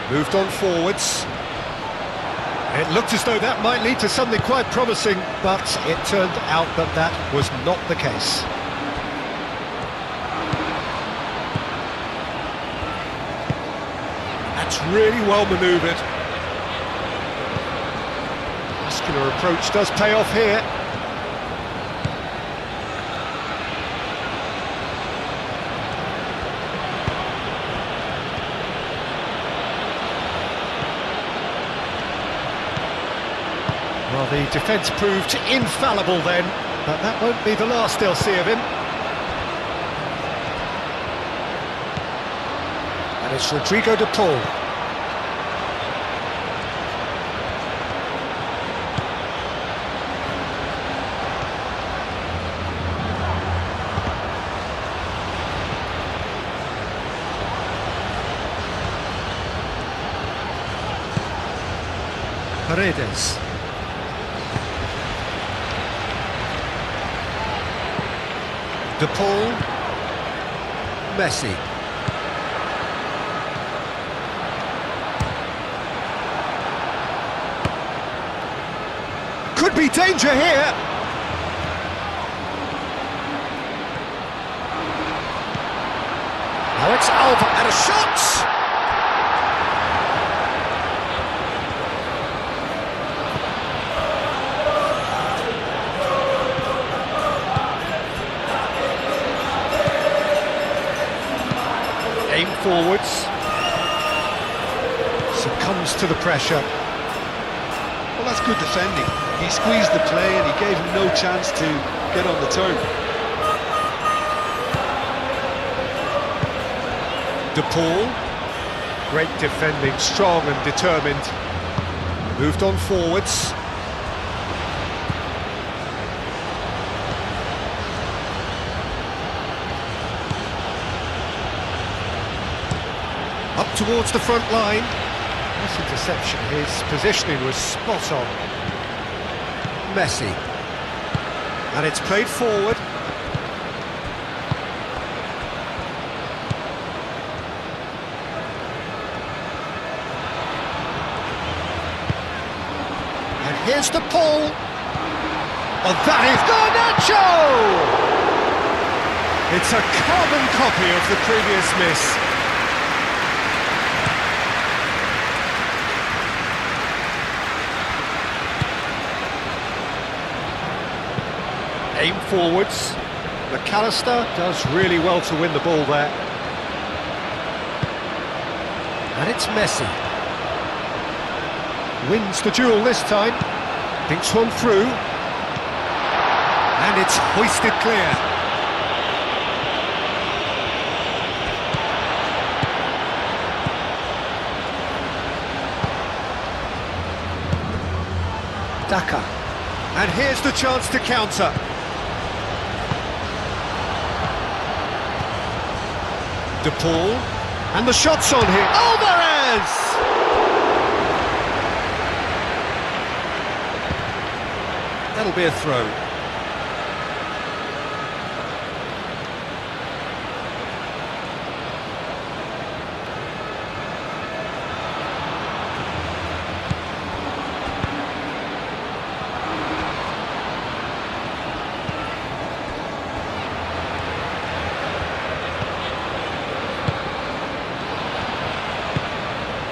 Moved on forwards. It looked as though that might lead to something quite promising, but it turned out that that was not the case. That's really well manoeuvred. Muscular approach does pay off here. Well, the defence proved infallible then, but that won't be the last they'll see of him. And it's Rodrigo de Paul. Paredes. De Paul, Messi. Could be danger here. Now it's Alba and a shot! Aim forwards, succumbs to the pressure. Well, that's good defending. He squeezed the play and he gave him no chance to get on the turn. De Paul, great defending, strong and determined. Moved on forwards. Up towards the front line. Nice interception, his positioning was spot on. Messi. And it's played forward. And here's the Paul. Oh, that is Garnacho! It's a carbon copy of the previous miss. Aim forwards. McAllister does really well to win the ball there. And it's Messi. Wins the duel this time. Thinks one through. And it's hoisted clear. Daka. And here's the chance to counter. De Paul, and the shot's on here. Alvarez! That'll be a throw.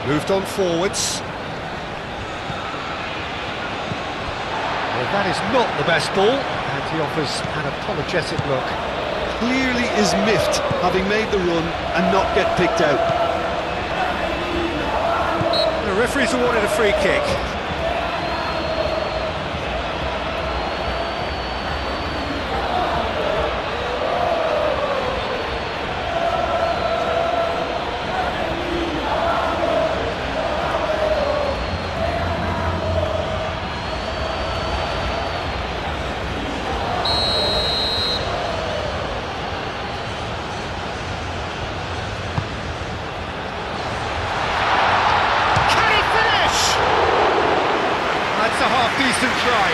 Moved on forwards. Well, that is not the best ball, and he offers an apologetic look. Clearly is miffed, having made the run and not get picked out. The referee's awarded a free kick. Decent try.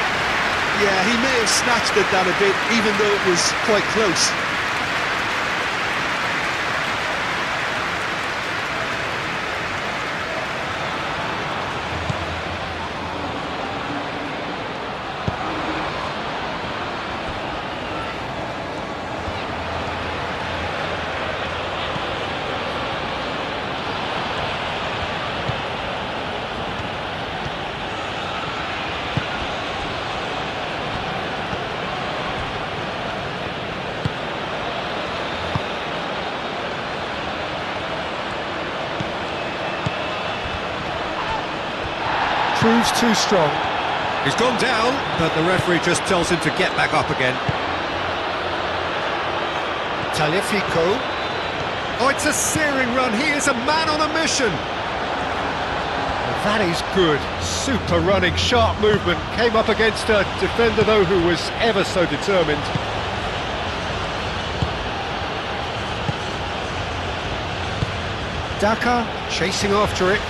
Yeah, he may have snatched at that a bit, even though it was quite close. Proves too strong. He's gone down, but the referee just tells him to get back up again. Tagliafico. Oh, it's a searing run. He is a man on a mission. Well, that is good. Super running, sharp movement. Came up against a defender, though, who was ever so determined. Daka chasing after it.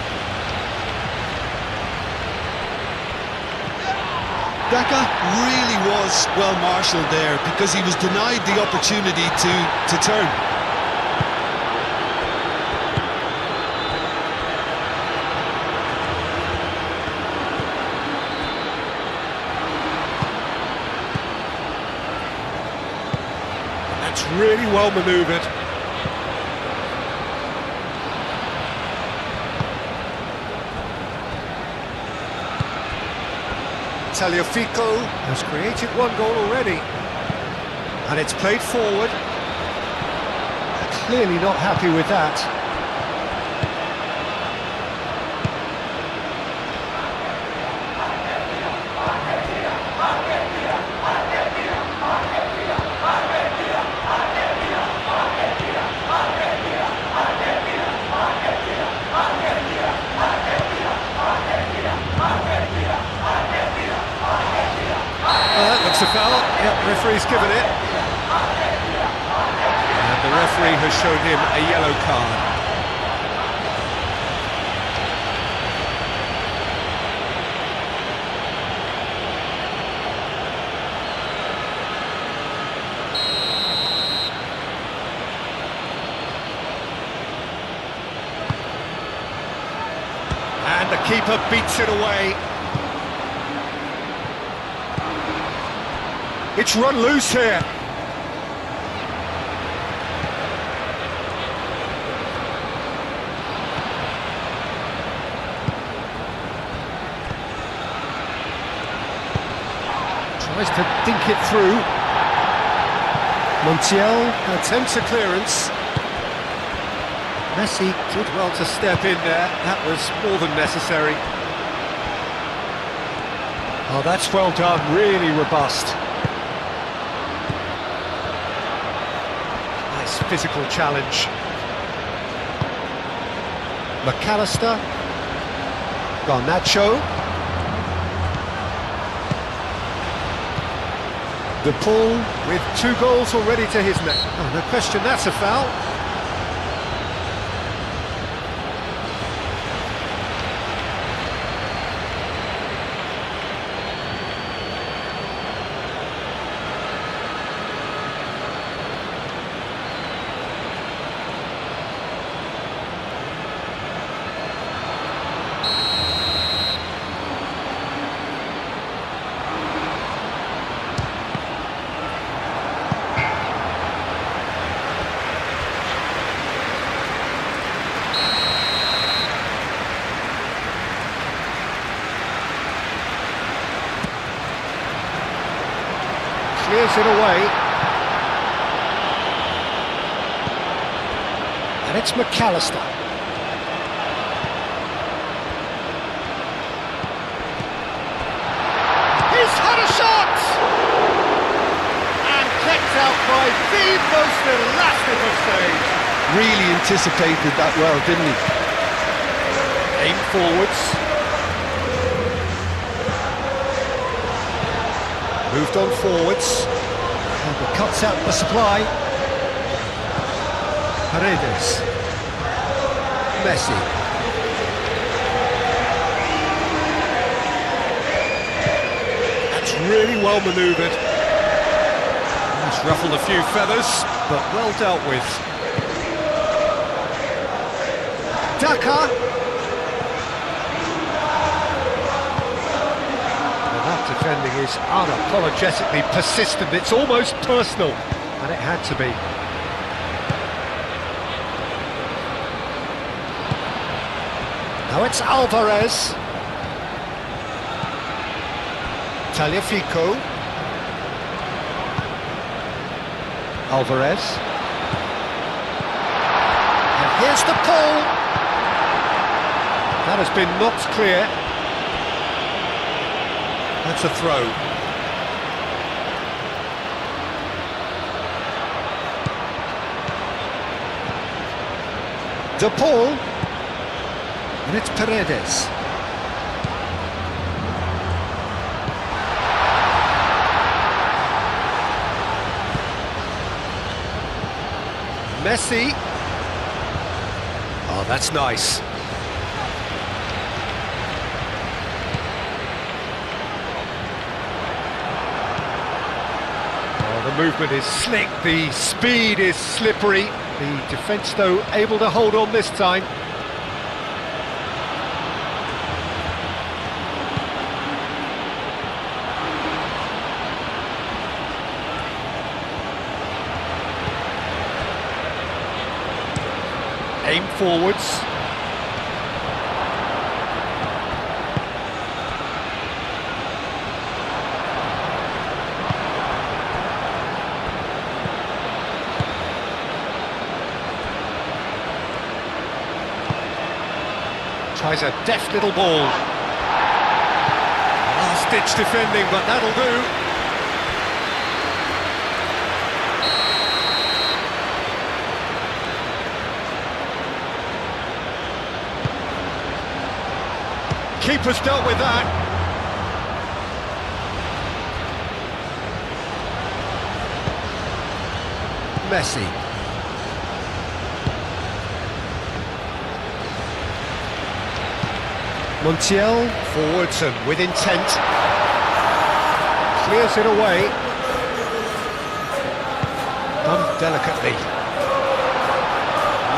Daka really was well marshalled there because he was denied the opportunity to turn. That's really well manoeuvred. Tagliafico Has created one goal already. And it's played forward. Clearly not happy with that. That looks a foul. Yep, referee's given it. And the referee has shown him a yellow card. And the keeper beats it away. It's run loose here. Tries to dink it through. Montiel attempts a clearance. Messi did well to step in there. That was more than necessary. Oh, that's well done, really robust. Nice physical challenge. McAllister. Garnacho. De Paul with 2 goals already to his name. Oh, no question, that's a foul. it away. And it's McAllister. He's had a shot! And kept out by the most elastic of saves. Really anticipated that well, didn't he? Aim forwards. Moved on forwards. And it cuts out the supply. Paredes. Messi. That's really well manoeuvred. It's ruffled a few feathers, but well dealt with. Daka. Well, that defending is unapologetically persistent. It's almost personal, and it had to be. Now it's Alvarez. Tagliafico. Alvarez. And here's the pull. That has been knocked clear. That's a throw. De Paul. And it's Paredes. Messi. Oh, that's nice. The movement is slick, the speed is slippery. The defence, though, able to hold on this time. Aim forwards. Tries a deft little ball. Last-ditch defending, but that'll do. Keeper's dealt with that. Messi. Montiel, forwards and with intent. Clears it away. Done delicately.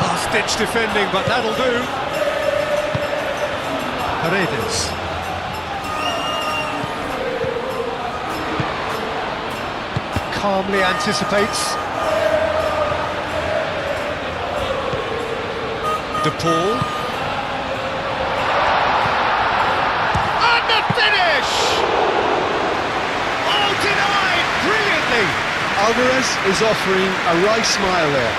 Last-ditch defending, but that'll do. Paredes. Calmly anticipates. De Paul. And the finish! Oh, denied brilliantly! Alvarez is offering a wry smile there.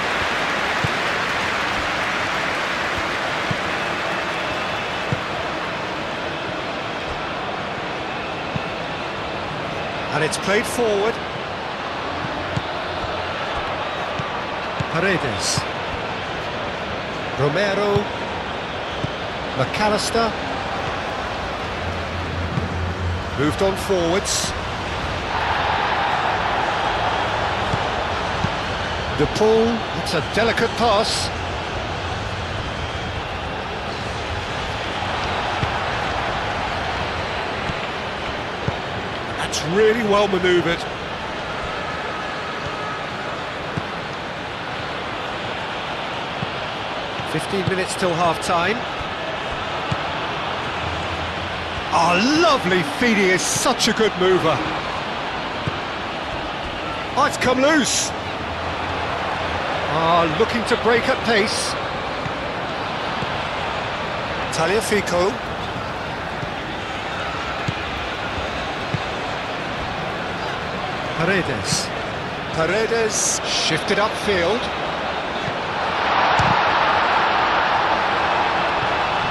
And it's played forward. Paredes. Romero. McAllister. Moved on forwards. De Paul. That's a delicate pass. Really well manoeuvred. "15 minutes till half-time. Oh, lovely feed. He is such a good mover. Oh, it's come loose. Oh, looking to break at pace. Tagliafico. Paredes. Paredes shifted upfield.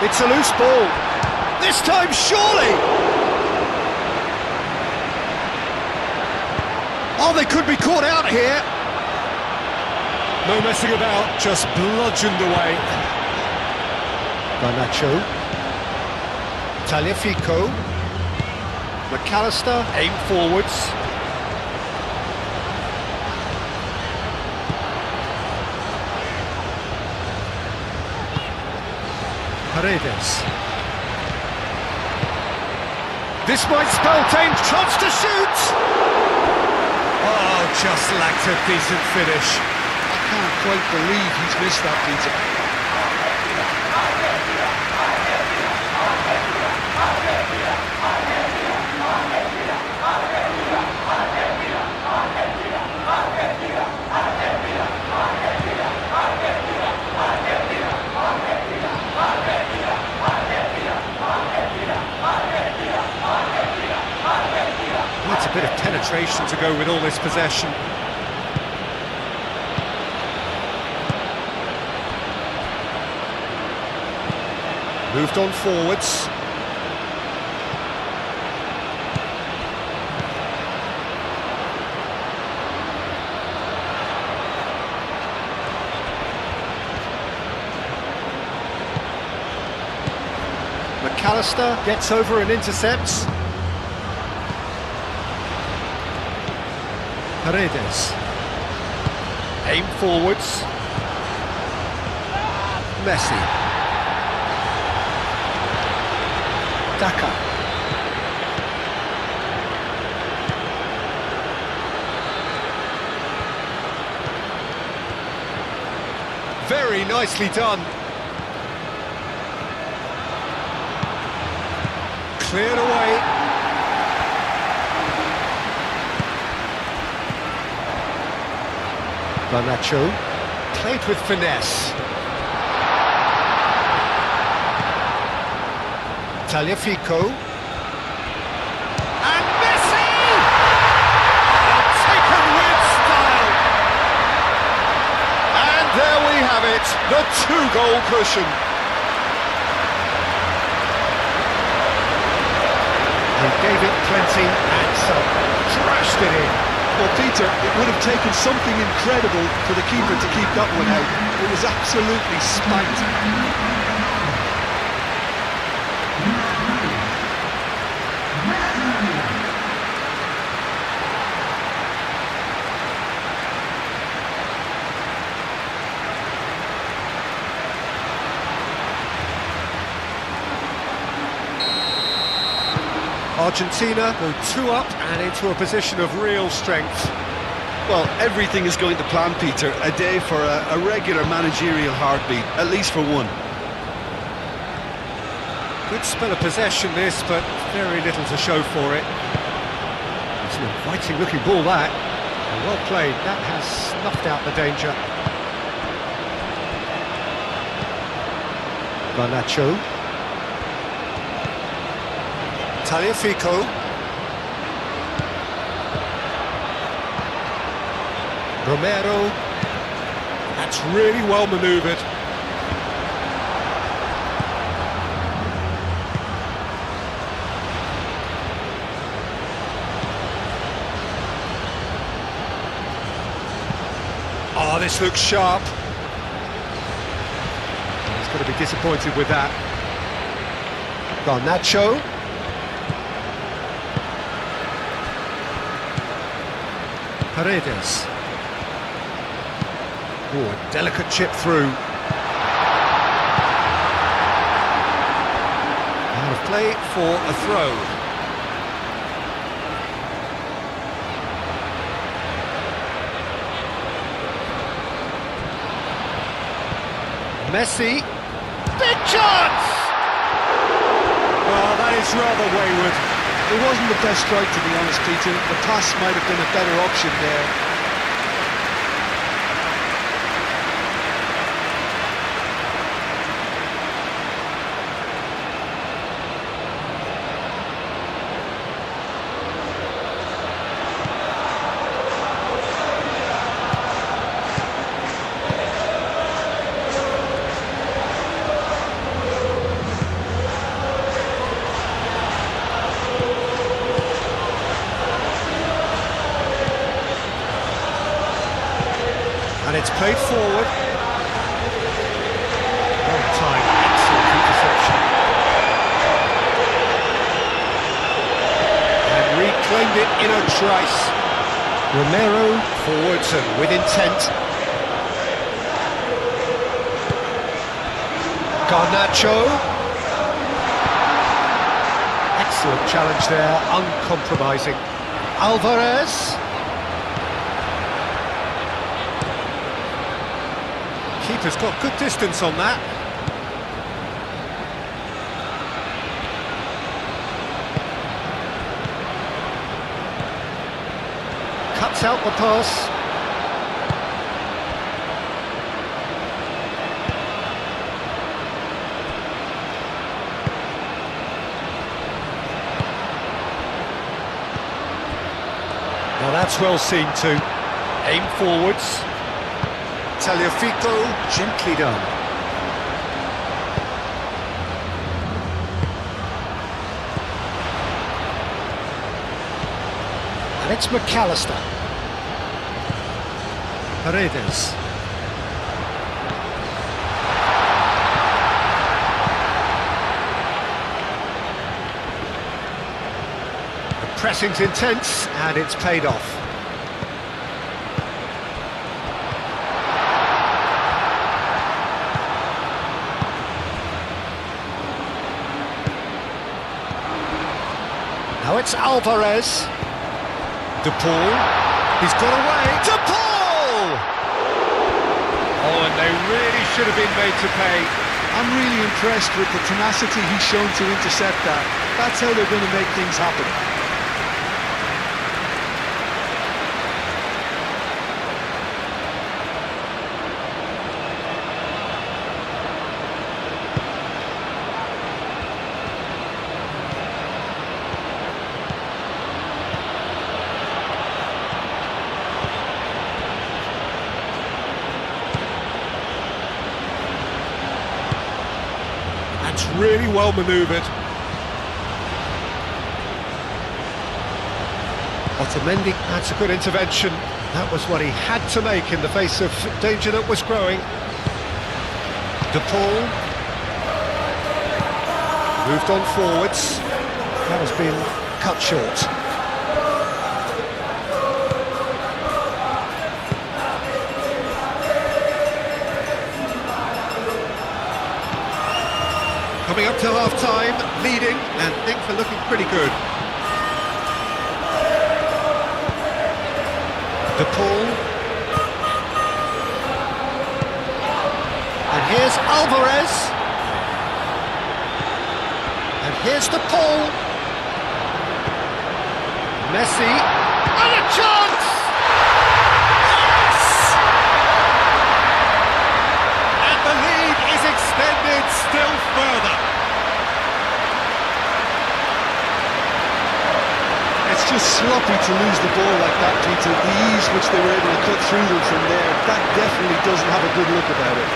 It's a loose ball. This time, surely! Oh, they could be caught out here. No messing about, just bludgeoned away. Garnacho. Tagliafico. McAllister, aim forwards. Paredes. This might spell danger. Chance to shoot! Oh, just lacked a decent finish. I can't quite believe he's missed that, Peter. That's a bit of penetration to go with all this possession. Moved on forwards. McAllister gets over and intercepts. Paredes. Aim forwards. Messi. Daka. Very nicely done. Cleared away. Garnacho. Played with finesse. Tagliafico. And Messi! Oh, taken with style! And there we have it, the two-goal cushion. He gave it plenty and some. Trashed it in. Well, Peter, it would have taken something incredible for the keeper to keep that one out. It was absolutely spanked. Argentina go 2 up and into a position of real strength. Well, everything is going to plan, Peter. A day for a regular managerial heartbeat, at least for one. Good spell of possession this, but very little to show for it. It's an inviting looking ball that. And well played, that has snuffed out the danger. Garnacho. Tagliafico. Romero. That's really well manoeuvred. Oh, this looks sharp. He's going to be disappointed with that. Garnacho. Paredes. Oh, a delicate chip through. Out of play for a throw. Messi. Big chance! Oh, that is rather wayward. It wasn't the best strike, to be honest, Peter. The pass might have been a better option there. it's played forward. Long time, excellent interception. And reclaimed it in a trice. Romero forwards and with intent. Garnacho. Excellent challenge there, uncompromising. Alvarez. Keeper's got good distance on that. Cuts out the pass. Now that's well seen too. Aim forwards. Tagliafico, gently done. And it's McAllister. Paredes. The pressing's intense and it's paid off. Now it's Alvarez. De Paul. He's got away. De Paul! Oh, and they really should have been made to pay. I'm really impressed with the tenacity he's shown to intercept that. That's how they're going to make things happen. That's really well manoeuvred. Otamendi, that's a good intervention. That was what he had to make in the face of danger that was growing. De Paul. Moved on forwards. That has been cut short. Coming up to half-time, leading, and things are looking pretty good. De Paul. And here's Alvarez. And here's De Paul. Messi. And a chance! Yes! And the lead is extended still further. It's just sloppy to lose the ball like that, Peter. The ease which they were able to cut through them from there, that definitely doesn't have a good look about it.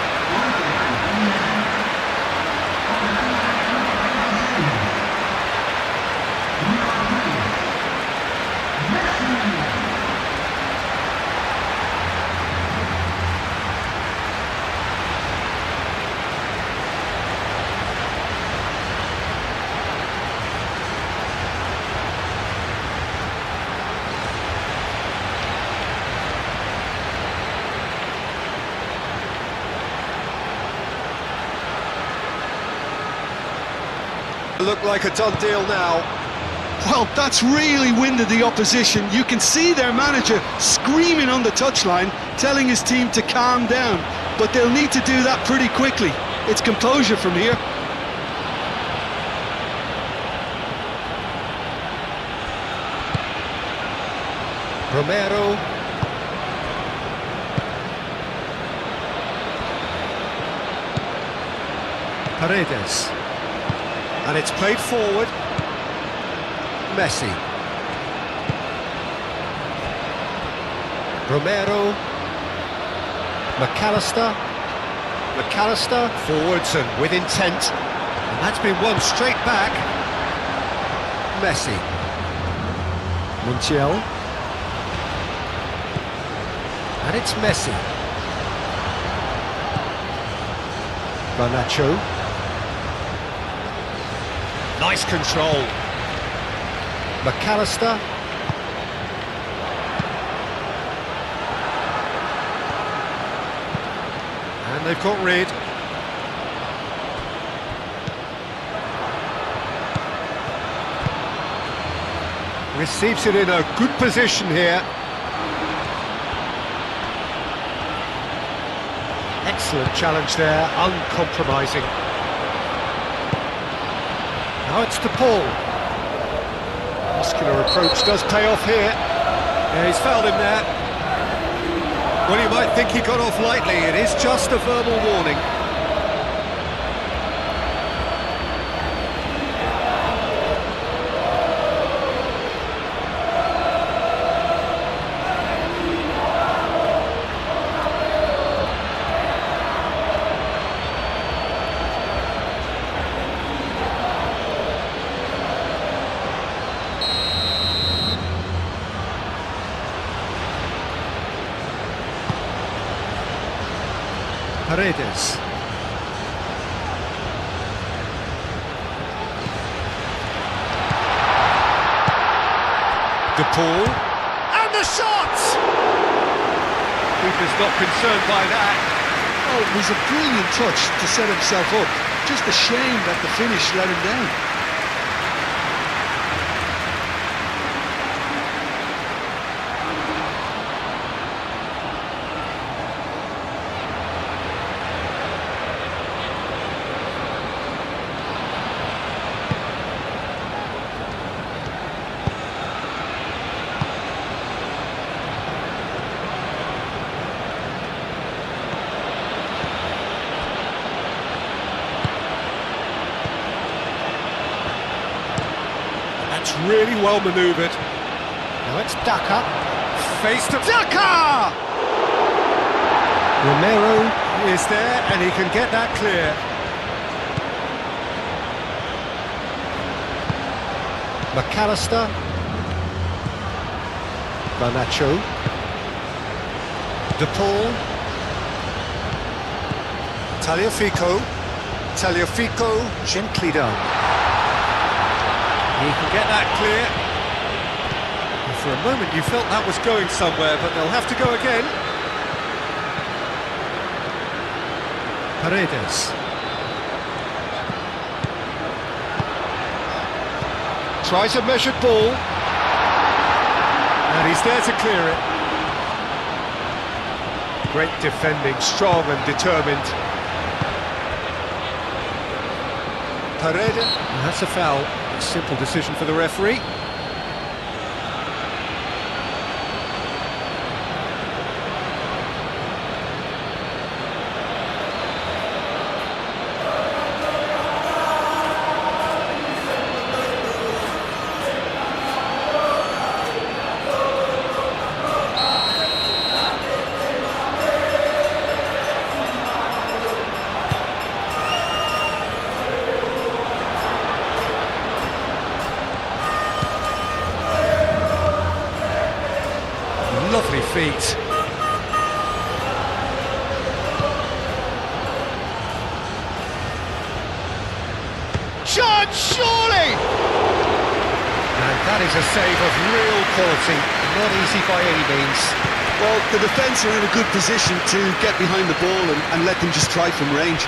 Look like a done deal now. Well, that's really winded the opposition. You can see their manager screaming on the touchline, telling his team to calm down. But they'll need to do that pretty quickly. It's composure from here. Romero. Paredes. And it's played forward. Messi. Romero. McAllister. McAllister forwards and with intent. And that's been won straight back. Messi. Montiel. And it's Messi. Garnacho. Nice control. McAllister. And they've got rid. Receives it in a good position here. Excellent challenge there, uncompromising. Now it's to Paul. Muscular approach does pay off here. Yeah, he's fouled him there. Well, you might think he got off lightly. It is just a verbal warning. Paredes. De Paul. And the shot! Keeper's not concerned by that. Oh, it was a brilliant touch to set himself up. Just a shame that the finish let him down. Really well manoeuvred. Now it's Daka. Face to Daka! Romero is there and he can get that clear. McAllister. Garnacho. De Paul. Tagliafico gently done. He can get that clear. And for a moment you felt that was going somewhere, but they'll have to go again. Paredes. Tries a measured ball. And he's there to clear it. Great defending, strong and determined. Paredes. And that's a foul. Simple decision for the referee. Lovely feet. Shot, surely! And that is a save of real quality, not easy by any means. Well, the defence are in a good position to get behind the ball and let them just try from range.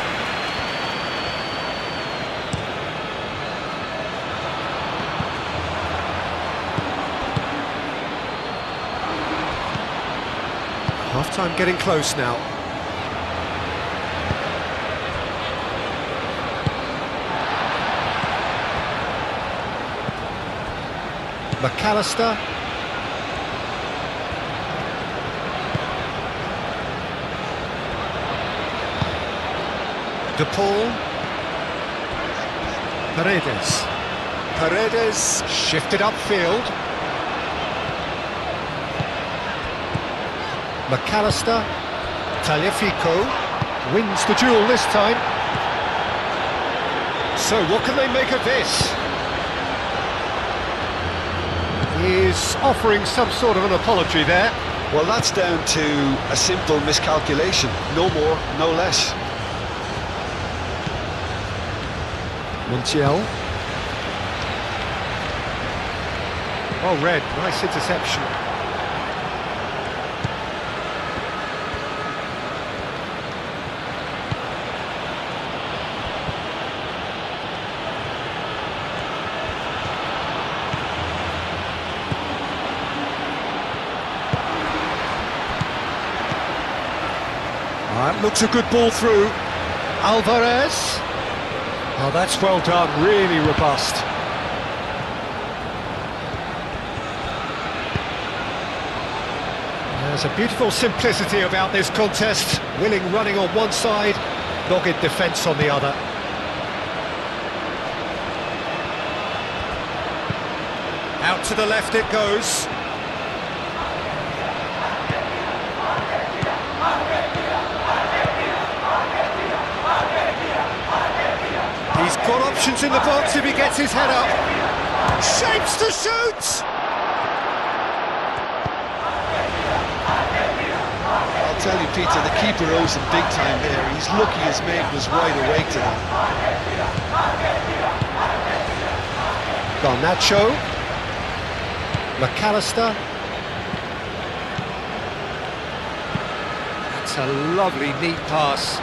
Half-time getting close now. McAllister. De Paul. Paredes. Paredes shifted upfield. McAllister. Tagliafico wins the duel this time. So what can they make of this? He's offering some sort of an apology there. Well, that's down to a simple miscalculation. No more, no less. Montiel. Well read, nice interception. That looks a good ball through. Alvarez. Oh, that's well done, really robust. There's a beautiful simplicity about this contest. Willing running on one side, dogged defence on the other. Out to the left it goes. He's got options in the box if he gets his head up. Shapes to shoot! I'll tell you, Peter, the keeper owes him big time there. He's lucky his mate was wide awake to that. Garnacho. McAllister. That's a lovely, neat pass.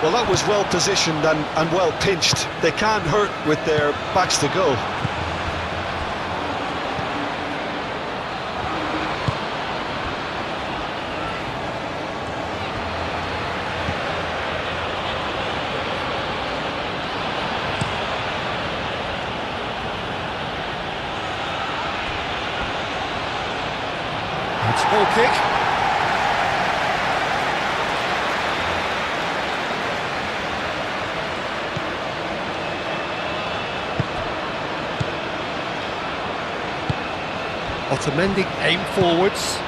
Well, that was well positioned and well pinched. They can't hurt with their backs to go. It's ball kick. Otamendi aim forwards.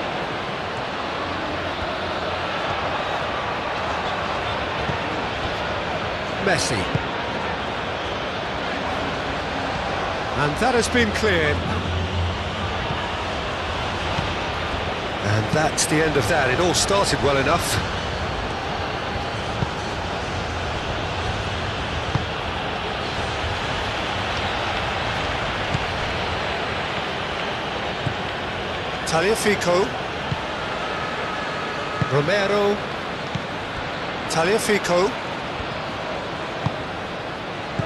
Messi. And that has been cleared. And that's the end of that. It all started well enough. Tagliafico. Romero. Tagliafico.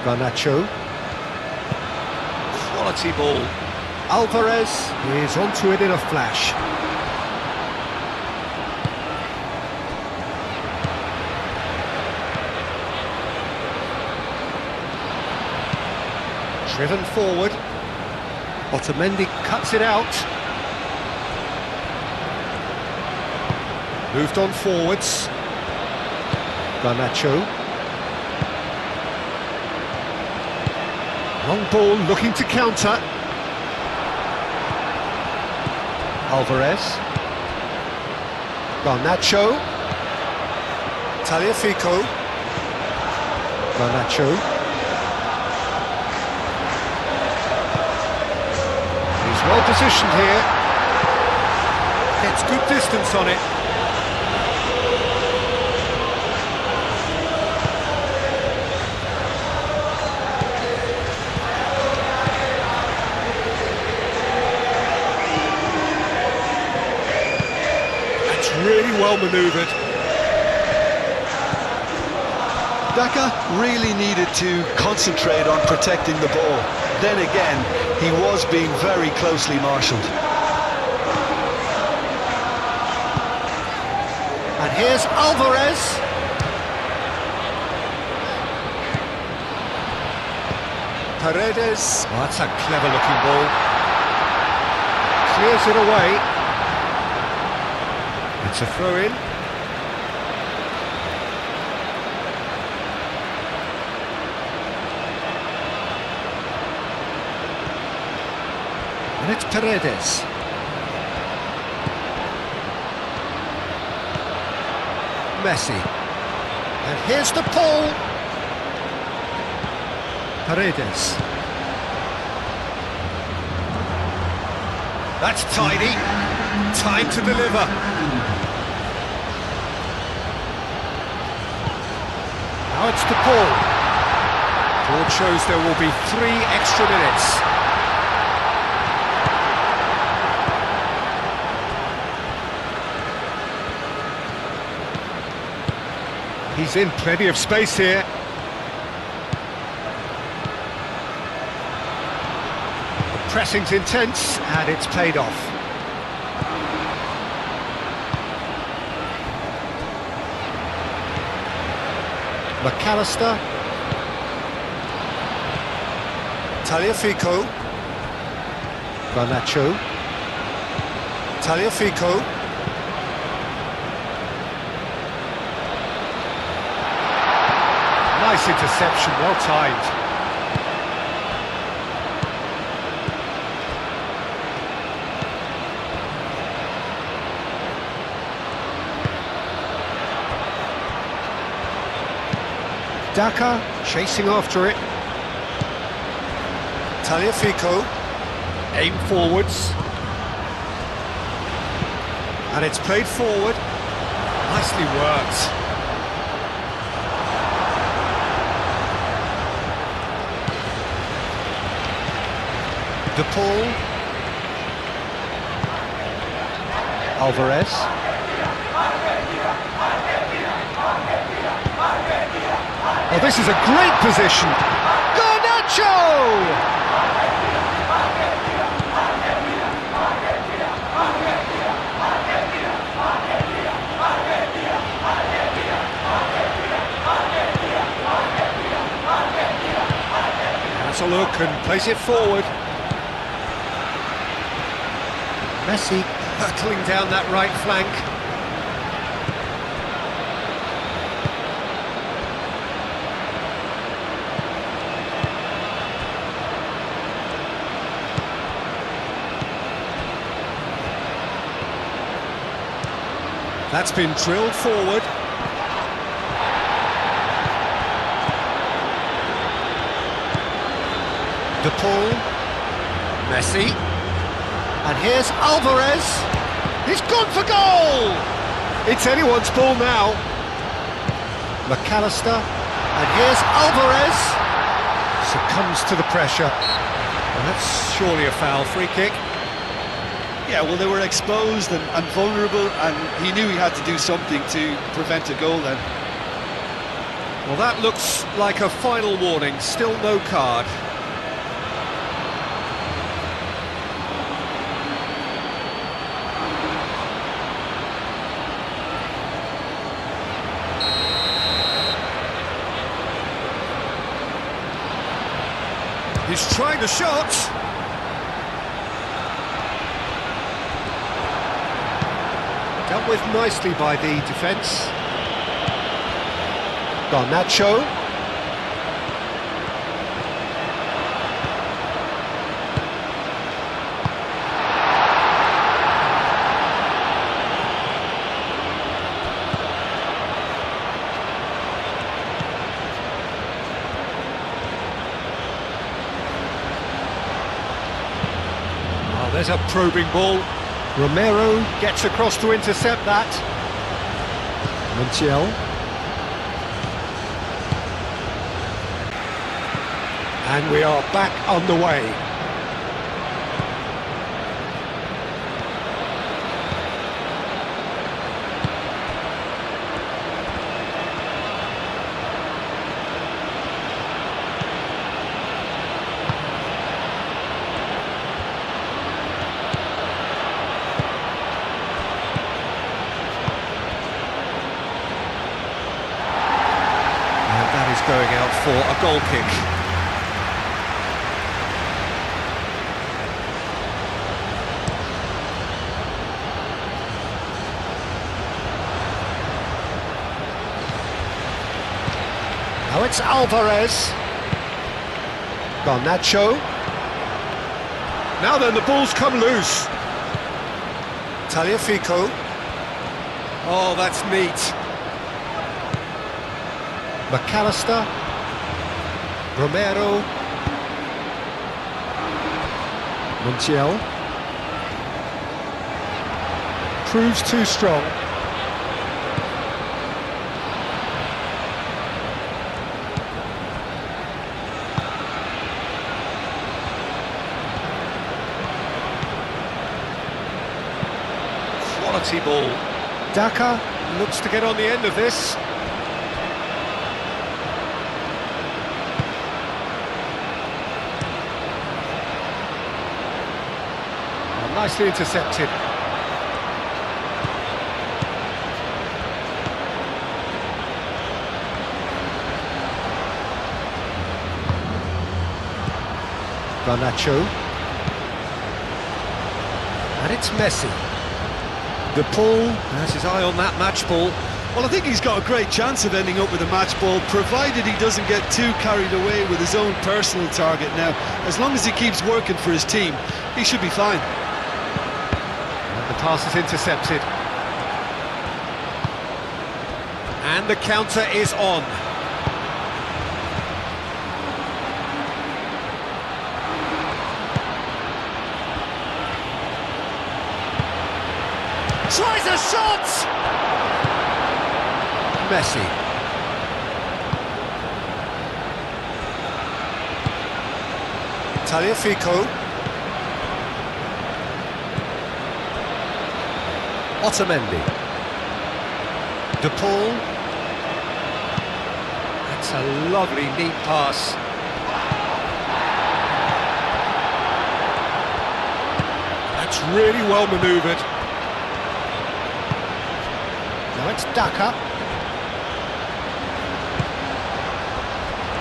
Garnacho. Quality ball. Alvarez is onto it in a flash. Driven forward. Otamendi cuts it out. Moved on forwards. Garnacho. Long ball looking to counter. Alvarez. Garnacho. Tagliafico. Garnacho. He's well positioned here. Gets good distance on it. Really well manoeuvred. Daka really needed to concentrate on protecting the ball. Then again, he was being very closely marshalled. And here's Alvarez. Paredes. Oh, that's a clever looking ball. Clears it away. It's a throw-in. And it's Paredes. Messi. And here's the pull. Paredes. That's tidy. Time to deliver. Now it's the ball. Board shows there will be 3 extra minutes. He's in plenty of space here. The pressing's intense, and it's paid off. McAllister. Tagliafico. Garnacho. Tagliafico. Nice interception, well timed. Daka chasing after it. Tagliafico, aim forwards. And it's played forward. Nicely worked. De Paul. Alvarez. Oh, this is a great position. Garnacho! That's a look and plays it forward. Messi hurtling down that right flank. That's been drilled forward. De Paul. Messi. And here's Alvarez. He's gone for goal! It's anyone's ball now. McAllister. And here's Alvarez. Succumbs to the pressure. Well, that's surely a foul. Free kick. Yeah, well, they were exposed and vulnerable, and he knew he had to do something to prevent a goal then. Well, that looks like a final warning. Still no card. He's tried the shot. Dealt with nicely by the defence. Garnacho. Oh, there's a probing ball. Romero gets across to intercept that. Montiel. And we are back on the way. Going out for a goal kick. Now it's Alvarez. Garnacho. Now then, the ball's come loose. Tagliafico. Oh, that's neat. McAllister, Romero, Montiel, proves too strong. quality ball. Daka looks to get on the end of this. Well, nicely intercepted. Garnacho. And it's Messi. De Paul has his eye on that match ball. Well, I think he's got a great chance of ending up with a match ball, provided he doesn't get too carried away with his own personal target now. As long as he keeps working for his team, he should be fine. And the pass is intercepted. And the counter is on. Tries a shot! Messi. Tagliafico. Otamendi. De Paul. That's a lovely, neat pass. That's really well manoeuvred. Now it's Daka.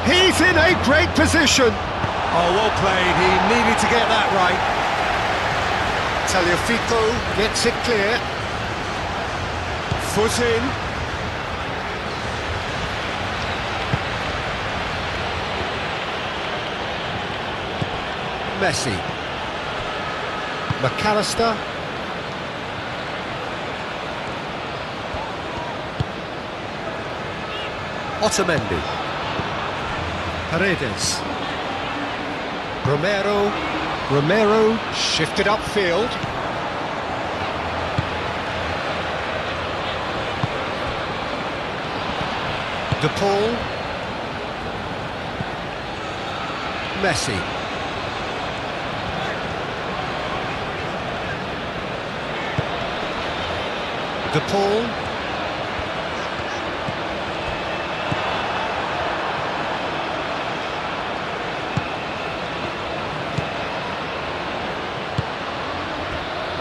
He's in a great position. Oh, well played. He needed to get that right. Tagliafico gets it clear. Foot in. Messi. McAllister. Otamendi. Paredes. Romero shifted upfield. De Paul. Messi. De Paul.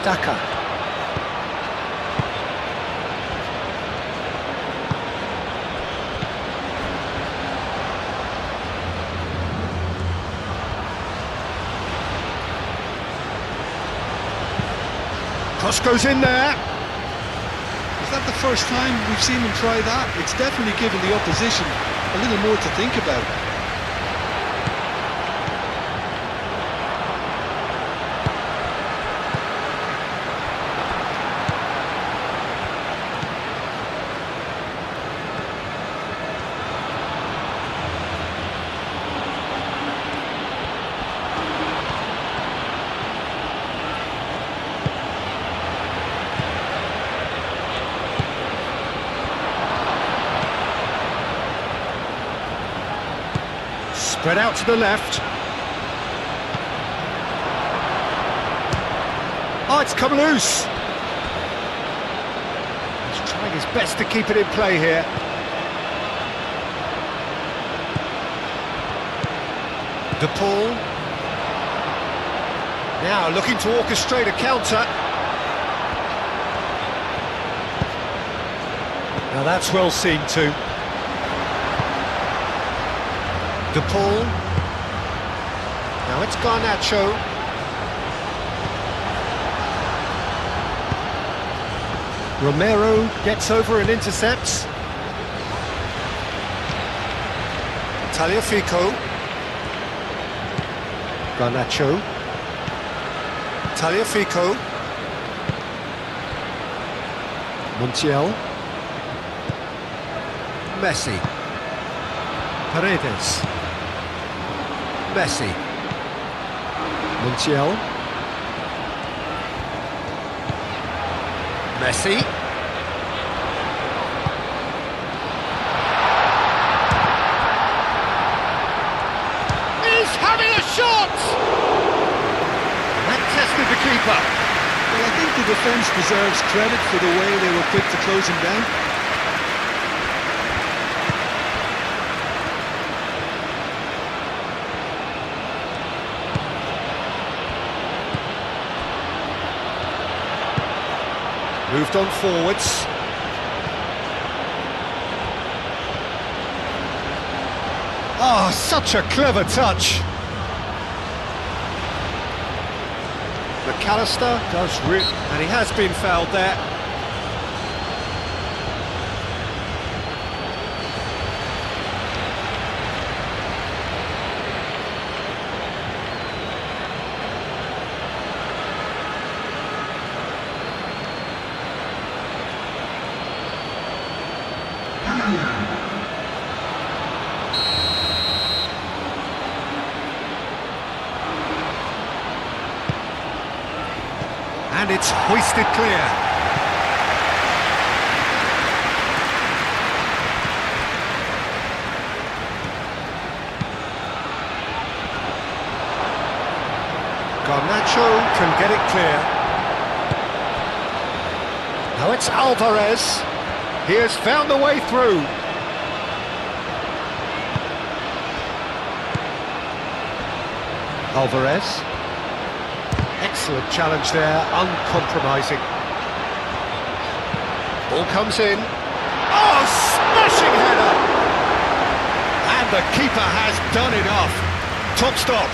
Daka. Cross goes in there. Is that the first time we've seen him try that? It's definitely given the opposition a little more to think about. Spread out to the left. Oh, it's come loose. He's trying his best to keep it in play here. De Paul. Now looking to orchestrate a counter. Now that's well seen too. De Paul. Now it's Garnacho. Romero gets over and intercepts. Tagliafico. Garnacho. Tagliafico. Montiel. Messi. Paredes. Messi. Montiel. Messi. He's having a shot! That tested the keeper. Well, I think the defence deserves credit for the way they were quick to close him down. Moved on forwards. Oh, such a clever touch. McAllister does and he has been fouled there. And it's hoisted clear. Garnacho can get it clear. Now it's Alvarez. He has found the way through. Alvarez. Excellent challenge there, uncompromising. Ball comes in. Oh, smashing header! And the keeper has done enough. Top stop.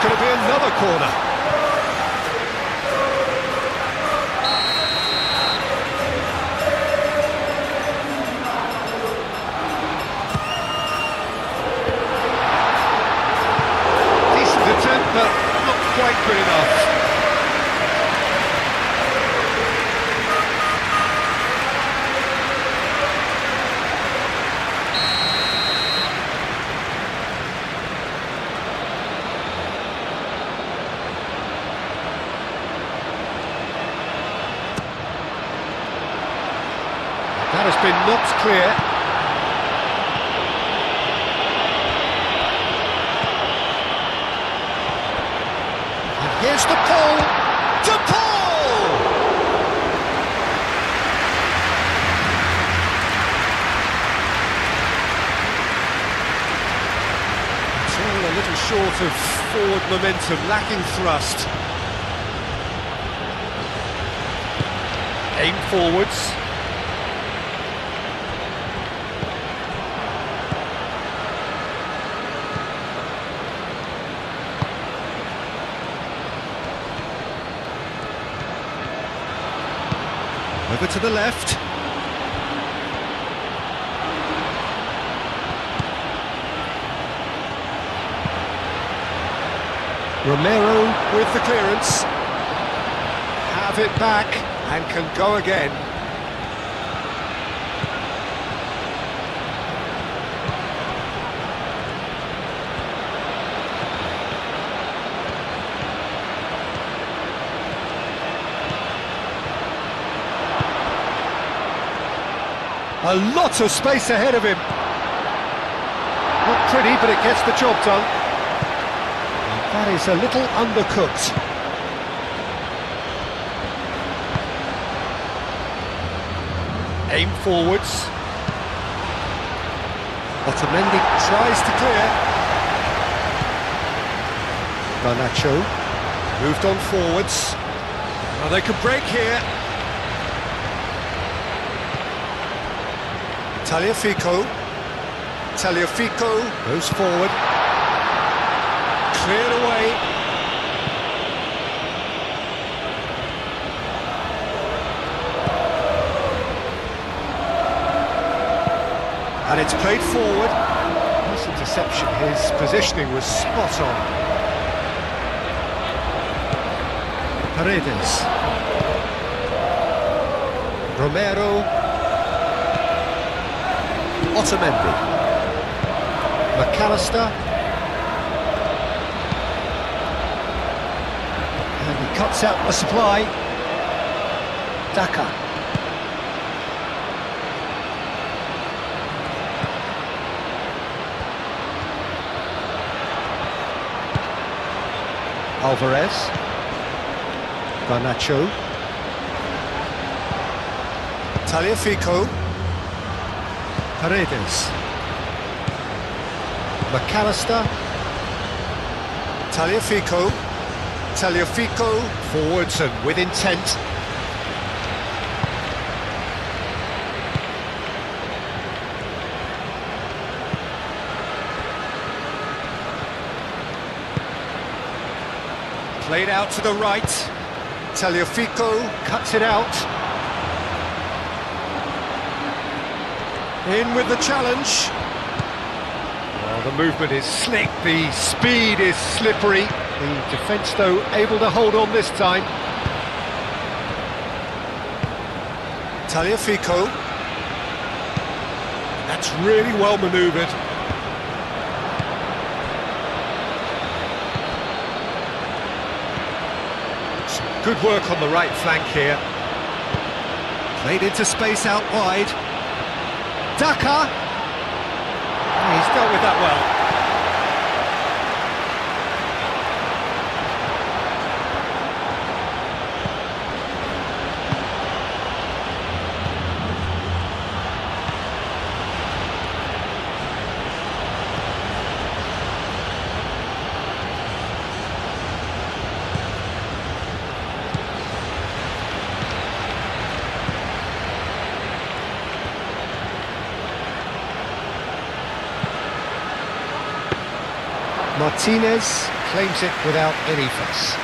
Going to be another corner. Decent attempt, but not quite good enough. That has been knocked clear. And here's the ball. To Paul! It's all a little short of forward momentum, lacking thrust. Aim forwards. Over to the left. Romero with the clearance. Have it back and can go again. A lot of space ahead of him. Not pretty, but it gets the job done. And that is a little undercooked. Aim forwards. Otamendi tries to clear. Garnacho moved on forwards. Now they can break here. Tagliafico goes forward. Cleared away. And it's played forward. Nice interception. His positioning was spot on. Paredes. Romero. Otamendi. McAllister. cuts out the supply. Daka. Alvarez. Garnacho. Tagliafico. Paredes. McAllister. Tagliafico. Forwards and with intent. Played out to the right. Tagliafico. Cuts it out. In with the challenge. Well, the movement is slick, the speed is slippery. The defence, though, able to hold on this time. Tagliafico. That's really well manoeuvred. Some good work on the right flank here. Played into space out wide. Daka! He's dealt with that well. Martinez claims it without any fuss.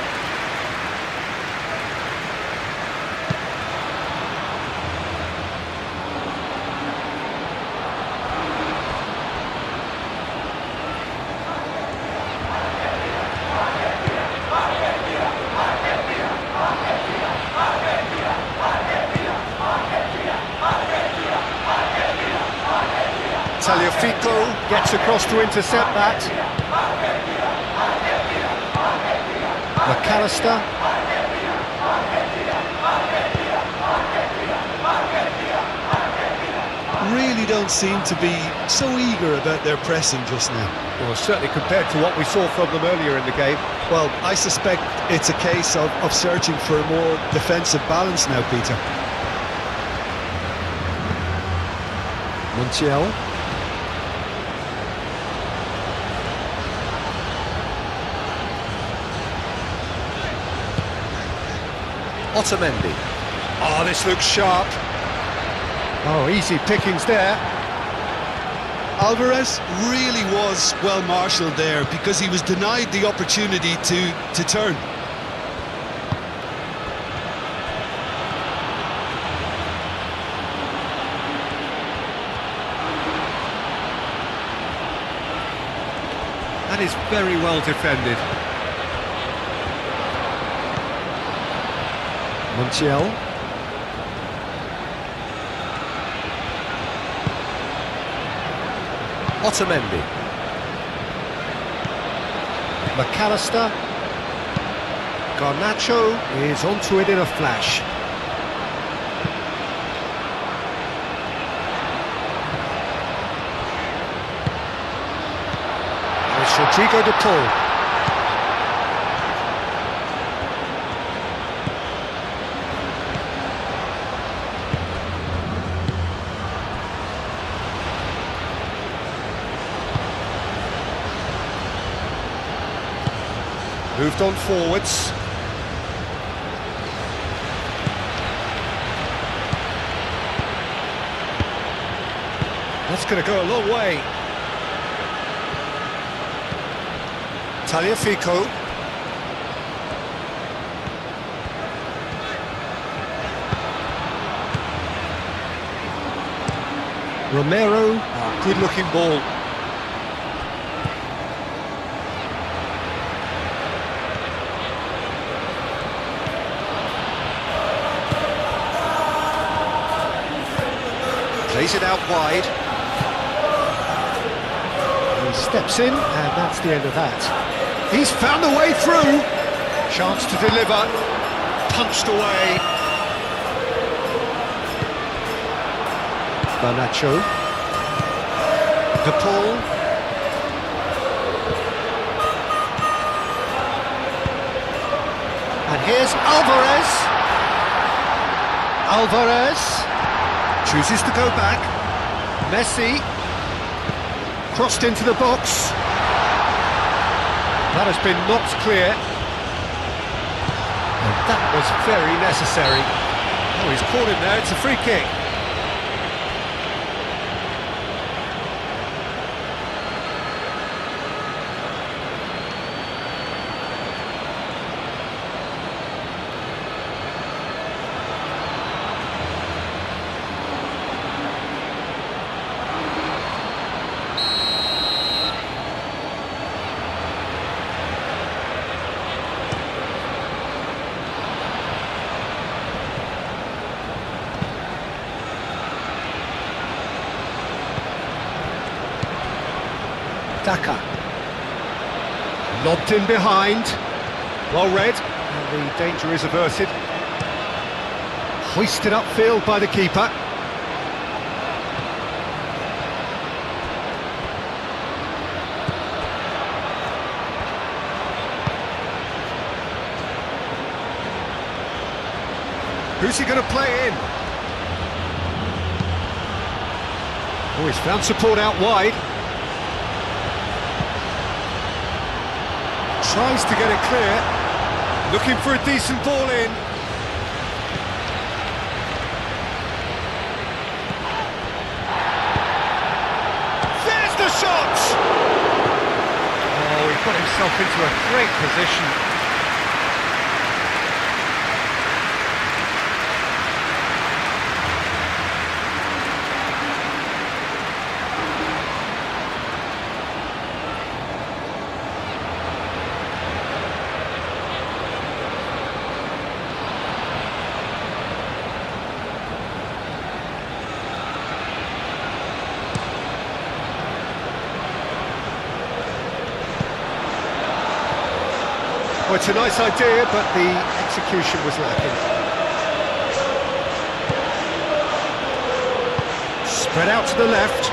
Tagliafico Gets across to intercept that. McAllister. really don't seem to be so eager about their pressing just now. Well, certainly compared to what we saw from them earlier in the game. Well, I suspect it's a case of searching for a more defensive balance now, Peter. Montiel. Otamendi. Oh, this looks sharp. Oh, easy pickings there. Alvarez really was well marshalled there because he was denied the opportunity to turn. That is very well defended. Montiel. Otamendi. McAllister. Garnacho is onto it in a flash. It's Rodrigo de Paul. Moved on forwards. That's going to go a long way. Tagliafico. Romero, good looking ball. Plays it out wide. He steps in, and that's the end of that. He's found a way through. Chance to deliver, punched away. Garnacho. De Paul. And here's Alvarez. Alvarez chooses to go back. Messi crossed into the box. That has been knocked clear. And that was very necessary. Oh, he's caught him there, it's a free kick. Daka. Lobbed in behind. Well read. And the danger is averted. Hoisted upfield by the keeper. Who's he going to play in? Oh, he's found support out wide. Tries to get it clear, looking for a decent ball in. There's the shot! Oh, he put himself into a great position. Well, it's a nice idea, but the execution was lacking. Spread out to the left.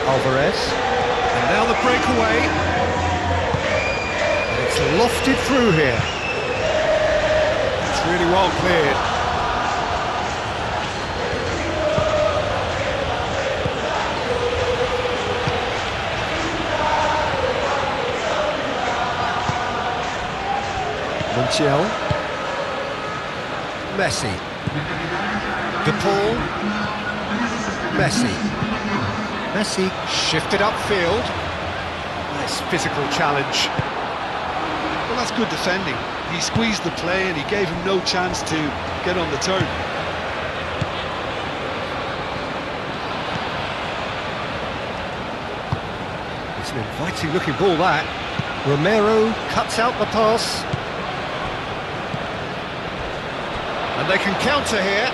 Alvarez. And now the breakaway. And it's lofted through here. It's really well cleared. Montiel. Messi. De Paul. Messi. Messi Shifted upfield. Nice physical challenge. Well, that's good defending. He squeezed the play and he gave him no chance to get on the turn. It's an inviting looking ball, that. Romero cuts out the pass. And they can counter here.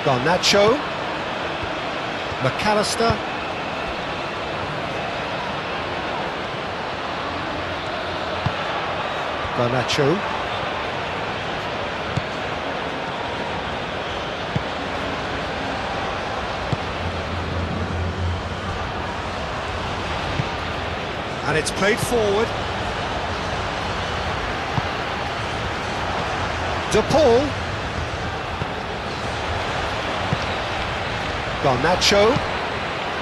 Garnacho. McAllister. Garnacho. And it's played forward. De Paul. Garnacho.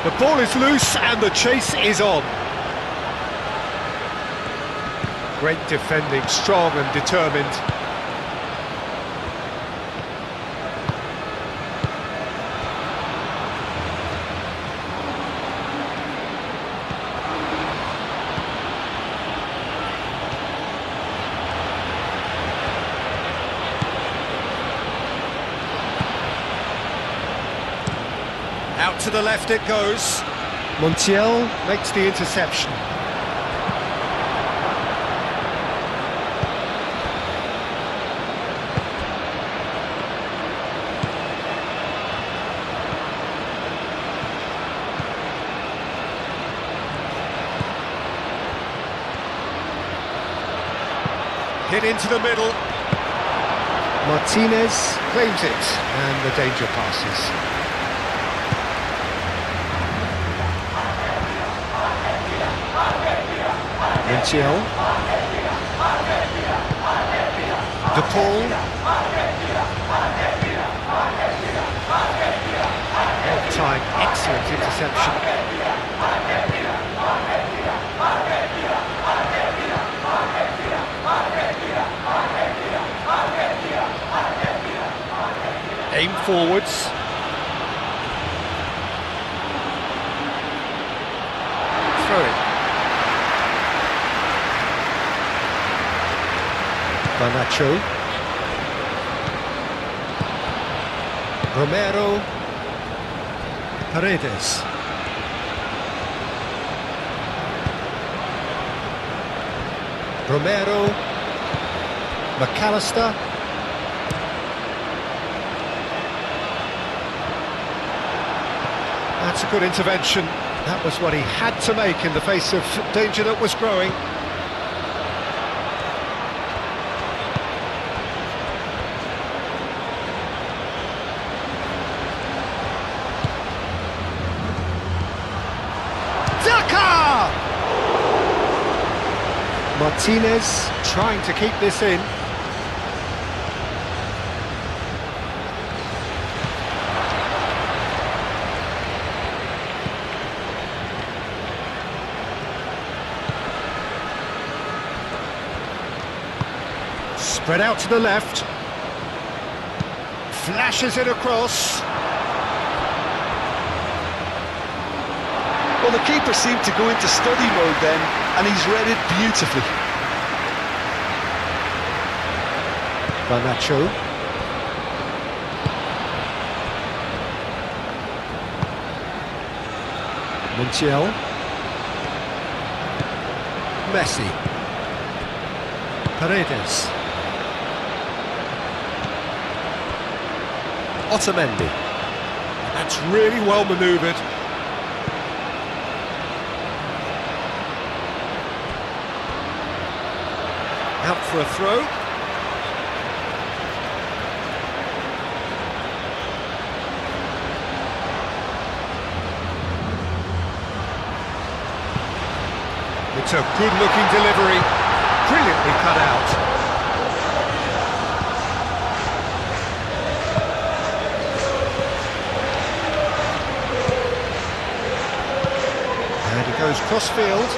The ball is loose and the chase is on. Great defending, strong and determined. Out to the left it goes. Montiel makes the interception. Hit into the middle. Martinez claims it, and the danger passes. Montiel. De Paul. Time, excellent interception. Aim forwards. Throw it. Garnacho. Romero. Paredes. Romero. McAllister. That's a good intervention. That was what he had to make in the face of danger that was growing. Martinez trying to keep this in. Spread out to the left. Flashes it across. Well, the keeper seemed to go into study mode then, and he's read it beautifully. Garnacho. Montiel. Messi. Paredes. Otamendi. That's really well manoeuvred. Out for a throw. It's a good-looking delivery. Brilliantly cut out. And he goes cross-field.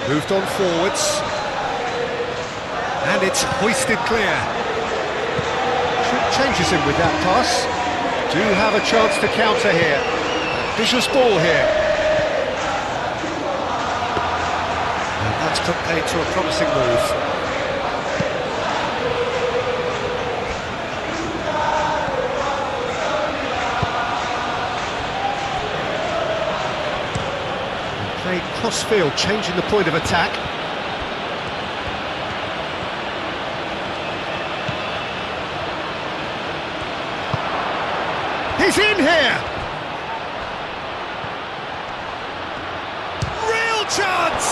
Moved on forwards. And it's hoisted clear. Changes him with that pass. Do have a chance to counter here. Vicious ball here. And that's put paid to a promising move. Played cross-field, changing the point of attack. He's in here! Real chance!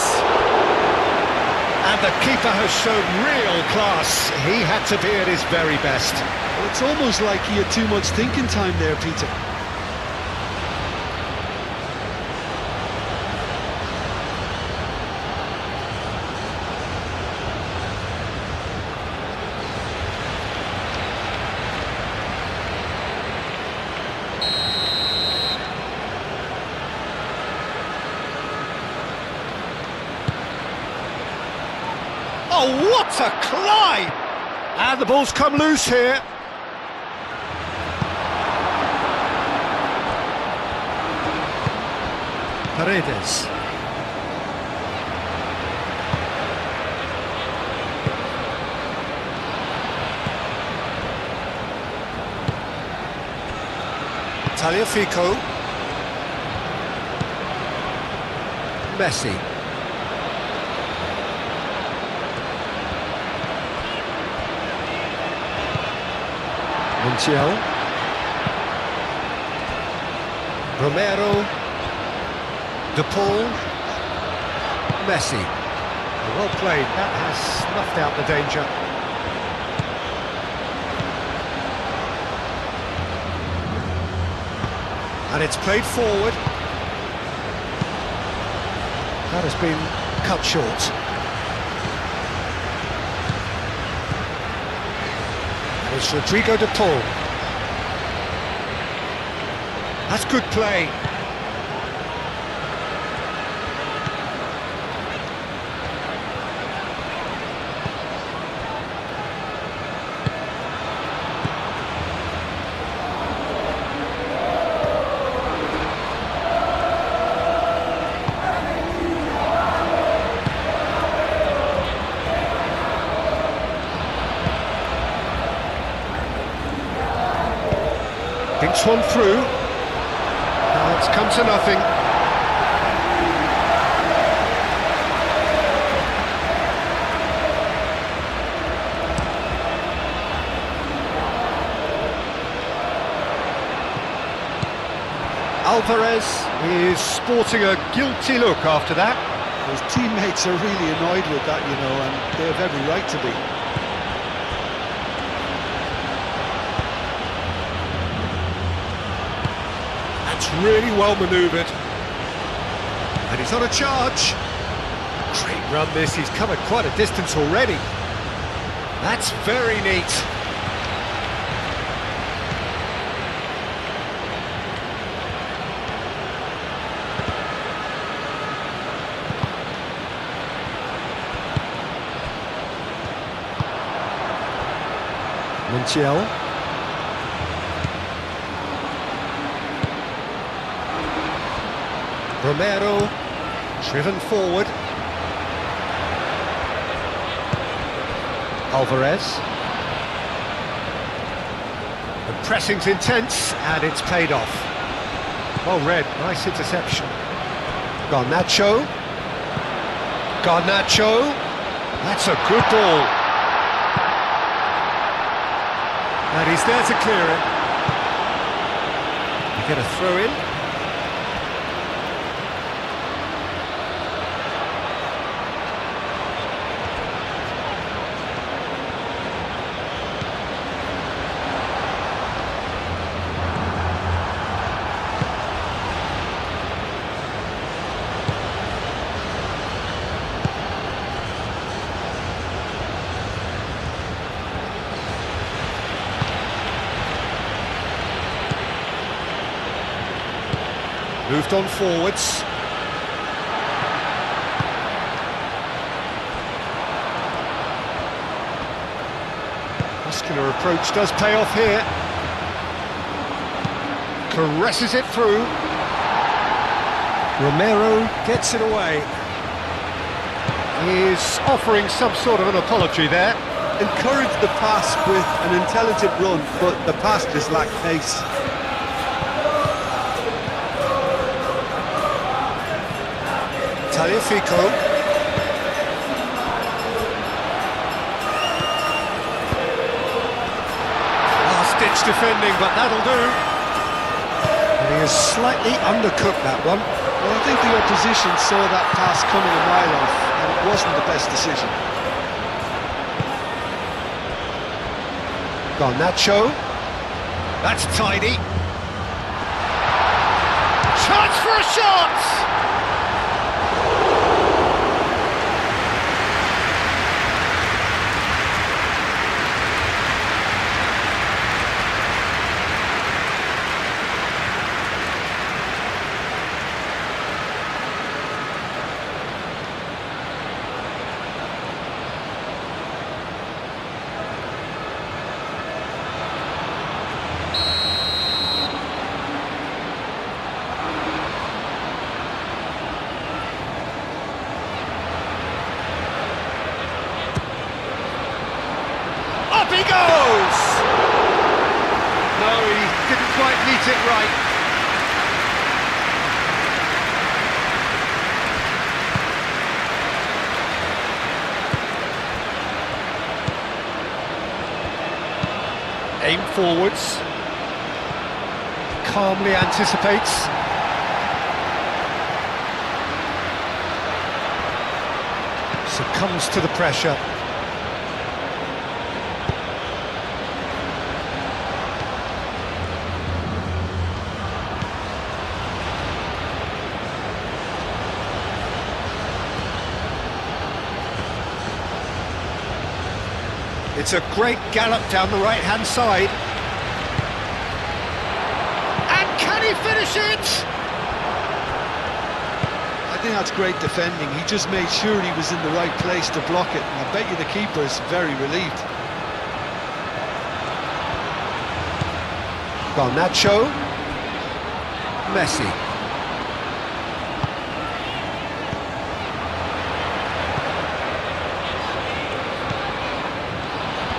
And the keeper has shown real class. He had to be at his very best. Well, it's almost like he had too much thinking time there, Peter. Oh, what a climb! And the ball's come loose here. Paredes. Tagliafico. Messi. Montiel. Romero. De Paul. Messi. Well played, that has snuffed out the danger. And it's played forward. That has been cut short. And it's Rodrigo de Paul. That's good play. Thinks one through. Now it's come to nothing. Alvarez is sporting a guilty look after that. His teammates are really annoyed with that, you know, and they have every right to be. That's really well manoeuvred. And he's on a charge. Great run this, he's covered quite a distance already. That's very neat. Montiel. Romero, driven forward. Alvarez. The pressing's intense, and it's paid off. Well read, nice interception. Garnacho. Garnacho. That's a good ball. And he's there to clear it. You get a throw in. Moved on forwards. Muscular approach does pay off here. Caresses it through. Romero gets it away. He is offering some sort of an apology there. Encouraged the pass with an intelligent run, but the pass just lacked pace. Taliafico. Last-ditch defending, but that'll do. And he has slightly undercooked that one. Well, I think the opposition saw that pass coming a mile off, and it wasn't the best decision. Garnacho. That's tidy. Chance for a shot! Up he goes! No, he didn't quite meet it right. Aim forwards. Calmly anticipates. Succumbs to the pressure. It's a great gallop down the right-hand side. And can he finish it? I think that's great defending. He just made sure he was in the right place to block it, and I bet you the keeper's very relieved. Garnacho. Messi.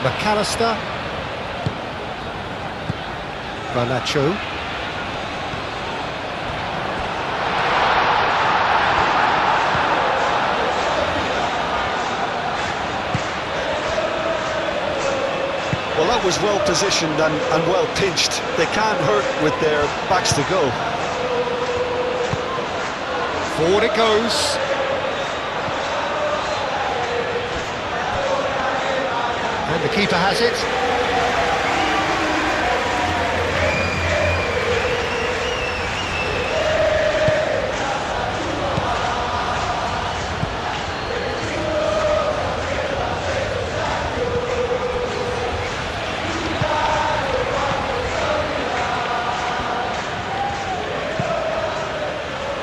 McAllister. Garnacho. Well, that was well positioned and well pinched. They can't hurt with their backs to go. Forward it goes. And the keeper has it.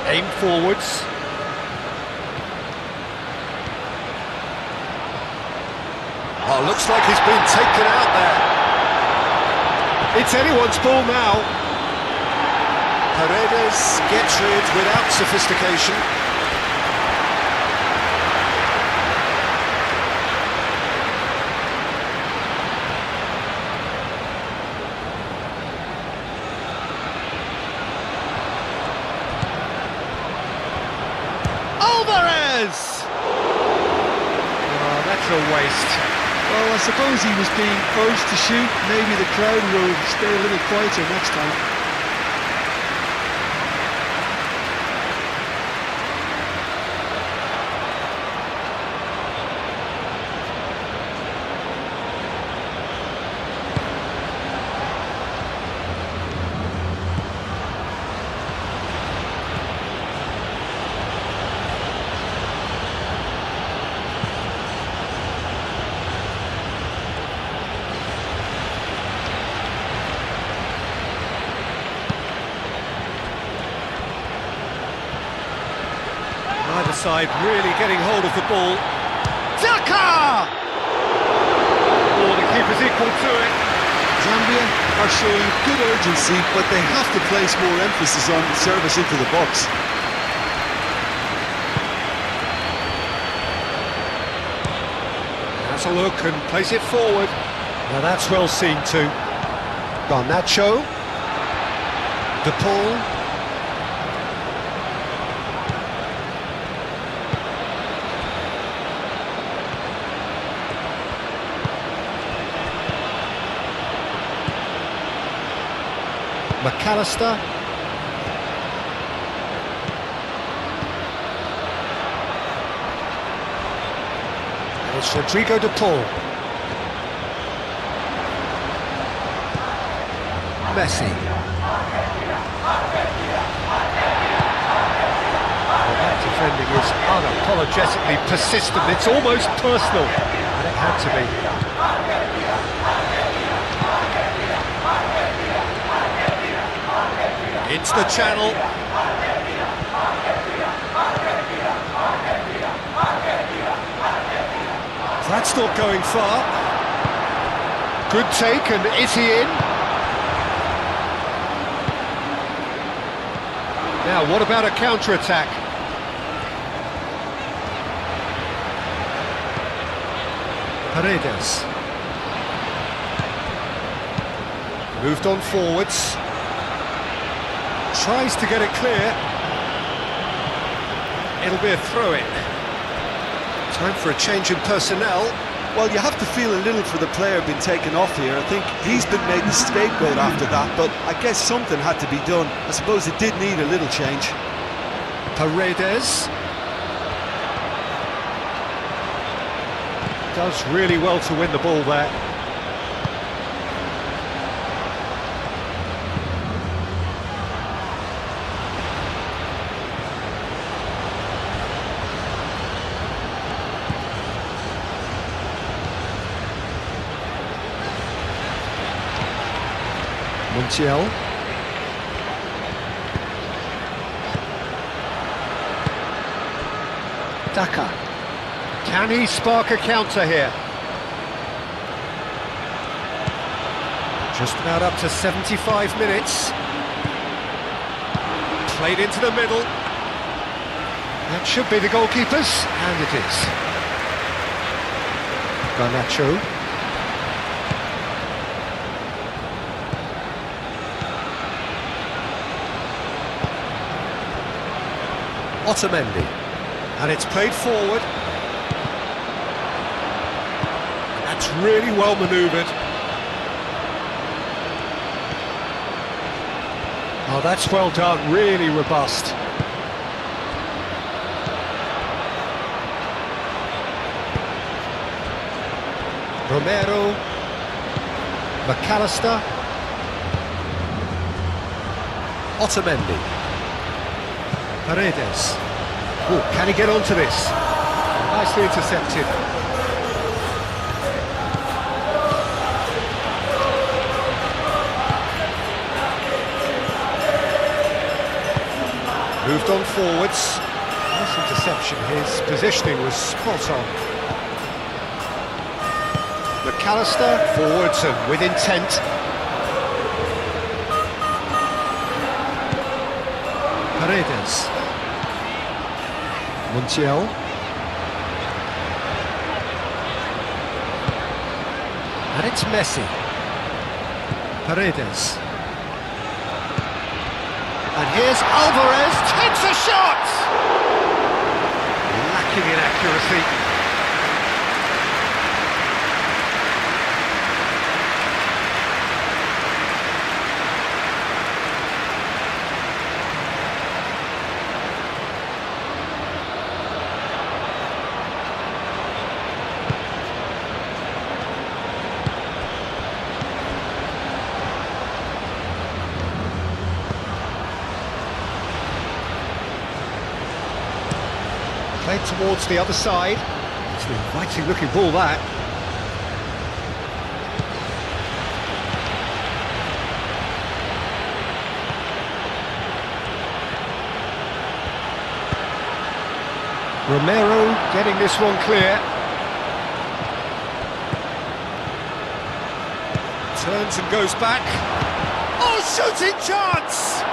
Aim forwards. Oh, looks like he's been taken out there. It's anyone's ball now. Paredes gets rid without sophistication. Alvarez! Oh, that's a waste. Well, I suppose he was being urged to shoot. Maybe the crowd will stay a little quieter next time. Either side really getting hold of the ball. Daka! Oh, the keeper's equal to it. Zambia are showing good urgency, but they have to place more emphasis on service into the box. Has a look and plays it forward. Now that's well seen too. Garnacho. De Paul. McAllister. And it's Rodrigo de Paul. Messi. Well, that defending is unapologetically persistent. It's almost personal. And it had to be. It's the channel. That's not going far. Good take, and is he in? Now, what about a counter-attack? Paredes. Moved on forwards. Tries to get it clear. It'll be a throw-in. Time for a change in personnel. Well, you have to feel a little for the player being taken off here. I think he's been made the scapegoat after that, but I guess something had to be done. I suppose it did need a little change. Paredes. Does really well to win the ball there. Montiel. Daka. Can he spark a counter here? Just about up to 75 minutes. Played into the middle. That should be the goalkeeper's, and it is. Garnacho. Otamendi, and it's played forward. That's really well manoeuvred. Oh, that's well done, really robust. Romero, McAllister, Otamendi. Paredes. Oh, can he get onto this? Nicely intercepted. Moved on forwards. Nice interception. His positioning was spot on. McAllister forwards and with intent. Paredes. Montiel. And it's Messi. Paredes. And here's Alvarez, takes a shot! Lacking in accuracy. Played towards the other side. It's an inviting looking ball, that. Romero getting this one clear. Turns and goes back. Oh, shooting chance!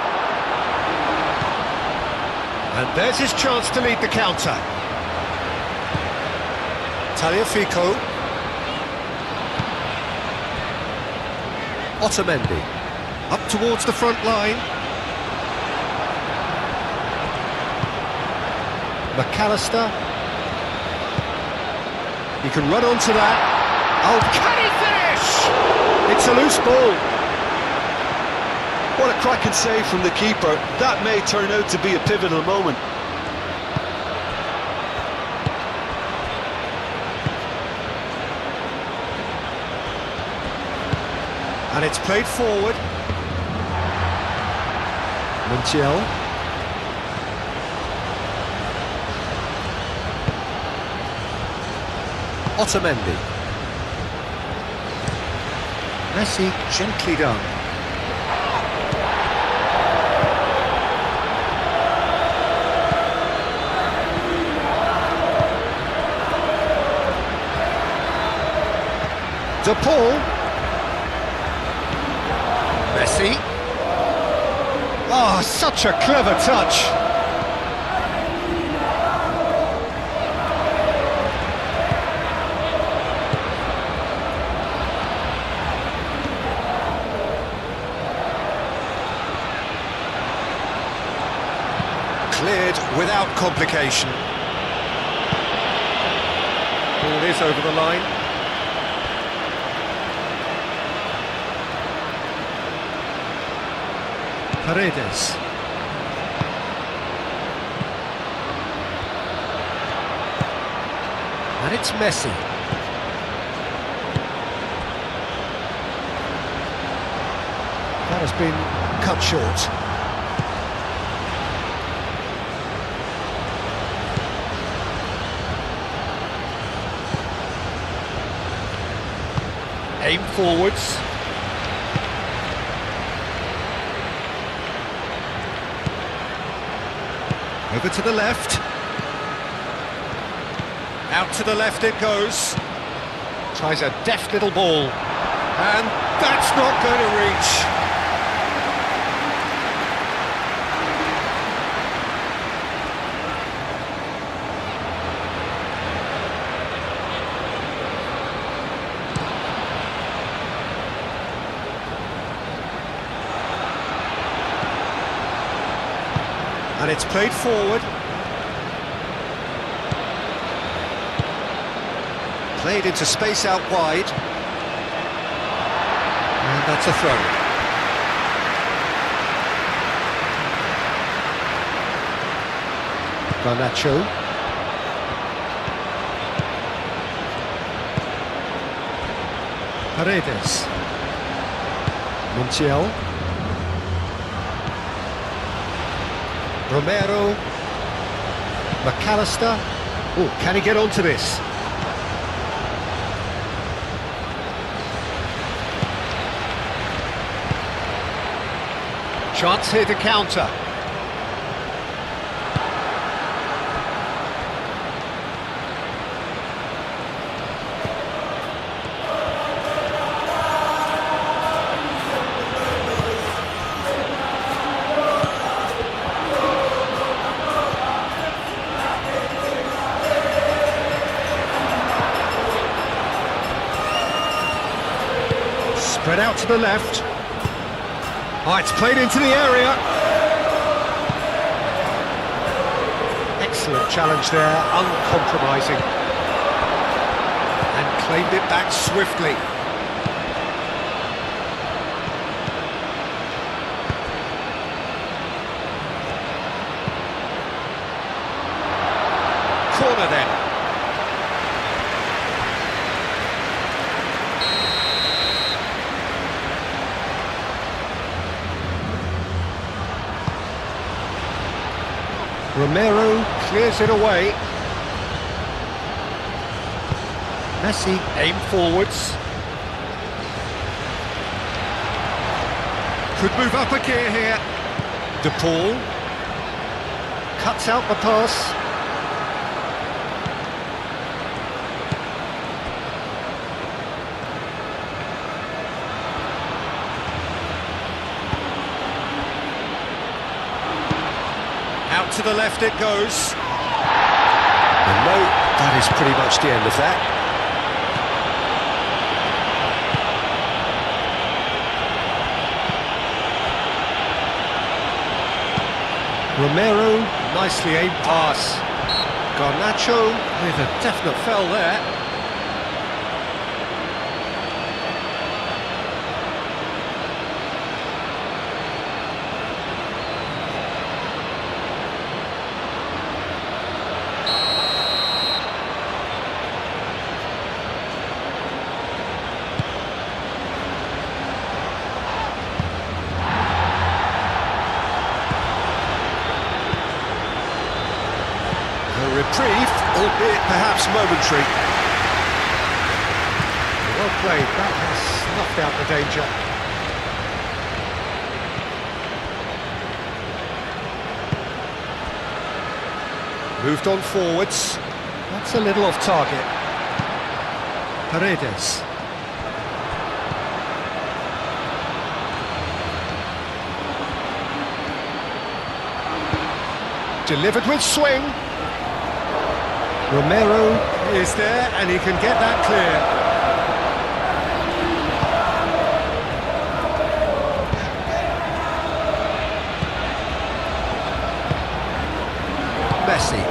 And there's his chance to lead the counter. Tagliafico. Otamendi. Up towards the front line. McAllister. He can run onto that. Oh, can he finish? It's a loose ball. What a cracking save from the keeper. That may turn out to be a pivotal moment. And it's played forward. Montiel. Otamendi. Messi, gently done. De Paul. Messi. Oh, such a clever touch. Cleared without complication. Ball is over the line. Paredes. And it's Messi. has been cut short. Aim forwards. Over to the left. Out to the left it goes. Tries a deft little ball. And that's not going to reach. And it's played forward. Played into space out wide. And that's a throw. Garnacho. Paredes. Montiel. Romero. McAllister. Oh, can he get onto this? Chance here to counter. Spread out to the left. Oh, it's played into the area. Excellent challenge there, uncompromising. And claimed it back swiftly. Corner then. Romero clears it away. Messi aim forwards. Could move up a gear here. De Paul cuts out the pass. Out to the left it goes. And no, that is pretty much the end of that. Romero, nicely aimed pass. Garnacho with a definite foul there. Reprieve, albeit perhaps momentary. Well played, that has snuffed out the danger. Moved on forwards. That's a little off target. Paredes. Delivered with swing. Romero is there, and he can get that clear. Messi.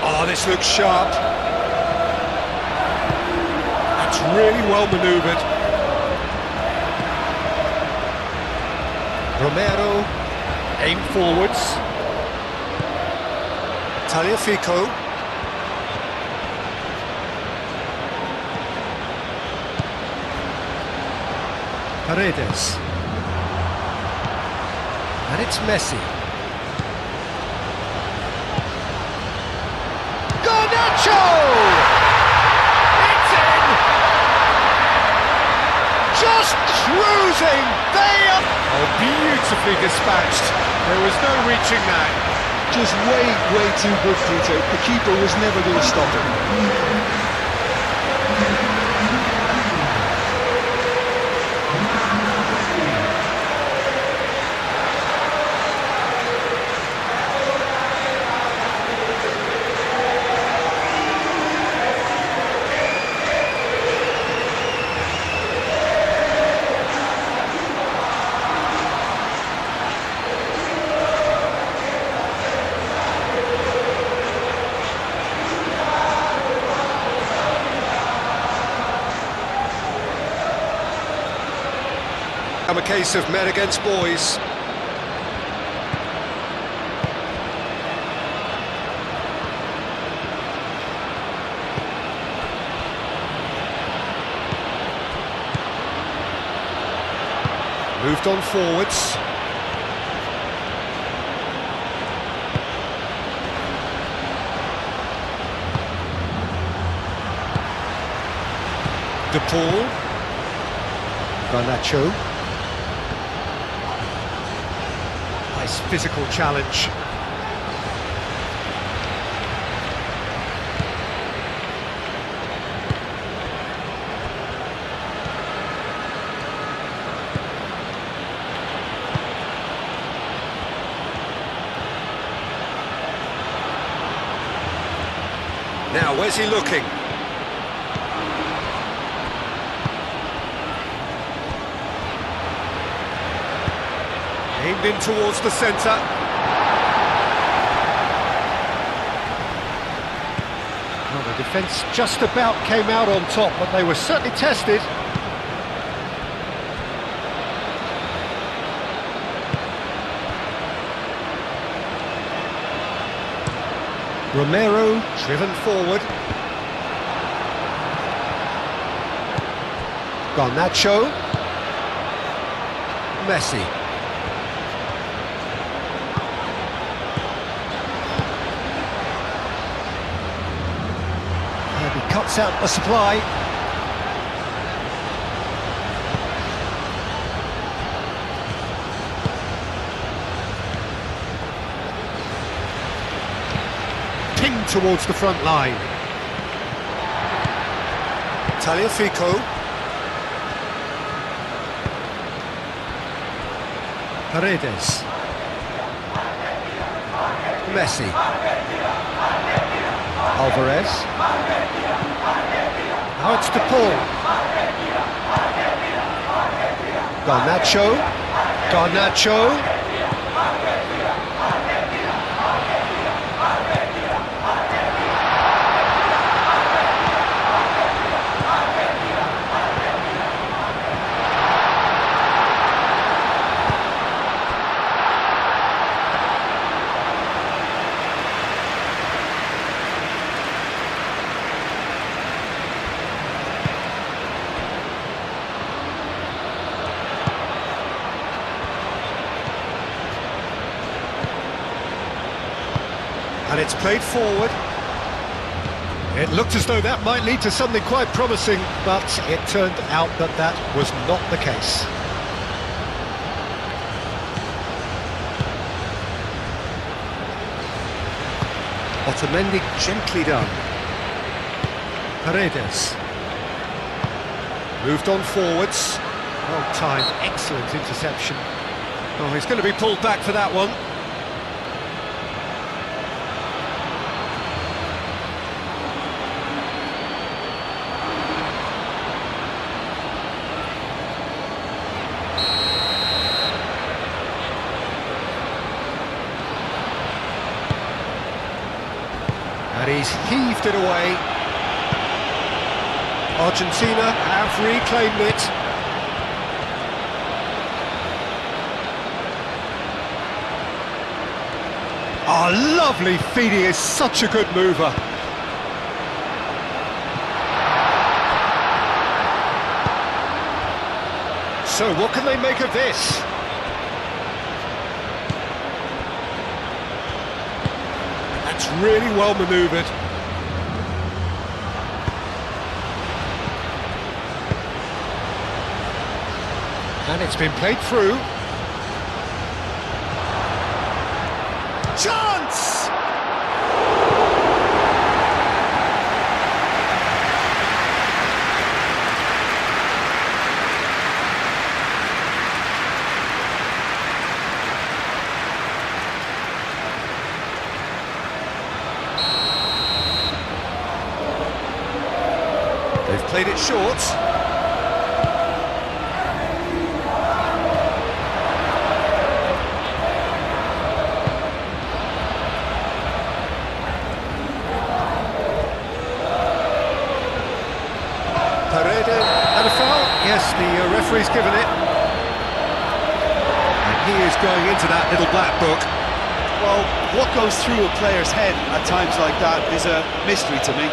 Oh, this looks sharp. That's really well manoeuvred. Romero, aim forwards. Tagliafico. Paredes. And it's Messi. Garnacho! It's in! Just cruising! They are... Oh, beautifully dispatched. There was no reaching that. Just way too good, Peter. The keeper was never going to stop him. A case of men against boys. Moved on forwards. De Paul. Garnacho. Nice physical challenge. Now, where's he looking? Aimed in towards the centre. Well, the defence just about came out on top, but they were certainly tested. Romero driven forward. Garnacho. Messi. And he cuts out the supply. Pinged towards the front line. Tagliafico. Paredes. Messi. Alvarez. Now it's De Paul. Garnacho. Garnacho. And it's played forward. It looked as though that might lead to something quite promising, but it turned out that that was not the case. Otamendi gently done. Paredes. Moved on forwards. Well timed, excellent interception. Oh, he's going to be pulled back for that one. And he's heaved it away. Argentina have reclaimed it. Oh, lovely feed, he is such a good mover. So what can they make of this? That's really well manoeuvred. And it's been played through. Chance! They've played it short. And a foul? Yes, the referee's given it. And he is going into that little black book. Well, what goes through a player's head at times like that is a mystery to me.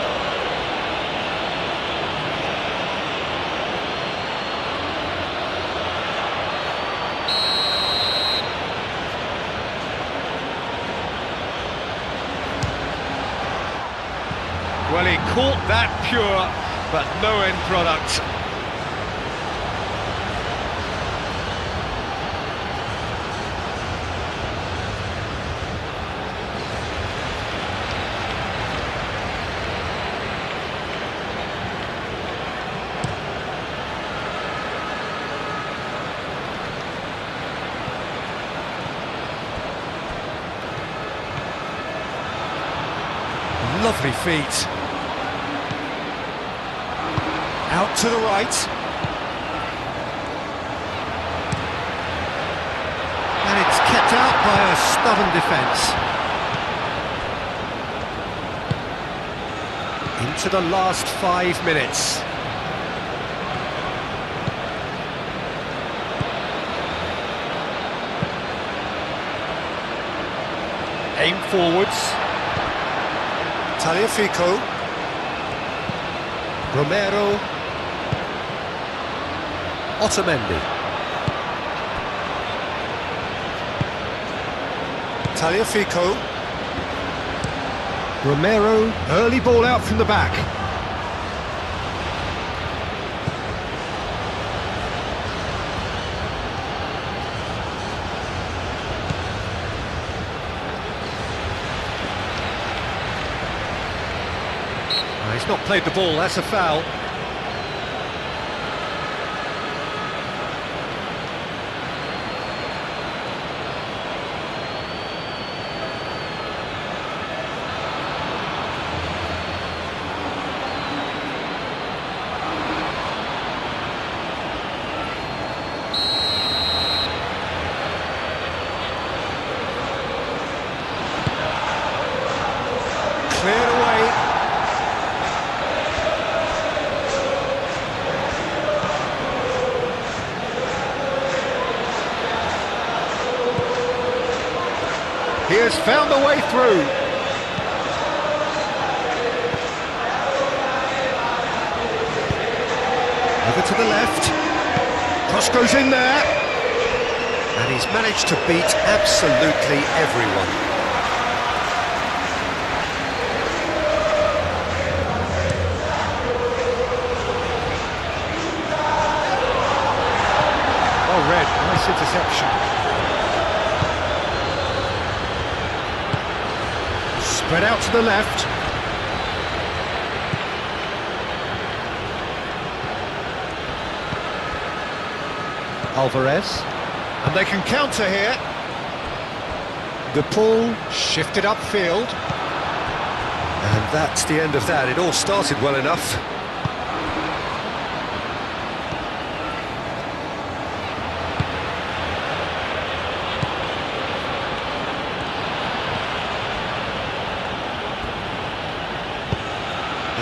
Well, he caught that pure, but no end product. Lovely feet. Out to the right. And it's kept out by a stubborn defence. Into the last 5 minutes. Aim forwards. Tagliafico. Romero. Otamendi. Tagliafico. Romero, early ball out from the back. He's not played the ball, that's a foul. Cleared away. He has found a way through. Over to the left. Cross goes in there. And he's managed to beat absolutely everyone. Well read, nice interception. Spread out to the left. Alvarez. And they can counter here. The ball shifted upfield. And that's the end of that. It all started well enough.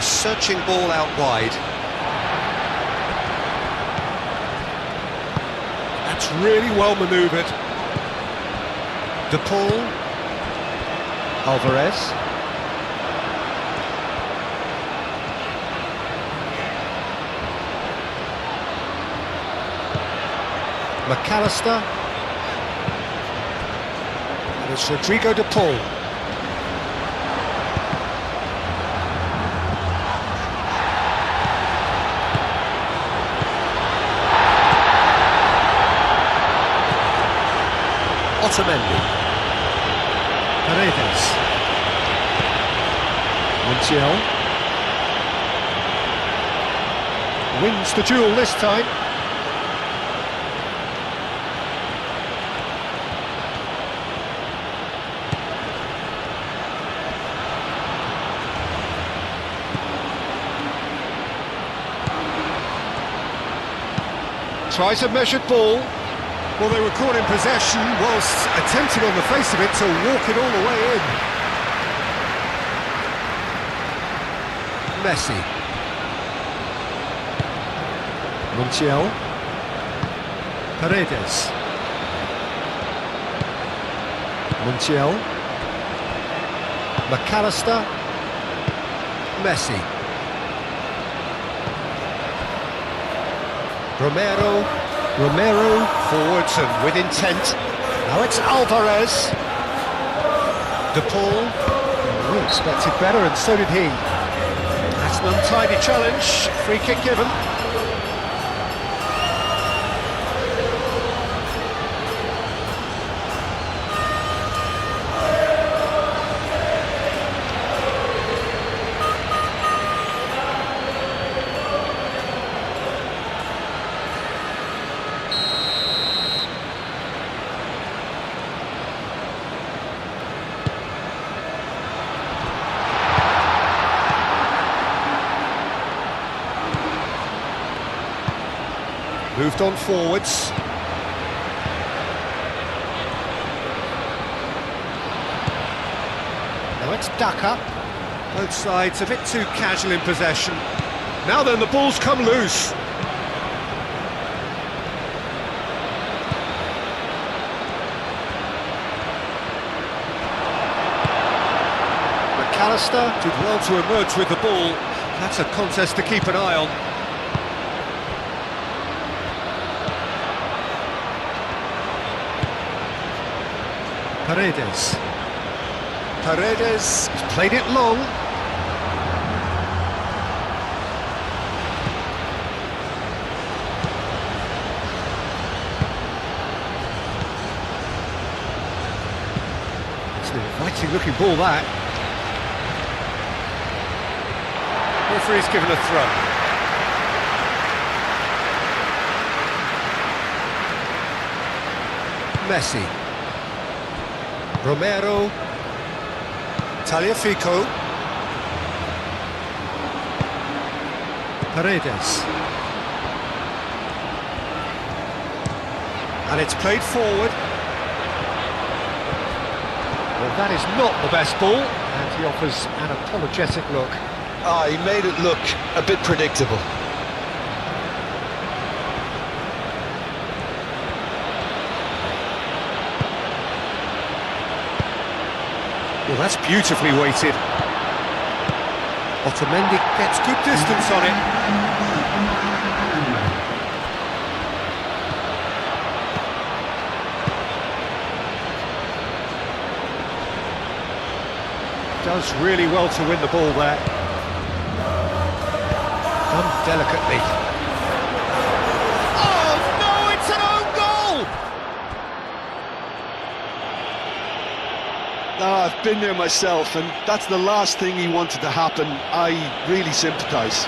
Searching ball out wide. That's really well manoeuvred. De Paul. Alvarez. McAllister. And it's Rodrigo de Paul. Otamendi. Paredes. Montiel. Wins the duel this time. Tries a measured ball. Well, they were caught in possession whilst attempting on the face of it to walk it all the way in. Messi. Montiel. Paredes. Montiel. McAllister. Messi. Romero forwards and with intent. Now it's Alvarez. De Paul. We expected better and so did he. That's an untidy challenge. Free kick given. Moved on forwards. Now it's Daka. Both sides a bit too casual in possession. Now then, the ball's come loose. McAllister did well to emerge with the ball. That's a contest to keep an eye on. Paredes has played it long. It's an inviting looking ball, that. Referee's given a throw. Messi. Romero, Tagliafico, Paredes, and it's played forward. Well, that is not the best ball, and he offers an apologetic look. He made it look a bit predictable. Well, that's beautifully weighted. Otamendi gets good distance on it. Does really well to win the ball there. Done delicately. Oh no, it's an own goal! I've been there myself, and that's the last thing he wanted to happen. I really sympathise.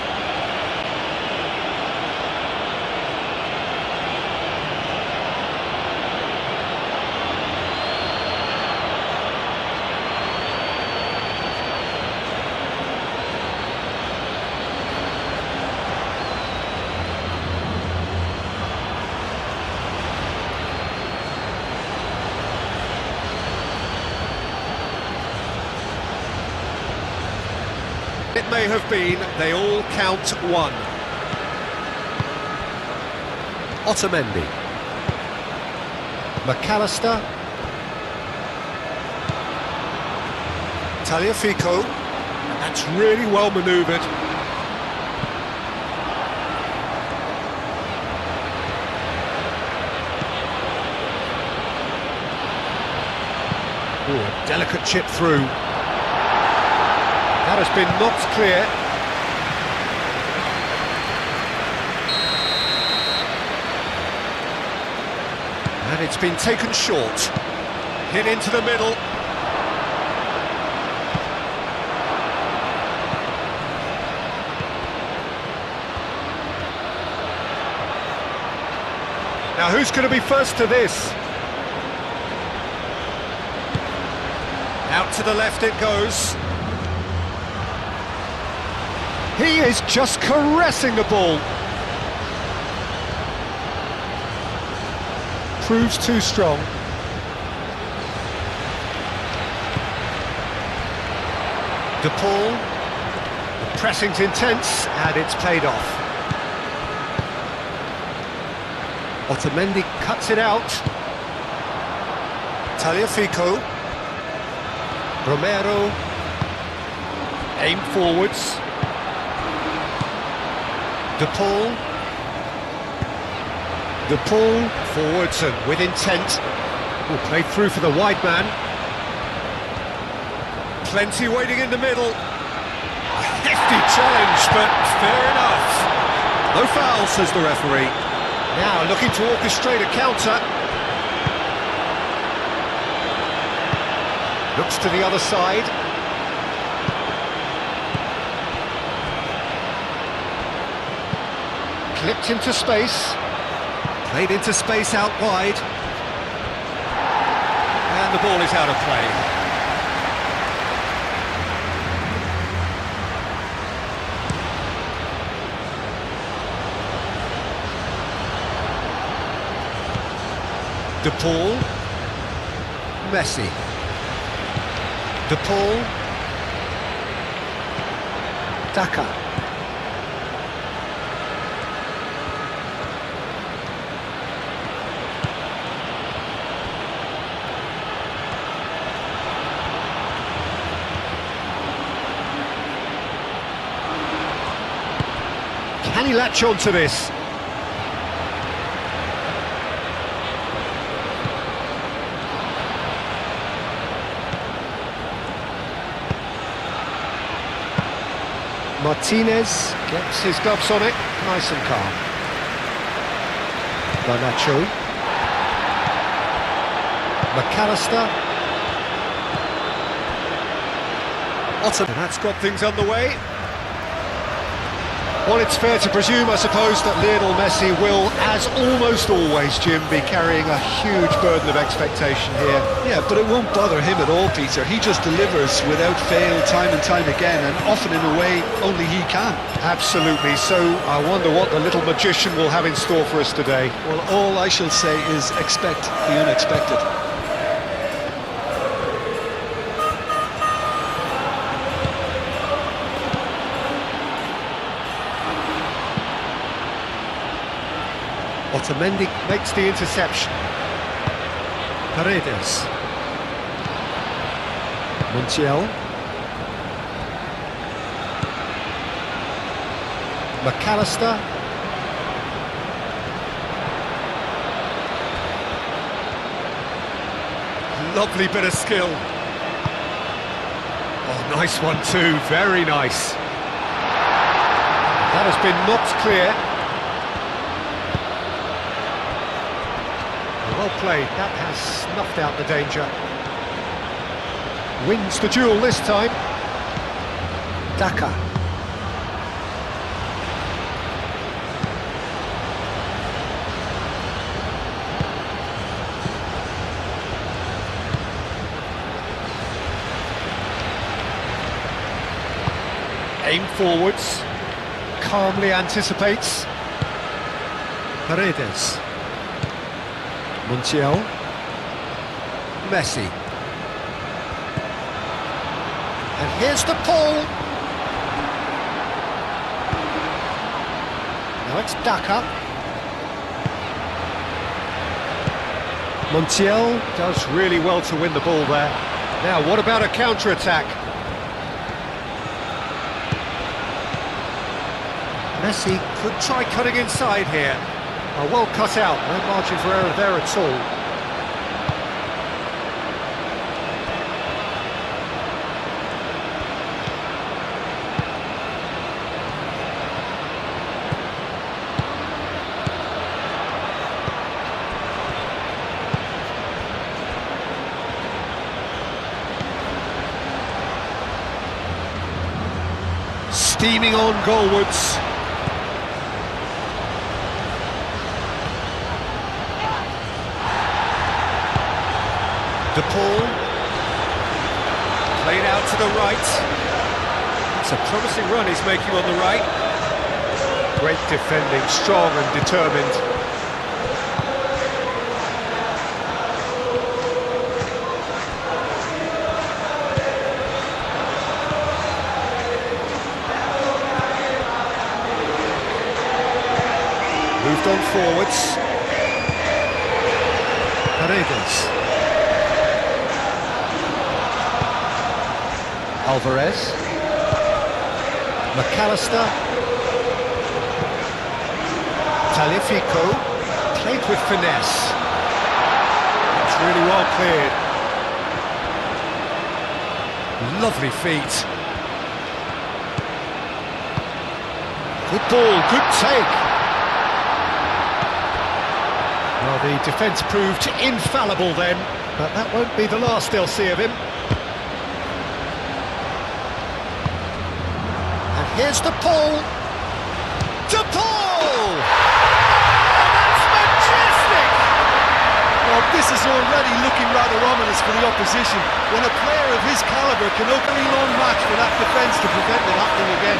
It may have been, they all count one. Otamendi. McAllister. Tagliafico. That's really well manoeuvred. Ooh, a delicate chip through. That has been knocked clear. And it's been taken short. Hit into the middle. Now who's going to be first to this? Out to the left it goes. He is just caressing the ball. Proves too strong. De Paul. The pressing's intense and it's paid off. Otamendi cuts it out. Tagliafico. Romero. Aim forwards. De Paul. De Paul forwards and with intent. Will play through for the wide man. Plenty waiting in the middle. A hefty challenge, but fair enough. No foul, says the referee. Now looking to orchestrate a counter. Looks to the other side. Clipped into space. Played into space out wide. And the ball is out of play. De Paul. Messi. De Paul. Daka. Can he latch on to this? Martinez gets his gloves on it, nice and calm. Garnacho. McAllister. And that's got things underway. Well, it's fair to presume, I suppose, that Lionel Messi will, as almost always, Jim, be carrying a huge burden of expectation here. Yeah, but it won't bother him at all, Peter. He just delivers without fail, time and time again, and often in a way only he can. Absolutely. So I wonder what the little magician will have in store for us today. Well, all I shall say is expect the unexpected. Otamendi makes the interception. Paredes. Montiel. McAllister. Lovely bit of skill. Oh, nice one too, very nice. That has been knocked clear. Well played, that has snuffed out the danger. Wins the duel this time. Daka. Aim forwards. Calmly anticipates. Paredes. Montiel. Messi. And here's the pull. Now it's Daka. Montiel does really well to win the ball there. Now, what about a counter-attack? Messi could try cutting inside here. Oh, well cut out, no margin for error there at all. steaming on goalwards. De Paul. Played out to the right. It's a promising run he's making on the right. Great defending, strong and determined. Moved on forwards. Paredes. Alvarez. McAllister. Taliafico. Played with finesse. That's really well cleared. Lovely feet. Good ball, good take. Well, the defence proved infallible then, but that won't be the last they'll see of him. And here's De Paul. De Paul! That's majestic! Well, this is already looking rather ominous for the opposition. When a player of his calibre can open a long match for that defence to prevent it happening again.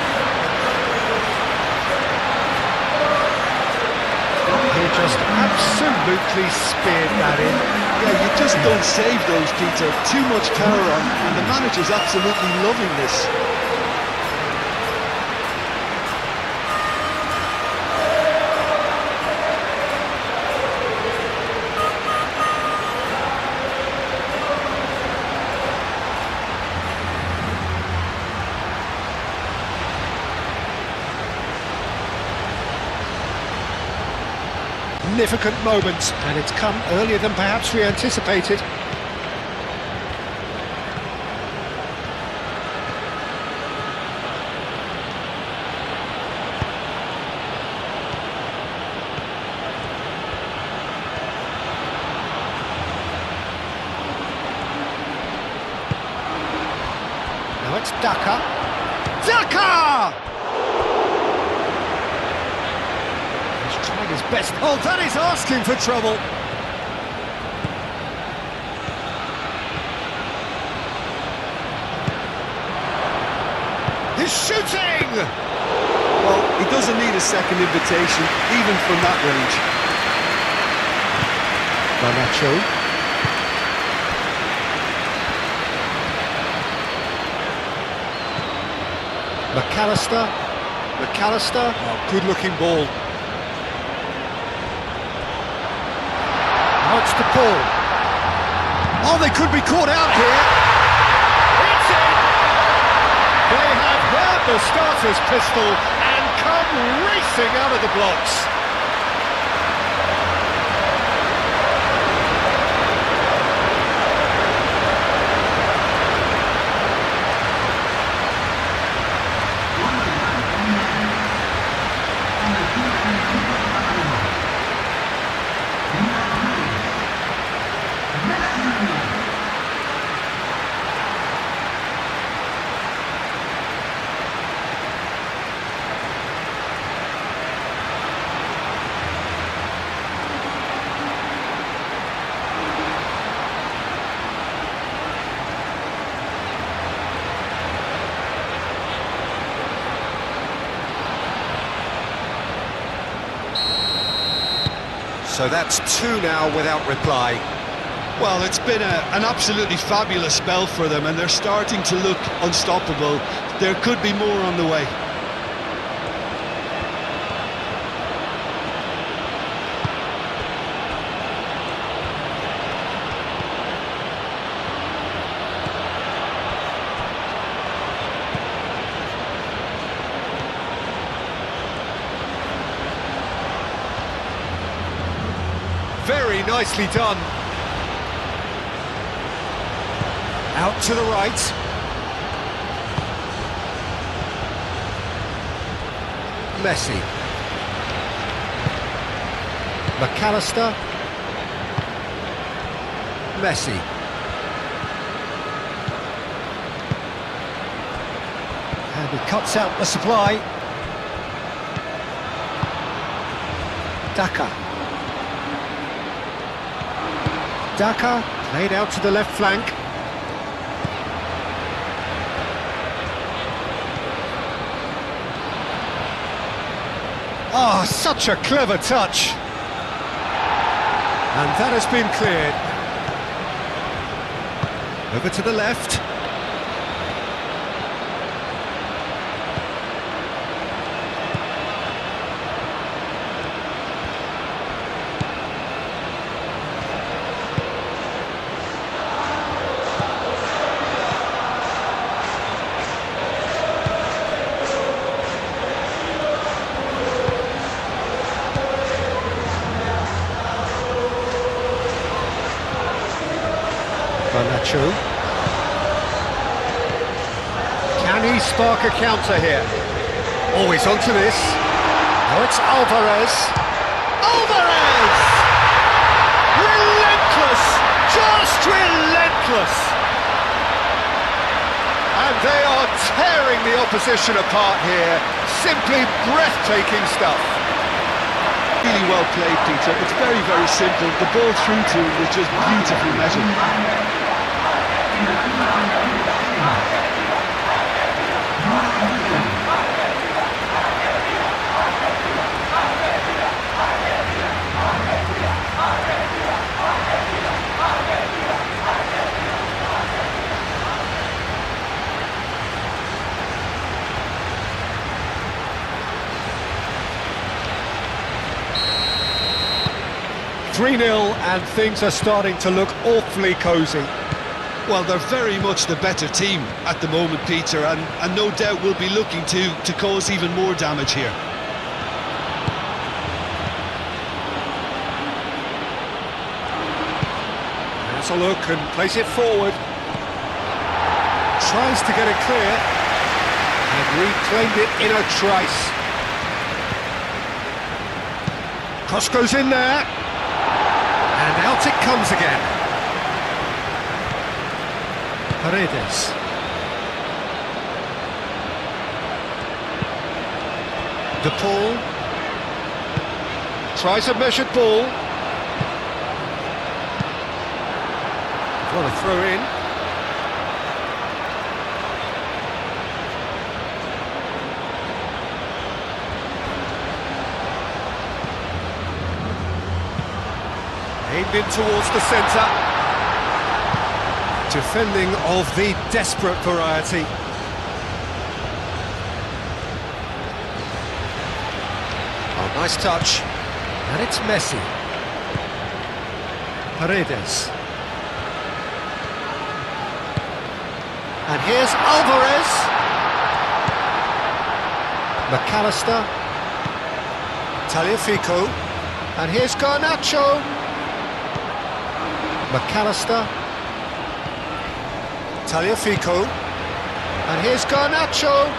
He just absolutely speared that in. Yeah, you just don't save those, Peter. Too much power on, and the manager's absolutely loving this. Significant moment, and it's come earlier than perhaps we anticipated. Now it's Daka. Daka! Trying his best. Oh, that is asking for trouble. He's shooting! Well, he doesn't need a second invitation, even from that range. Garnacho. McAllister. McAllister. Oh, good-looking ball. Now it's De Paul. Oh, they could be caught out here. It's in! They have heard the starter's pistol and come racing out of the blocks. So that's two now without reply. Well, it's been an absolutely fabulous spell for them, and they're starting to look unstoppable. There could be more on the way. Very nicely done. Out to the right. Messi. McAllister. Messi. And he cuts out the supply. Daka played out to the left flank. Oh, such a clever touch. And that has been cleared. Over to the left. Garnacho. Can he spark a counter here? Oh, he's onto this. Oh, it's Alvarez. Alvarez! Relentless! Just relentless! And they are tearing the opposition apart here. Simply breathtaking stuff. Really well played, Peter. It's very, very simple. The ball through to him was just beautifully measured. 3-0 and things are starting to look awfully cosy. Well, they're very much the better team at the moment, Peter, and no doubt will be looking to cause even more damage here. Has a look and plays it forward. Tries to get it clear and reclaimed it in a trice. Cross goes in there and out it comes again. Paredes. De Paul tries a measured ball. What a throw in. Aimed in towards the centre. Defending of the desperate variety. Oh, nice touch. And it's Messi. Paredes. And here's Alvarez. McAllister. Tagliafico. And here's Garnacho. McAllister. Tagliafico. And here's Garnacho.